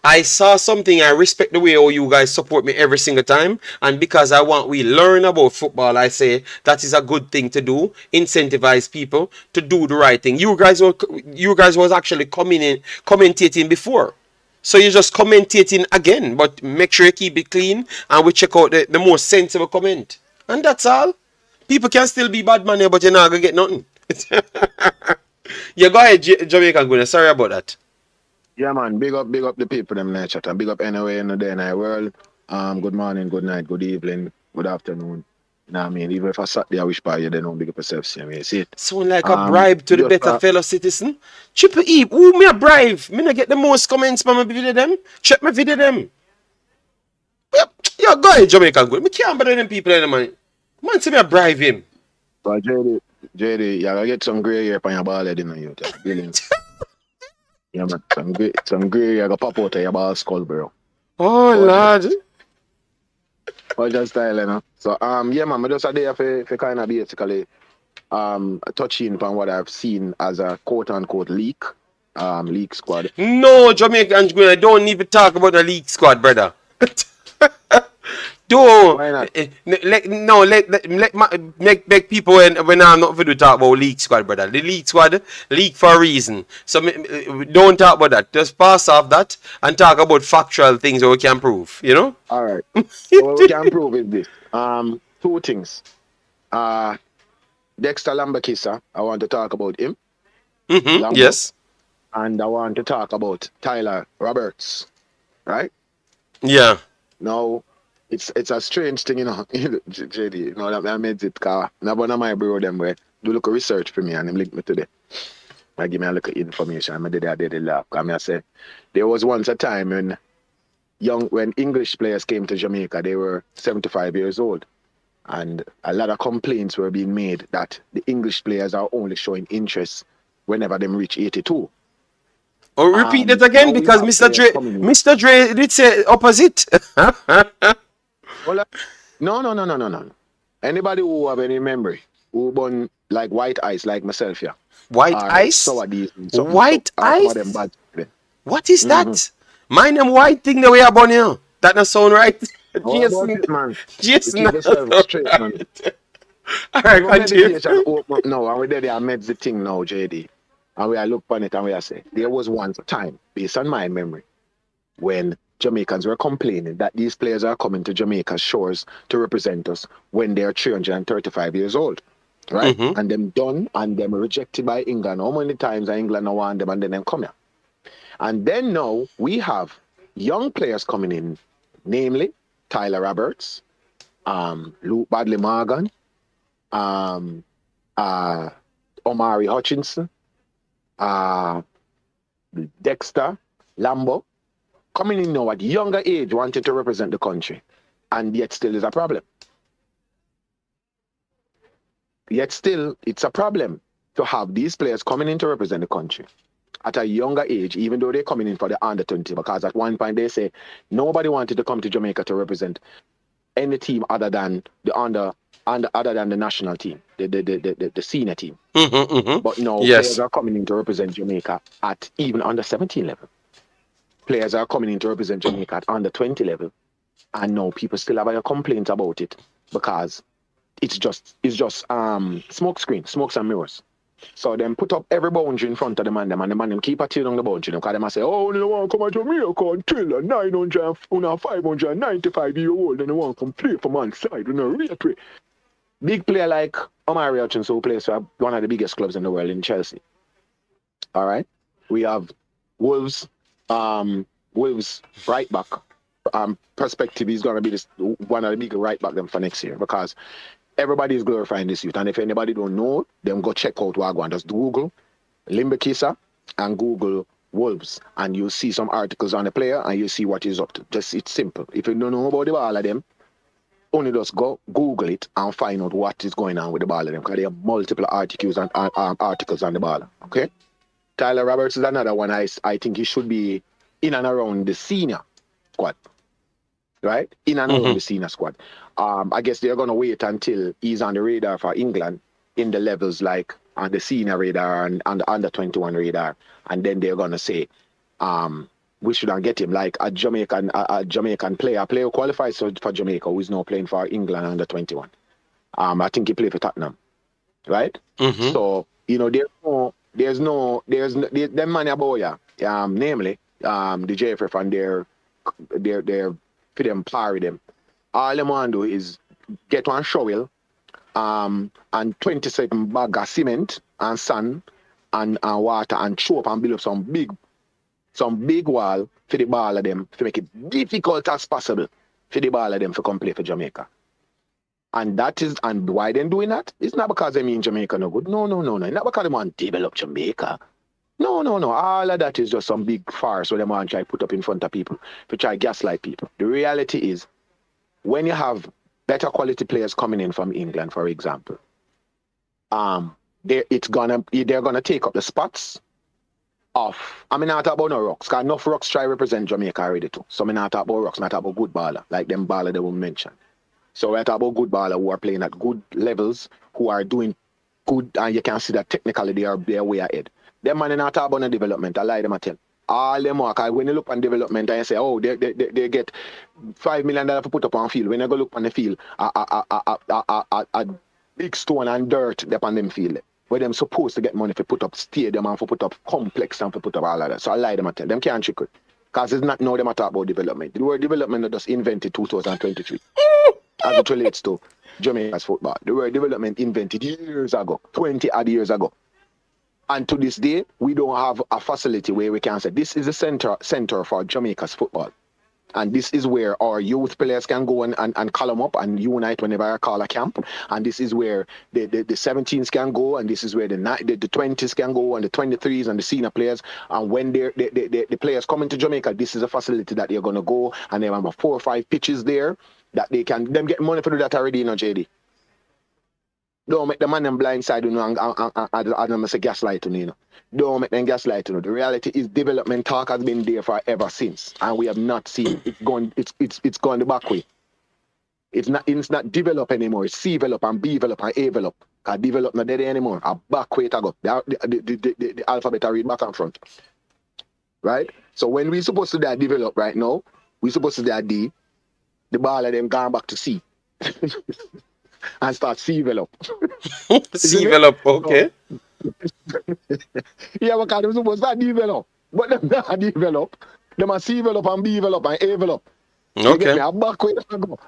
I saw something. I respect the way how you guys support me every single time, and because we learn about football, I say that is a good thing to do. Incentivize people to do the right thing. You guys was actually commentating before. So you're just commentating again, but make sure you keep it clean, and we check out the most sensible comment. And that's all. People can still be bad money, but you're not going to get nothing. Yeah, go ahead, Jamaican Guna. Sorry about that. Yeah, man. Big up the people them in the chat. And big up anyway in the day and night world. Good morning, good night, good evening, good afternoon. You know what I mean? Even if I sat there, I wish by you, they don't big up yourself. See me? See it? Sound like a bribe to the better fellow citizen. Triple E, who me a bribe? Me not get the most comments by my video them. Check my video them. Yo, go ahead, Jamaican Guna. Me can't bother them people anymore. Man, see me a bribe him. But JD, you gotta get some grey hair on your ball head, you know, you. Yeah, man. Some grey hair gotta pop out of your ball skull, bro. Oh, Lord. But just style, you know. So, yeah, man, I just a day for kind of basically touching on what I've seen as a quote-unquote leak squad. No, Jamaican Guna, don't even talk about the league squad, brother. Don't. Why not? Make people when I'm not going to talk about league squad, brother. The league squad, league for a reason. So don't talk about that. Just pass off that and talk about factual things that we can prove. You know. All right. So what we can prove is this. Two things. Dexter Lambikisa, I want to talk about him. Mm-hmm. Yes. And I want to talk about Tyler Roberts. Right? Yeah. Now, it's a strange thing, you know, JD, you know, that I made it car. Now, one of my bro them where do look research for me and him link me today. I give me a little information. I did a laugh. I say there was once a time when English players came to Jamaica, they were 75 years old. And a lot of complaints were being made that the English players are only showing interest whenever them reach 82. Oh, repeat that again, because Mr. Dre did say opposite. Well, no. Anybody who have any memory, who born like white ice, like myself, yeah. White ice? White ice? What is that? Mine them white thing the way I born here. That not sound right. What Just, about it, man? You just keep not. yourself straight, man. All right, Even continue. meditation open up now, and we there, I met the thing now, JD. And we I look on it and we are say, there was once a time, based on my memory, when Jamaicans were complaining that these players are coming to Jamaica's shores to represent us when they're 335 years old. Right? Mm-hmm. And them done and them rejected by England. How many times are England now want them and then them come here? And then now we have young players coming in, namely Tyler Roberts, Luke Badley Morgan, Omari Hutchinson, Dexter Lambo, coming in now at younger age wanting to represent the country. And yet still is a problem. Yet still, it's a problem to have these players coming in to represent the country at a younger age, even though they're coming in for the under 20, because at one point they say nobody wanted to come to Jamaica to represent any team other than the other than the national team, the senior team. Mm-hmm, mm-hmm. But now Yes. players are coming in to represent Jamaica at even under 17 level. Players are coming in to represent Jamaica at under 20 level. And now people still have a complaint about it because it's just smoke screen, smokes and mirrors. So them put up every boundary in front of them and the man them keep a tail on the boundary because they say, oh, you want to come to Jamaica until 595-year-old and they want to come play for man side in a rate. Big player like Omari Hutchinson, who plays for one of the biggest clubs in the world in Chelsea. All right. We have Wolves right back. Perspective, he's going to be one of the big right back them for next year because everybody is glorifying this youth. And if anybody don't know, then go check out Wagwan. Just Google Lambikisa and Google Wolves. And you'll see some articles on the player and you'll see what he's up to. Just it's simple. If you don't know about the ball of them, only just go Google it and find out what is going on with the ball of them. Because there are multiple articles on the ball. Okay? Tyler Roberts is another one. I think he should be in and around the senior squad. Right? In and around the senior squad. I guess they're going to wait until he's on the radar for England in the levels like on the senior radar and on the under 21 radar. And then they're going to say, we shouldn't get him like a Jamaican player. A player who qualifies for Jamaica who is now playing for England under 21. I think he played for Tottenham. Right? Mm-hmm. So, you know, there's them money about ya. Namely, the JFF and their for them parry them. All them want to do is get one shovel and 27 bag of cement and sand and water and throw up and build up some big wall for the ball of them to make it difficult as possible for the ball of them to come play for Jamaica. And why they're doing that? It's not because they mean Jamaica no good. No. It's not because they want to develop Jamaica. No. All of that is just some big farce where they want to try to put up in front of people to try to gaslight people. The reality is, when you have better quality players coming in from England, for example, they're gonna take up the spots of. I mean, not talk about no rocks, because enough rocks try to represent Jamaica already too. So I mean, not talk about rocks, not talk about good baller, like them baller they will mention. So we're talking about good baller who are playing at good levels, who are doing good, and you can see that technically they are way ahead. Them man not talk about no development. I lie them I tell. All them work. When you look on development and you say, oh, they get $5 million to put up on field. When you go look on the field, a big stone and dirt upon them field. Where them supposed to get money for put up stadium and for put up complex and for put up all of that. So I lie them I tell. Them can't trick it. Because it's not now them talk about development. The word development was just invented 2023. As it relates to Jamaica's football. The word development invented years ago, 20 odd years ago. And to this day, we don't have a facility where we can say this is a center for Jamaica's football. And this is where our youth players can go and call them up and unite whenever I call a camp. And this is where the 17s can go, and this is where the 20s can go, and the 23s and the senior players. And when the players come into Jamaica, this is a facility that they're going to go, and they have 4 or 5 pitches there that them get money for do that already, JD. Don't make the man them blindside, and say gaslight, Don't make them gaslight, The reality is development talk has been there for ever since, and we have not seen it. It's gone the back way. It's not develop anymore. It's C-develop and B-develop and A-develop. Because develop not there anymore. A back way to go. The alphabet are read back and front. Right? So when we're supposed to develop right now, we're supposed to do D. the ball of them gone back to C. And start C develop. Develop, okay. Yeah, because them supposed to develop. But them not develop. Them are C develop and B develop and A develop. You get me? Okay. I'm back where I go.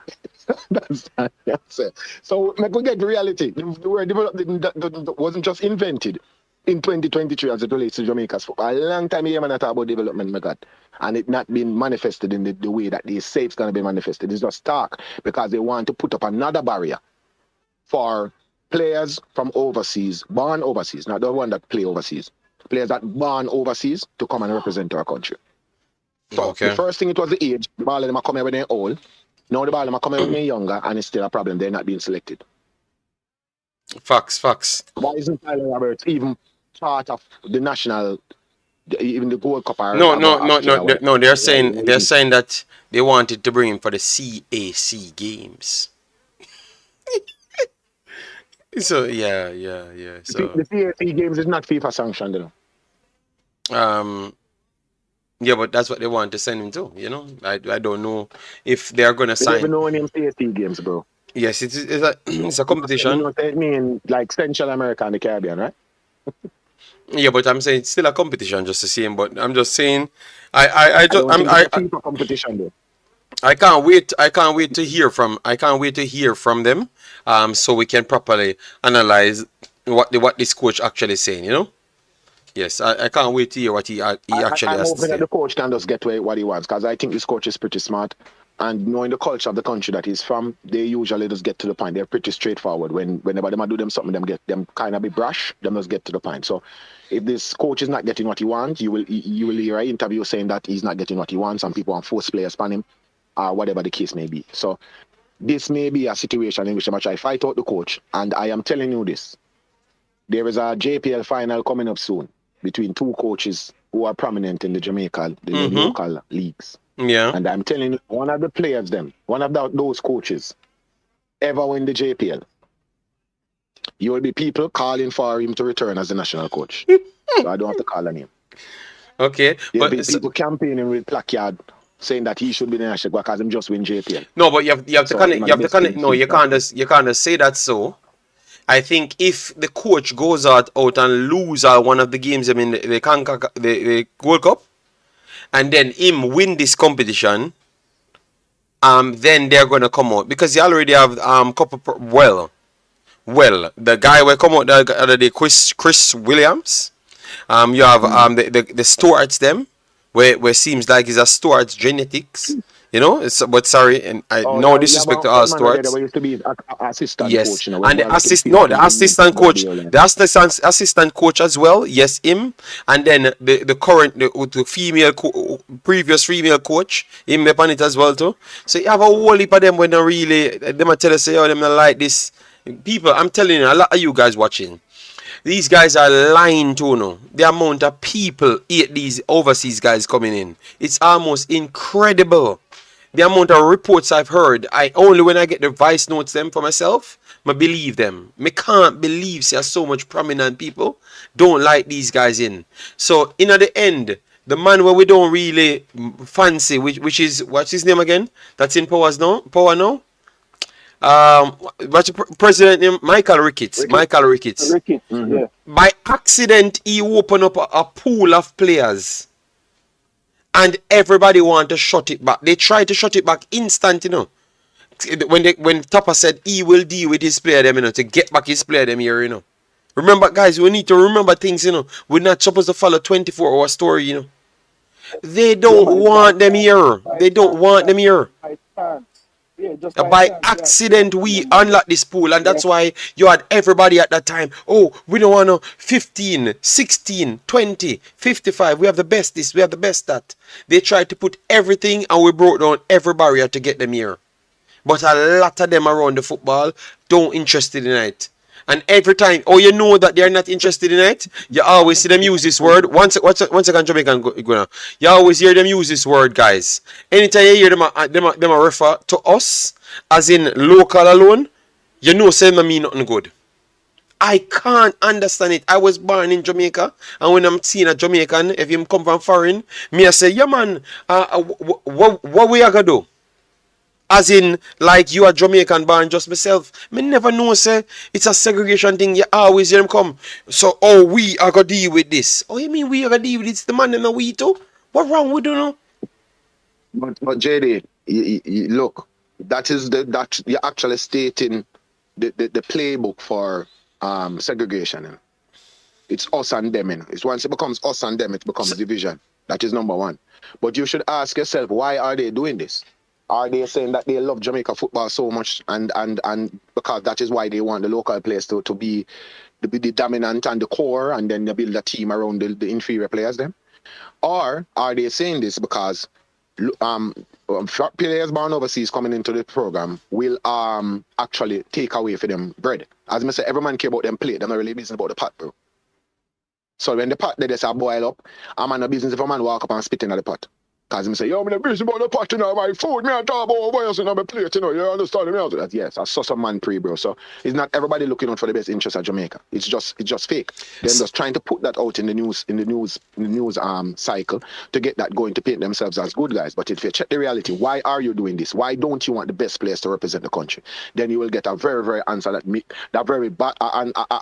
That's it. So, I could get reality. The word developed wasn't just invented in 2023 as it relates to Jamaica's football. A long time here, man, I talk about development, my God. And it not been manifested in the way that they say it's going to be manifested. It's just talk because they want to put up another barrier for players from overseas, born overseas, not the one that play overseas, players that born overseas to come and represent our country. So Okay. the first thing it was the age. The ball of them are coming when they're old. Now the ball of them are coming when they're younger, and it's still a problem. They're not being selected. Facts. Why isn't Tyler Roberts even part of the national, even the Goldcup? No. They're saying that they wanted to bring him for the CAC games. So yeah. So The CAC games is not FIFA sanctioned, you know. yeah, but that's what they want to send him to. You know, I don't know if they are gonna They don't sign. even know any CAC games, bro. Yes, it's a it's a You competition. know what I mean? Like Central America and the Caribbean, right? Yeah, but I'm saying it's still a competition, just the same. But I'm just saying, I don't think I it's a FIFA competition, though. I can't wait to hear from them. So we can properly analyze what this coach actually saying. You know. Yes, I can't wait to hear what he actually I'm has to hoping that say. the coach can just get what he wants, because I think this coach is pretty smart. And knowing the culture of the country that he's from, they usually just get to the point. They're pretty straightforward. Whenever they do them something, them get them kind of be brash, them just get to the point. So if this coach is not getting what he wants, you will hear an interview saying that he's not getting what he wants, and people want force players upon him, or whatever the case may be. So this may be a situation in which I'm going to try fight out the coach. And I am telling you this. There is a JPL final coming up soon between two coaches who are prominent in the Jamaica, the local leagues. Yeah. And I'm telling you, one of the players, those coaches, ever win the JPL, you will be people calling for him to return as the national coach. So I don't have to call a name. Okay, There'll be but people campaigning with placard saying that he should be the national because him just win JPL. no, but you have to So, connect. you You have to best connect. thing No, to you can't just say that. So I think if the coach goes out and lose one of the games, I mean the Concacaf, the World Cup, and then him win this competition, then they're gonna come out because they already have couple the guy will come out the other day, Chris Williams. You have the Stewards them where seems like it's a Stewards genetics. You know, but sorry, and no disrespect to all Stewards. Used to be assistant Yes, coach, you know, and the assistant coach as well. Yes, him, and then the previous female coach, him upon it as well too. So you have a whole heap of them when they really them tell us say, oh, them not like this. People, I'm telling you, a lot of you guys watching. These guys are lying to know. The amount of people hate these overseas guys coming in. It's almost incredible. The amount of reports I've heard, only when I get the voice notes them for myself, I believe them. I can't believe there's so much prominent people don't like these guys in. So in at the end, the man where we don't really fancy, which is what's his name again? That's in power now. What's the president name? Michael Ricketts. Yeah. By accident, he opened up a pool of players. And everybody want to shut it back. They try to shut it back instant, you know. When Topper said he will deal with his player them, you know, to get back his player them here, you know. Remember, guys, we need to remember things, you know. We're not supposed to follow 24-hour story, you know. They don't want them here. They don't want them here. By accident, we unlocked this pool, and that's why you had everybody at that time. Oh, we don't want to 15, 16, 20, 55. We have the best this, we have the best that. They tried to put everything, and we broke down every barrier to get them here. But a lot of them around the football don't interested in it. And every time, you know that they're not interested in it. You always see them use this word. Once again, Jamaican go now. You always hear them use this word, guys. Anytime you hear them refer to us, as in local alone, you know, say them mean nothing good. I can't understand it. I was born in Jamaica, and when I'm seeing a Jamaican, if him come from foreign, me I say, yeah man, what we are gonna do? As in, like you are Jamaican born, just myself. Me never know, say, it's a segregation thing. You always hear them come. So, oh, we are going to deal with this. Oh, you mean we are going to deal with it? It's the man and we too? What wrong with you know? But JD, look, that you're actually stating the playbook for segregation. It's us and them. It's once it becomes us and them, it becomes division. That is number one. But you should ask yourself, why are they doing this? Are they saying that they love Jamaica football so much and because that is why they want the local players to be the dominant and the core, and then they build a team around the inferior players then? Or are they saying this because players born overseas coming into the program will actually take away for them bread? As I say, every man care about them plate, they're not really business about the pot, bro. So when the pot they just boil up, I'm on a business if a man walk up and spit in the pot. Because I say, yo, I'm in business about the pot, you know, my food, me and talk about what's in my plate, you know, you understand me? That, yes, I saw some man pre, bro. So it's not everybody looking out for the best interest of Jamaica. It's just fake. They're just trying to put that out in the news cycle to get that going, to paint themselves as good guys. But if you check the reality, why are you doing this? Why don't you want the best players to represent the country? Then you will get a very, very answer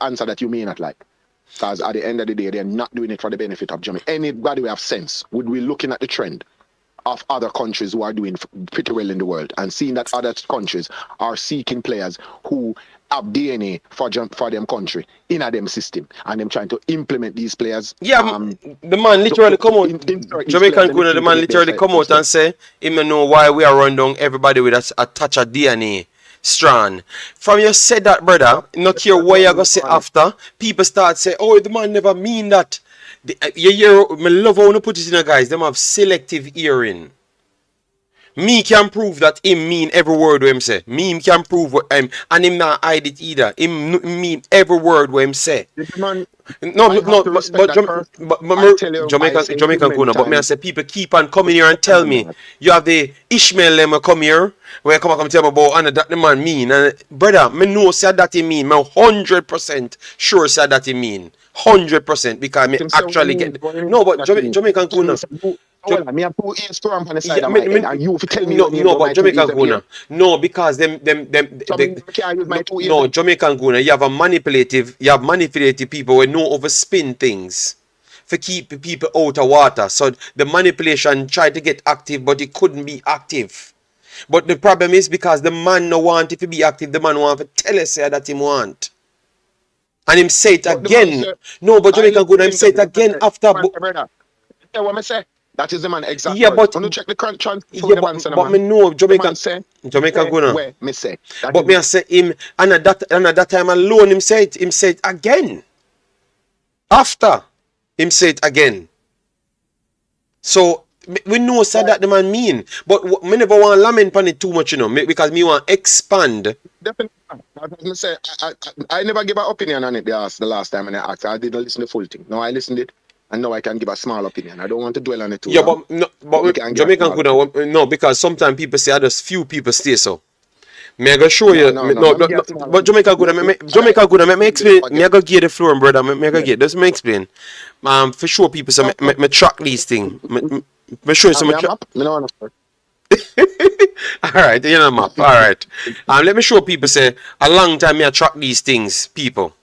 answer that you may not like. Because at the end of the day, they're not doing it for the benefit of Jamaica. Anybody who have sense would be looking at the trend of other countries who are doing pretty well in the world and seeing that other countries are seeking players who have DNA for them country in a them system, and them trying to implement these players. Yeah, the man literally come out. Jamaican Kuna, the man literally come out and say, him know why we are run down everybody with a touch of DNA. Strand. From you said that, brother, not care what you gonna say after, people start say, oh, the man never mean that. You hear, me love how you put it in, guys. Them have selective hearing. Me can prove that him mean every word what him say. Me can prove what him, and him not hide it either. Him mean every word what him say. But Jamaican Kuna. But me I say people keep on coming here and tell me you have the Ishmael them come here where come tell me about and that the man mean. And brother, me know say that he mean. Me 100% sure say that he mean. 100% because me actually get no, but Jamaican Kuna. Me have 2 ears to ramp on the side of my head, and you tell me no, but Jamaican Kuna. No, because them no, Jamaican Kuna, you have manipulative people who know overspin things for keep people out of water. So the manipulation tried to get active, but it couldn't be active. But the problem is because the man no want it to be active, the man want to tell us that him want. And him say it again. No, but Jamaican Kuna, him say it again after. Yeah, what me say? That is the man exactly. Yeah, but when you check the crunch on but me know Jamaican Kuna. Where me say. But me I say him and at that time alone him say it again. After him say it again. So we know say that the man mean, but me never want to lament on it too much, you know, because me want expand. Definitely. I say I never give an opinion on it. The last time and I asked, I didn't listen to the full thing. No, I listened it. And now I can give a small opinion. I don't want to dwell on it too long. But Jamaican Kuna, no, because sometimes people say just few people stay so. Me I go show you. But Jamaican Kuna, me explain. Me I go give the floor, brother. Me I go give. Just me explain. For sure, people say me track these things. Me show you some track. Alright, you know map. Alright. Let me show people say a long time me I track these things, people.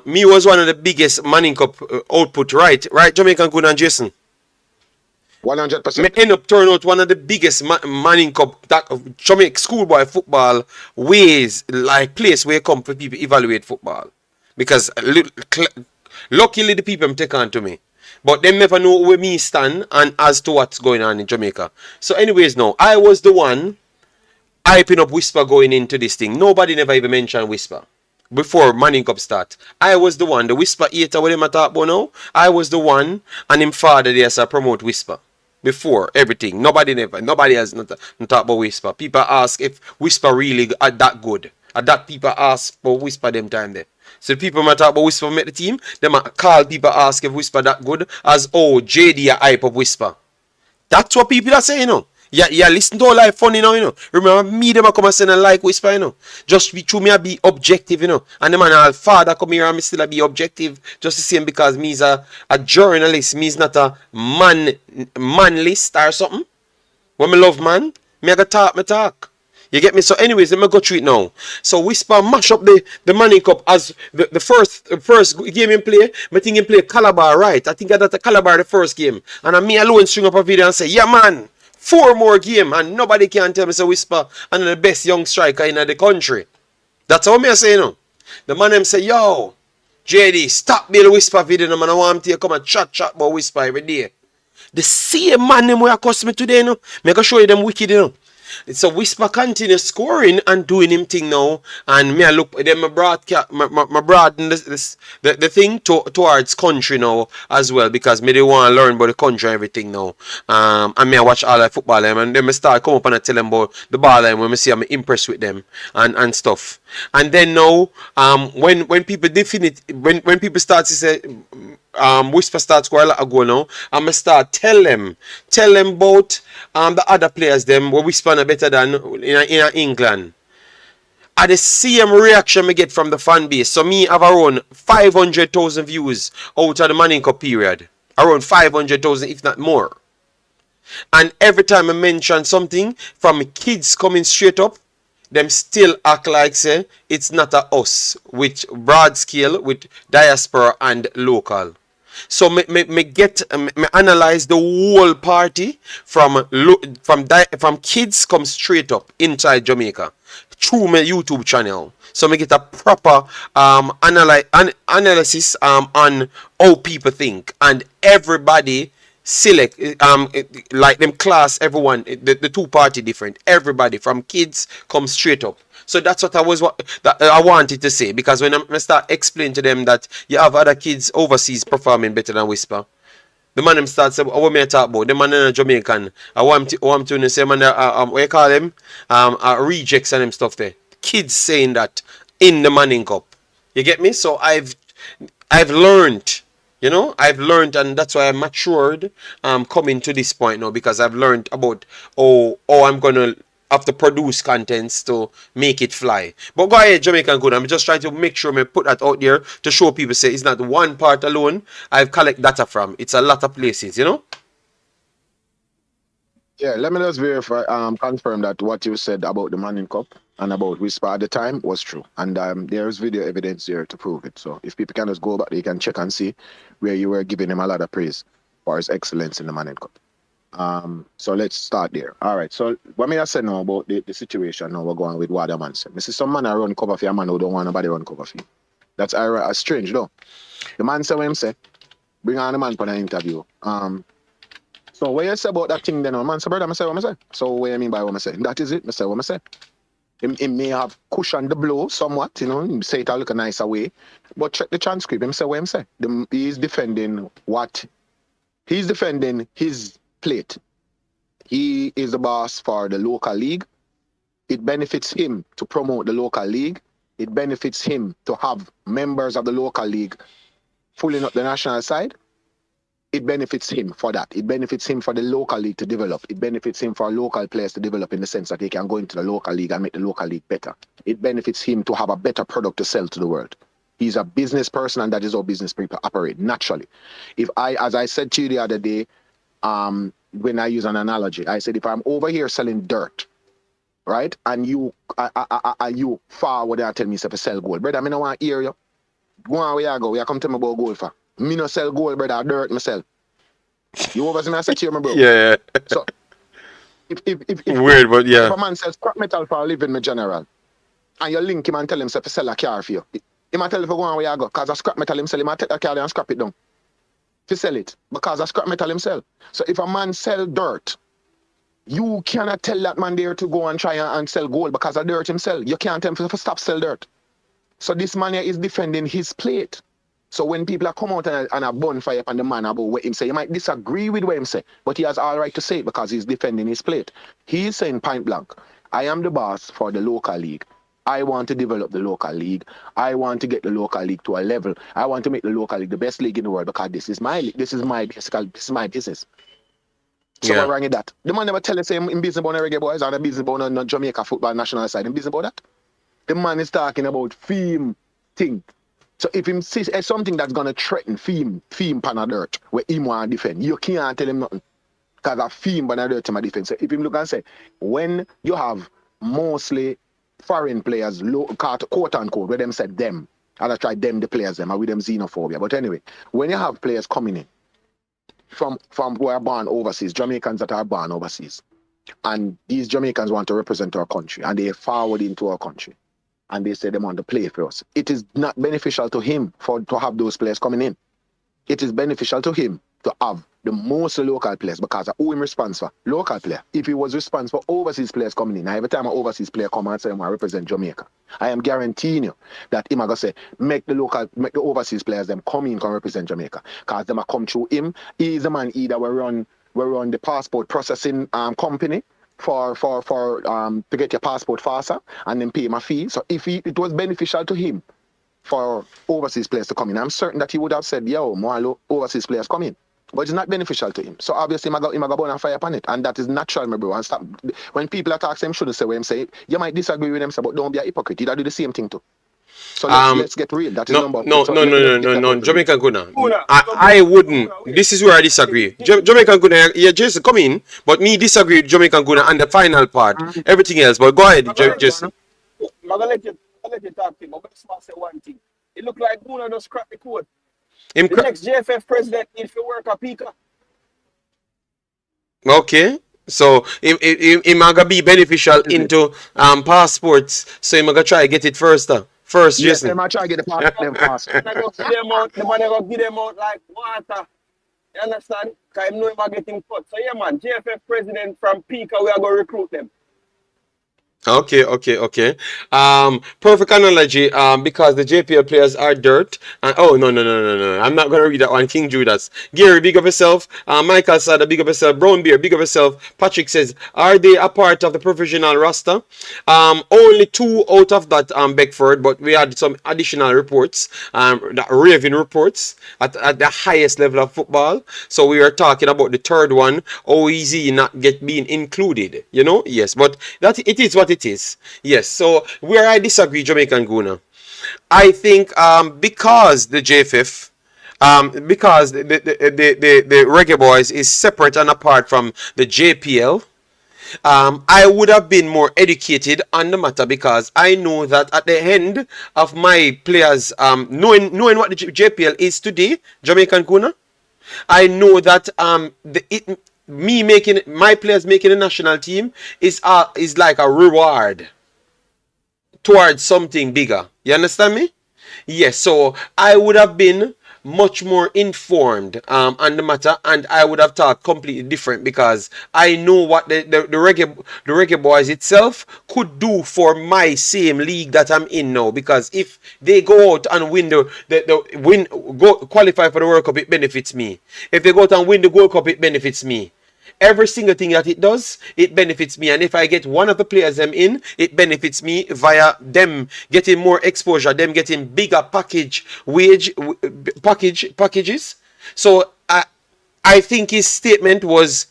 Me was one of the biggest Manning Cup output, right, Jamaican Kuna and Jason? 100%. Me end up turning out one of the biggest Manning Cup that Jamaican schoolboy football ways, like place where come for people evaluate football. Because luckily the people take on to me. But they never know where me stand and as to what's going on in Jamaica. So anyways, now, I was the one hyping up Whisper going into this thing. Nobody never even mentioned Whisper. Before Manning Cup start, I was the one, the Whisper eater with him at talk about now. I was the one, and him father there to promote Whisper. Before everything, nobody has not talk about Whisper. People ask if Whisper really are that good. And that people ask for Whisper them time there. So people might talk about Whisper make the team. They might call people ask if Whisper that good as JD a hype of Whisper. That's what people are saying, you know. Yeah, listen to all life funny now, you know. Remember me, them a come and send a like Whisper, you know. Just be true, me a be objective, you know. And the man, all father come here and me still a be objective. Just the same because me is a journalist. Me is not a man list or something. When me love man, Me I go talk, me talk. You get me? So anyways, let me go through it now. So Whisper mash up the Manning Cup as the first game in play. I think he play Calabar, right? I think I that Calabar the first game. And I me alone string up a video and say, yeah man, 4 more game and nobody can tell me so Whisper and the best young striker in the country. That's how me I say, you know. The man them say, yo, JD, stop Bill Whisper video, no man. I want him to come and chat about Whisper every day. The same man them where cost me today, you know. Me go show you them wicked, you know. So Whisper continue scoring and doing him thing now, and me I look then my broaden the thing towards country now as well because me they want to learn about the country and everything now. And me I watch all the football and then me start come up and I tell them about the ball and when me see I'm impressed with them and stuff. And then now when people when people start to say Whisper starts score a lot ago now, I'm gonna start tell them about the other players them where Whisper are better than in England. At the same reaction me get from the fan base. So me have around 500,000 views out of the Manning Cup period. Around 500,000 if not more. And every time I mention something from kids coming straight up, them still act like say it's not a us with broad scale with diaspora and local. So me analyze the whole party from kids come straight up inside Jamaica through my YouTube channel. So me get a proper analysis on how people think and everybody select like them class everyone the two party different. Everybody from kids come straight up. So that's what I wanted to say because when I start explaining to them that you have other kids overseas performing better than Whisper, the man them start saying, what me I talk about? The man in Jamaican. I want to say man what you call them? Rejects and them stuff there. Kids saying that in the Manning Cup. You get me? So I've learned. You know, I've learned and that's why I matured coming to this point now because I've learned about I'm gonna have to produce contents to make it fly. But go ahead, Jamaican good. I'm just trying to make sure I put that out there to show people say it's not one part alone I've collect data from. It's a lot of places, you know? Yeah, let me just verify, confirm that what you said about the Manning Cup and about Whisper at the time was true. And there is video evidence there to prove it. So if people can just go back, they can check and see where you were giving him a lot of praise for his excellence in the Manning Cup. So let's start there. All right. So what me I say now about the situation now we're going with what the man said. Mrs. Some man I run cover for a man who don't want nobody run cover for you. That's strange though. The man said what him say. Bring on the man for an interview. So what you say about that thing then, man? So brother, I say what I say. So what you mean by what I say? That is it. I say what I say. He may have cushioned the blow somewhat, you know, say it a look a nicer way. But check the transcript. Him say what him say. He's defending what? He's defending his plate. He is the boss for the local league. It benefits him to promote the local league. It benefits him to have members of the local league pulling up the national side. It benefits him for that. It benefits him for the local league to develop. It benefits him for local players to develop in the sense that they can go into the local league and make the local league better. It benefits him to have a better product to sell to the world. He's a business person and that is how business people operate naturally. As I said to you the other day, when I use an analogy, I said if I'm over here selling dirt, right, and you forward and tell me if I sell gold, brother, I don't want to hear you. Go on where you go. You come tell me about gold for. Me no sell gold, brother. Dirt myself. You over me? I said to you, my bro. Yeah. So if weird, but yeah. If a man sells scrap metal for a living, my general, and you link him and tell him to sell a car for you, he might tell you to go on where you go, cause a scrap metal himself, he might take a car and scrap it down to sell it because a scrap metal himself. So if a man sell dirt, you cannot tell that man there to go and try and sell gold because of dirt himself. You can't tell him to stop sell dirt. So this man here is defending his plate. So when people are come out and a bonfire upon the man about what him say, you might disagree with what him say, but he has all right to say it because he's defending his plate. He is saying point blank, I am the boss for the local league. I want to develop the local league. I want to get the local league to a level. I want to make the local league the best league in the world because this is my business. So what wrong with that? The man never tell us him in business about Reggae Boyz or the business about the Jamaica football national side. In business about that. The man is talking about theme thing. So if him sees something that's gonna threaten theme pan of dirt where him want to defend, you can't tell him nothing. Because a theme when I do to my defense. So if you look and say, when you have mostly foreign players, quote unquote, where them said them, and I try them the players them, I with them xenophobia. But anyway, when you have players coming in from who are born overseas, Jamaicans that are born overseas, and these Jamaicans want to represent our country, and they forward into our country, and they say they want to play for us. It is not beneficial to him to have those players coming in. It is beneficial to him to have the most local players because of who him responsible for. Local player. If he was responsible for overseas players coming in, every time an overseas player come and say I represent Jamaica, I am guaranteeing you that him gonna say make the overseas players them come in can represent Jamaica. Because them a come through him. He is the man either will run the passport processing company for to get your passport faster and then pay my fee. So if it was beneficial to him for overseas players to come in, I'm certain that he would have said, yo, more overseas players come in. But it's not beneficial to him. So obviously, I'm going to burn and fire upon it. And that is natural, my bro. And stop. When people attack him, shouldn't say what him say. You might disagree with them, but don't be a hypocrite. You do the same thing too. So let's get real. That is no. Jamaican Guna. I wouldn't. This is where I disagree. Jamaican Guna, yeah, Jason, come in. But me disagree with Jamaican Guna and the final part. Everything else. But go ahead, Jason. I'm going to let you talk to him. I'm going to say one thing. It look like Guna just cracked the code. The next JFF president needs to work a Pika. Okay. So it might be beneficial into passports. So you might try to get it first. First, yes, Jason. They might try to get the passport first. They're going to give them out like water. You understand? Because I know him are getting cut. So yeah, man, JFF president from Pika, we are going to recruit them. Okay. Perfect analogy. Because the JPL players are dirt. And no. I'm not gonna read that one. King Judas. Gary, big of yourself. Michael Sada, big of yourself. Brown Beer, big of yourself. Patrick says, are they a part of the provisional roster? Only 2 out of that Beckford, but we had some additional reports. That raving reports at the highest level of football. So we are talking about the third one. OEZ not being included. You know, yes, but that it is what it is. Yes, so where I disagree, Jamaican Guna, I think because the JFF, because the Reggae Boyz is separate and apart from the JPL, I would have been more educated on the matter because I know that at the end of my players knowing what the JPL is today, Jamaican Guna, I know that my players making a national team is like a reward towards something bigger. You understand me? Yes. So I would have been much more informed on the matter, and I would have thought completely different because I know what the Reggae Boyz itself could do for my same league that I'm in now. Because if they go out and qualify for the World Cup, it benefits me. If they go out and win the Gold Cup, it benefits me. Every single thing that it does, it benefits me. And if I get one of the players them in, it benefits me via them getting more exposure, them getting bigger packages. So I think his statement was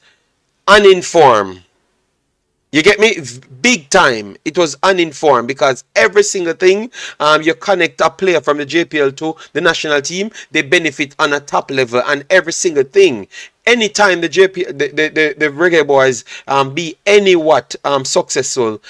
uninformed. You get me? Big time. It was uninformed because every single thing you connect a player from the JPL to the national team, they benefit on a top level, and every single thing. Anytime the Reggae Boyz be anywhat successful,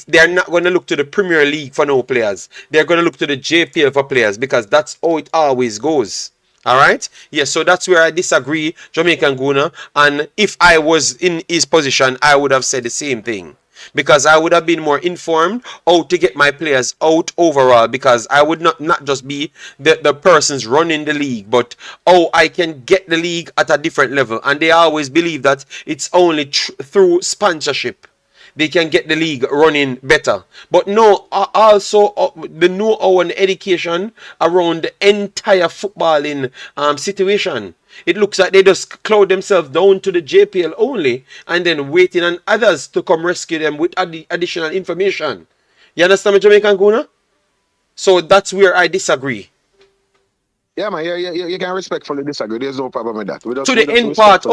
they're not going to look to the Premier League for no players. They're going to look to the JPL for players because that's how it always goes. All right. Yes. So that's where I disagree, Jamaican Guna. And if I was in his position, I would have said the same thing because I would have been more informed how to get my players out overall. Because I would not just be the persons running the league, but how I can get the league at a different level. And they always believe that it's only through sponsorship they can get the league running better. But no, also the know-how and education around the entire footballing situation. It looks like they just cloud themselves down to the JPL only and then waiting on others to come rescue them with additional information. You understand me, Jamaican Guna? So that's where I disagree. Yeah, man, you can respectfully disagree. There's no problem with that. To the end part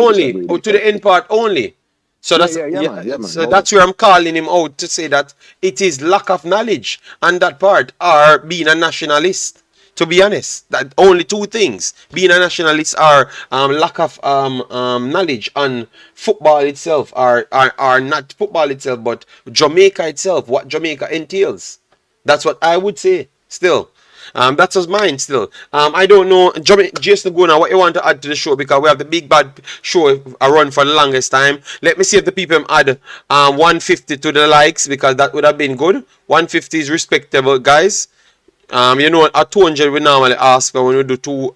only. So that's where I'm calling him out to say that it is lack of knowledge on that part or being a nationalist. To be honest, that only two things: being a nationalist or lack of knowledge on football itself, or not football itself, but Jamaica itself, what Jamaica entails. That's what I would say. Still, that's just mine. Still, I don't know, Jason Guna, what you want to add to the show, because we have the big bad show run for the longest time. Let me see if the people add 150 to the likes, because that would have been good. 150 is respectable, guys. You know, at 200 we normally ask for when we do two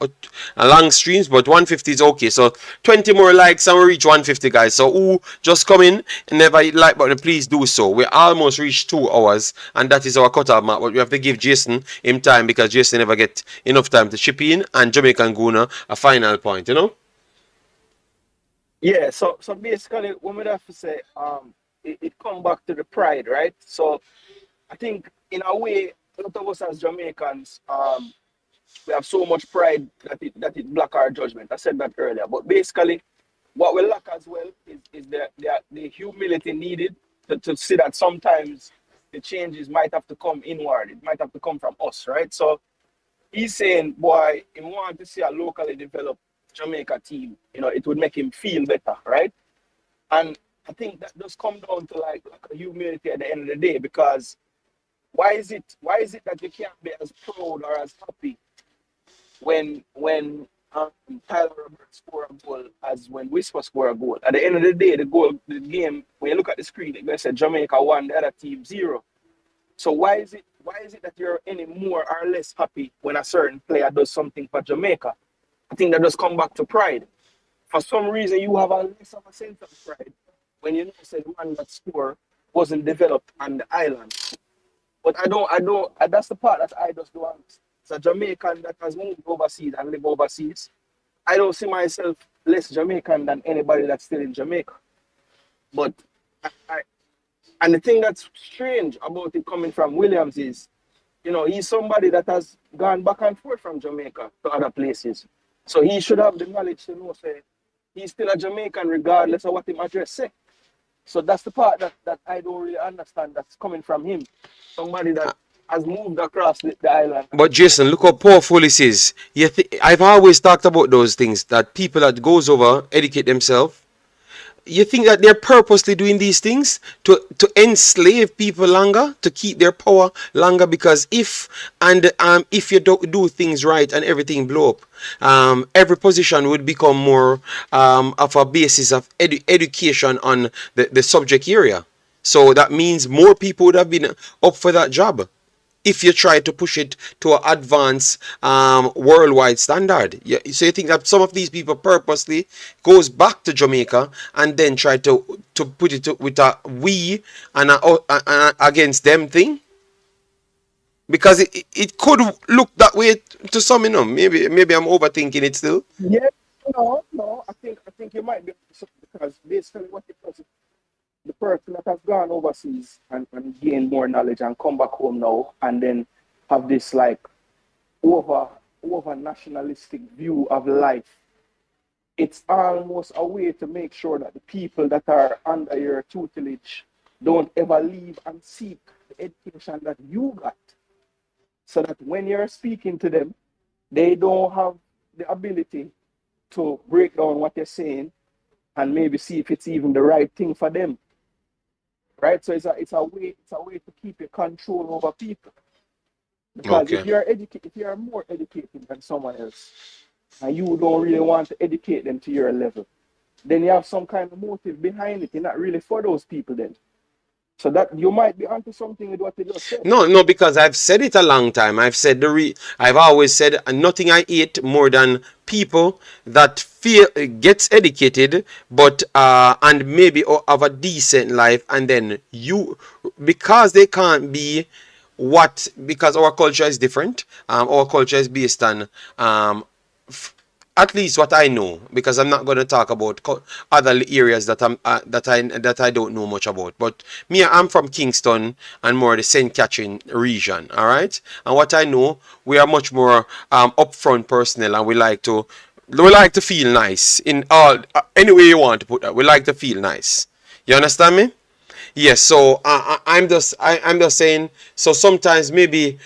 long streams, but 150 is okay. So 20 more likes and we reach 150, guys. So who just come in and never hit like button, please do so. We almost reached 2 hours, and that is our cutoff mark. But we have to give Jason him time, because Jason never get enough time to chip in, and Jamaican Guna a final point, you know. Yeah, so basically, what we have to say, it come back to the pride, right? So I think in a way, a lot of us as Jamaicans, we have so much pride that it block our judgment. I said that earlier. But basically, what we lack as well is the humility needed to see that sometimes the changes might have to come inward. It might have to come from us, right? So he's saying, boy, he want to see a locally developed Jamaica team. You know, it would make him feel better, right? And I think that does come down to like a humility at the end of the day, because why is it that you can't be as proud or as happy when Tyler Roberts score a goal as when Whisper score a goal? At the end of the day, the game, when you look at the screen, it's going to say Jamaica 1, the other team 0. So why is it that you're any more or less happy when a certain player does something for Jamaica? I think that does come back to pride. For some reason, you have a less of a sense of pride when you know the man that score wasn't developed on the island. But I don't, that's the part that I just don't understand. As a Jamaican that has moved overseas and live overseas, I don't see myself less Jamaican than anybody that's still in Jamaica. But and the thing that's strange about it coming from Williams is, you know, he's somebody that has gone back and forth from Jamaica to other places. So he should have the knowledge to know, say, he's still a Jamaican regardless of what him address say. So that's the part that I don't really understand that's coming from him. Somebody that has moved across the island. But Jason, look how powerful this is. I've always talked about those things, that people that goes over, educate themselves. You think that they're purposely doing these things to enslave people longer, to keep their power longer? Because if you don't do things right and everything blow up, every position would become more of a basis of education on the subject area. So that means more people would have been up for that job if you try to push it to an advanced worldwide standard. So you think that some of these people purposely goes back to Jamaica and then try to put it with a we and a against them thing? Because it could look that way to some, you know. Maybe I'm overthinking it still. Yeah, no. I think you might be, because basically what it does, the person that has gone overseas and gained more knowledge and come back home now and then have this like over nationalistic view of life, it's almost a way to make sure that the people that are under your tutelage don't ever leave and seek the education that you got, so that when you're speaking to them, they don't have the ability to break down what you're saying and maybe see if it's even the right thing for them. Right, so it's a way to keep your control over people. Because Okay. if you're more educated than someone else, and you don't really want to educate them to your level, then you have some kind of motive behind it. You're not really for those people then. So that you might be onto something with what you just said. No, because I've said it a long time. I've always said nothing I hate more than people that feel gets educated, but and maybe have a decent life, and then because they can't be because our culture is different. Our culture is based on at least what I know, because I'm not going to talk about other areas that I don't know much about. But I'm from Kingston and more the St. Catherine region, all right. And what I know, we are much more upfront personnel, and we like to feel nice in all any way you want to put that. We like to feel nice. You understand me? Yes. So I'm just saying. So sometimes maybe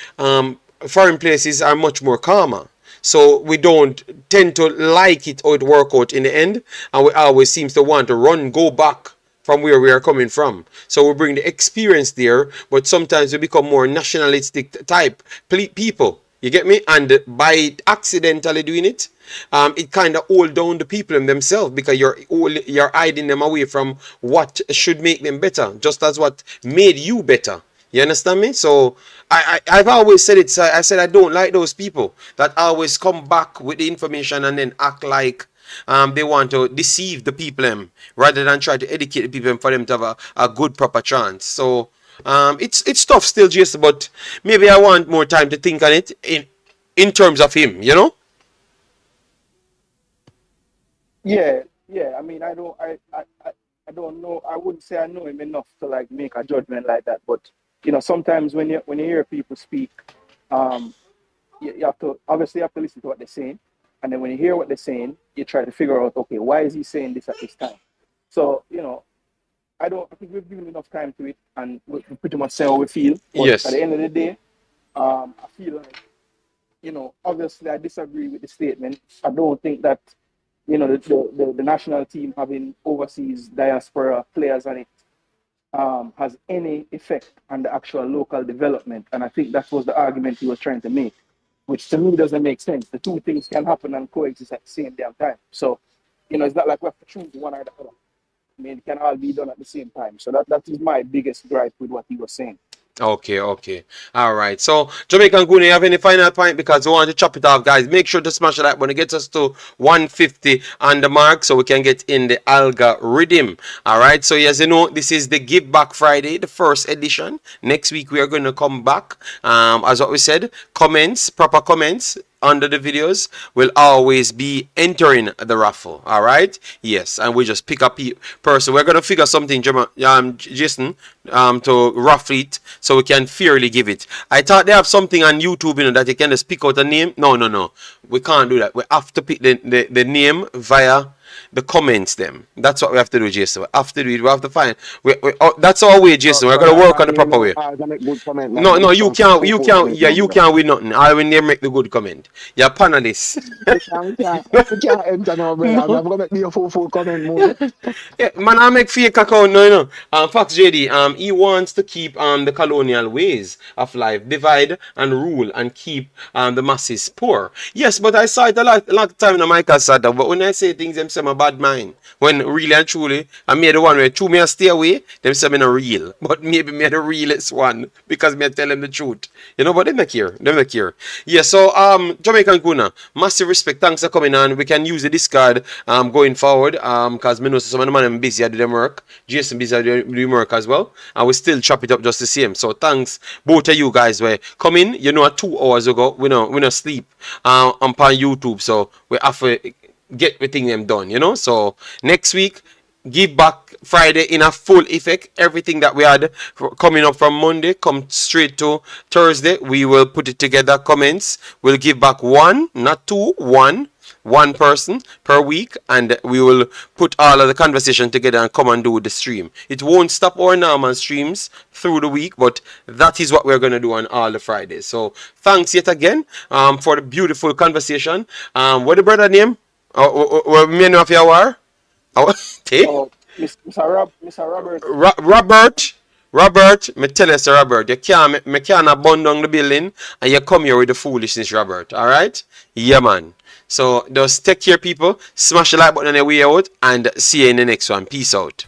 foreign places are much more calmer. So we don't tend to like it or it work out in the end, and we always seems to want to go back from where we are coming from. So we bring the experience there, but sometimes we become more nationalistic type people. You get me? And by accidentally doing it, it kind of hold down the people themselves, because you're hiding them away from what should make them better, just as what made you better. You understand me? So I've always said it. I said I don't like those people that always come back with the information and then act like they want to deceive the people rather than try to educate the people for them to have a good proper chance. So it's tough still, Jason, but maybe I want more time to think on it in terms of him, you know? Yeah, yeah. I mean, I don't know. I wouldn't say I know him enough to like make a judgment like that. But sometimes when you hear people speak, you have to obviously have to listen to what they're saying, and then when you hear what they're saying, you try to figure out, okay, why is he saying this at this time? So I think we've given enough time to it, and we pretty much say how we feel. But Yes. at the end of the day, I feel like obviously I disagree with the statement. I don't think that the national team having overseas diaspora players on it has any effect on the actual local development. And I think that was the argument he was trying to make, which to me doesn't make sense. The two things can happen and coexist at the same damn time. So, it's not like we have to choose one or the other. I mean, it can all be done at the same time. So that is my biggest gripe with what he was saying. Okay. All right. So, Jamaican Goonie, you have any final point? Because we want to chop it off, guys. Make sure to smash that when it gets us to 150 on the mark so we can get in the algorithm. All right. So, as you know, this is the Give Back Friday, the first edition. Next week, we are going to come back. As what we said, proper comments under the videos will always be entering the raffle. All right. Yes. And we just pick up person. We're going to figure something, Jason, to raffle it so we can fairly give it. I thought they have something on YouTube, that you can just pick out a name. No. We can't do that. We have to pick the name via the comments them. That's what we have to do, Jason. We have to do it. We have to find. That's our way, Jason. We're gonna work on the proper way. No, you can't. Yeah, you can't win nothing. I will never make the good comment. You're panelist. can't enter now, brother. I'm gonna make me a full comment more. Yeah, man, I make fake account. No. Fox JD. He wants to keep the colonial ways of life, divide and rule, and keep the masses poor. Yes, but I saw it a lot of time. Michael said that. But when I say things, them say my bad mind. When really and truly, I made the one where true me I stay away. Them say me no real, but maybe me the realest one because me tell them the truth. But them not care. Yeah. So Jamaican Kuna, massive respect. Thanks for coming on. We can use the Discord going forward because me know some of the man busy at them work. Jason busy at doing work as well, and we still chop it up just the same. So thanks both of you guys were coming. 2 hours ago we no sleep on YouTube, so we have to get everything them done. So next week, Give Back Friday in a full effect. Everything that we had coming up from Monday come straight to Thursday. We will put it together. Comments. We'll give back one, not two, one person per week, and we will put all of the conversation together and come and do the stream. It won't stop our normal streams through the week, but that is what we're going to do on all the Fridays. So thanks yet again for the beautiful conversation. What the brother name? What many of you are? Mr. Robert, me tell you, Sir Robert, me can't abandon the building and you come here with the foolishness, Robert. Alright? Yeah, man. So just take care, people. Smash the like button on your way out and see you in the next one. Peace out.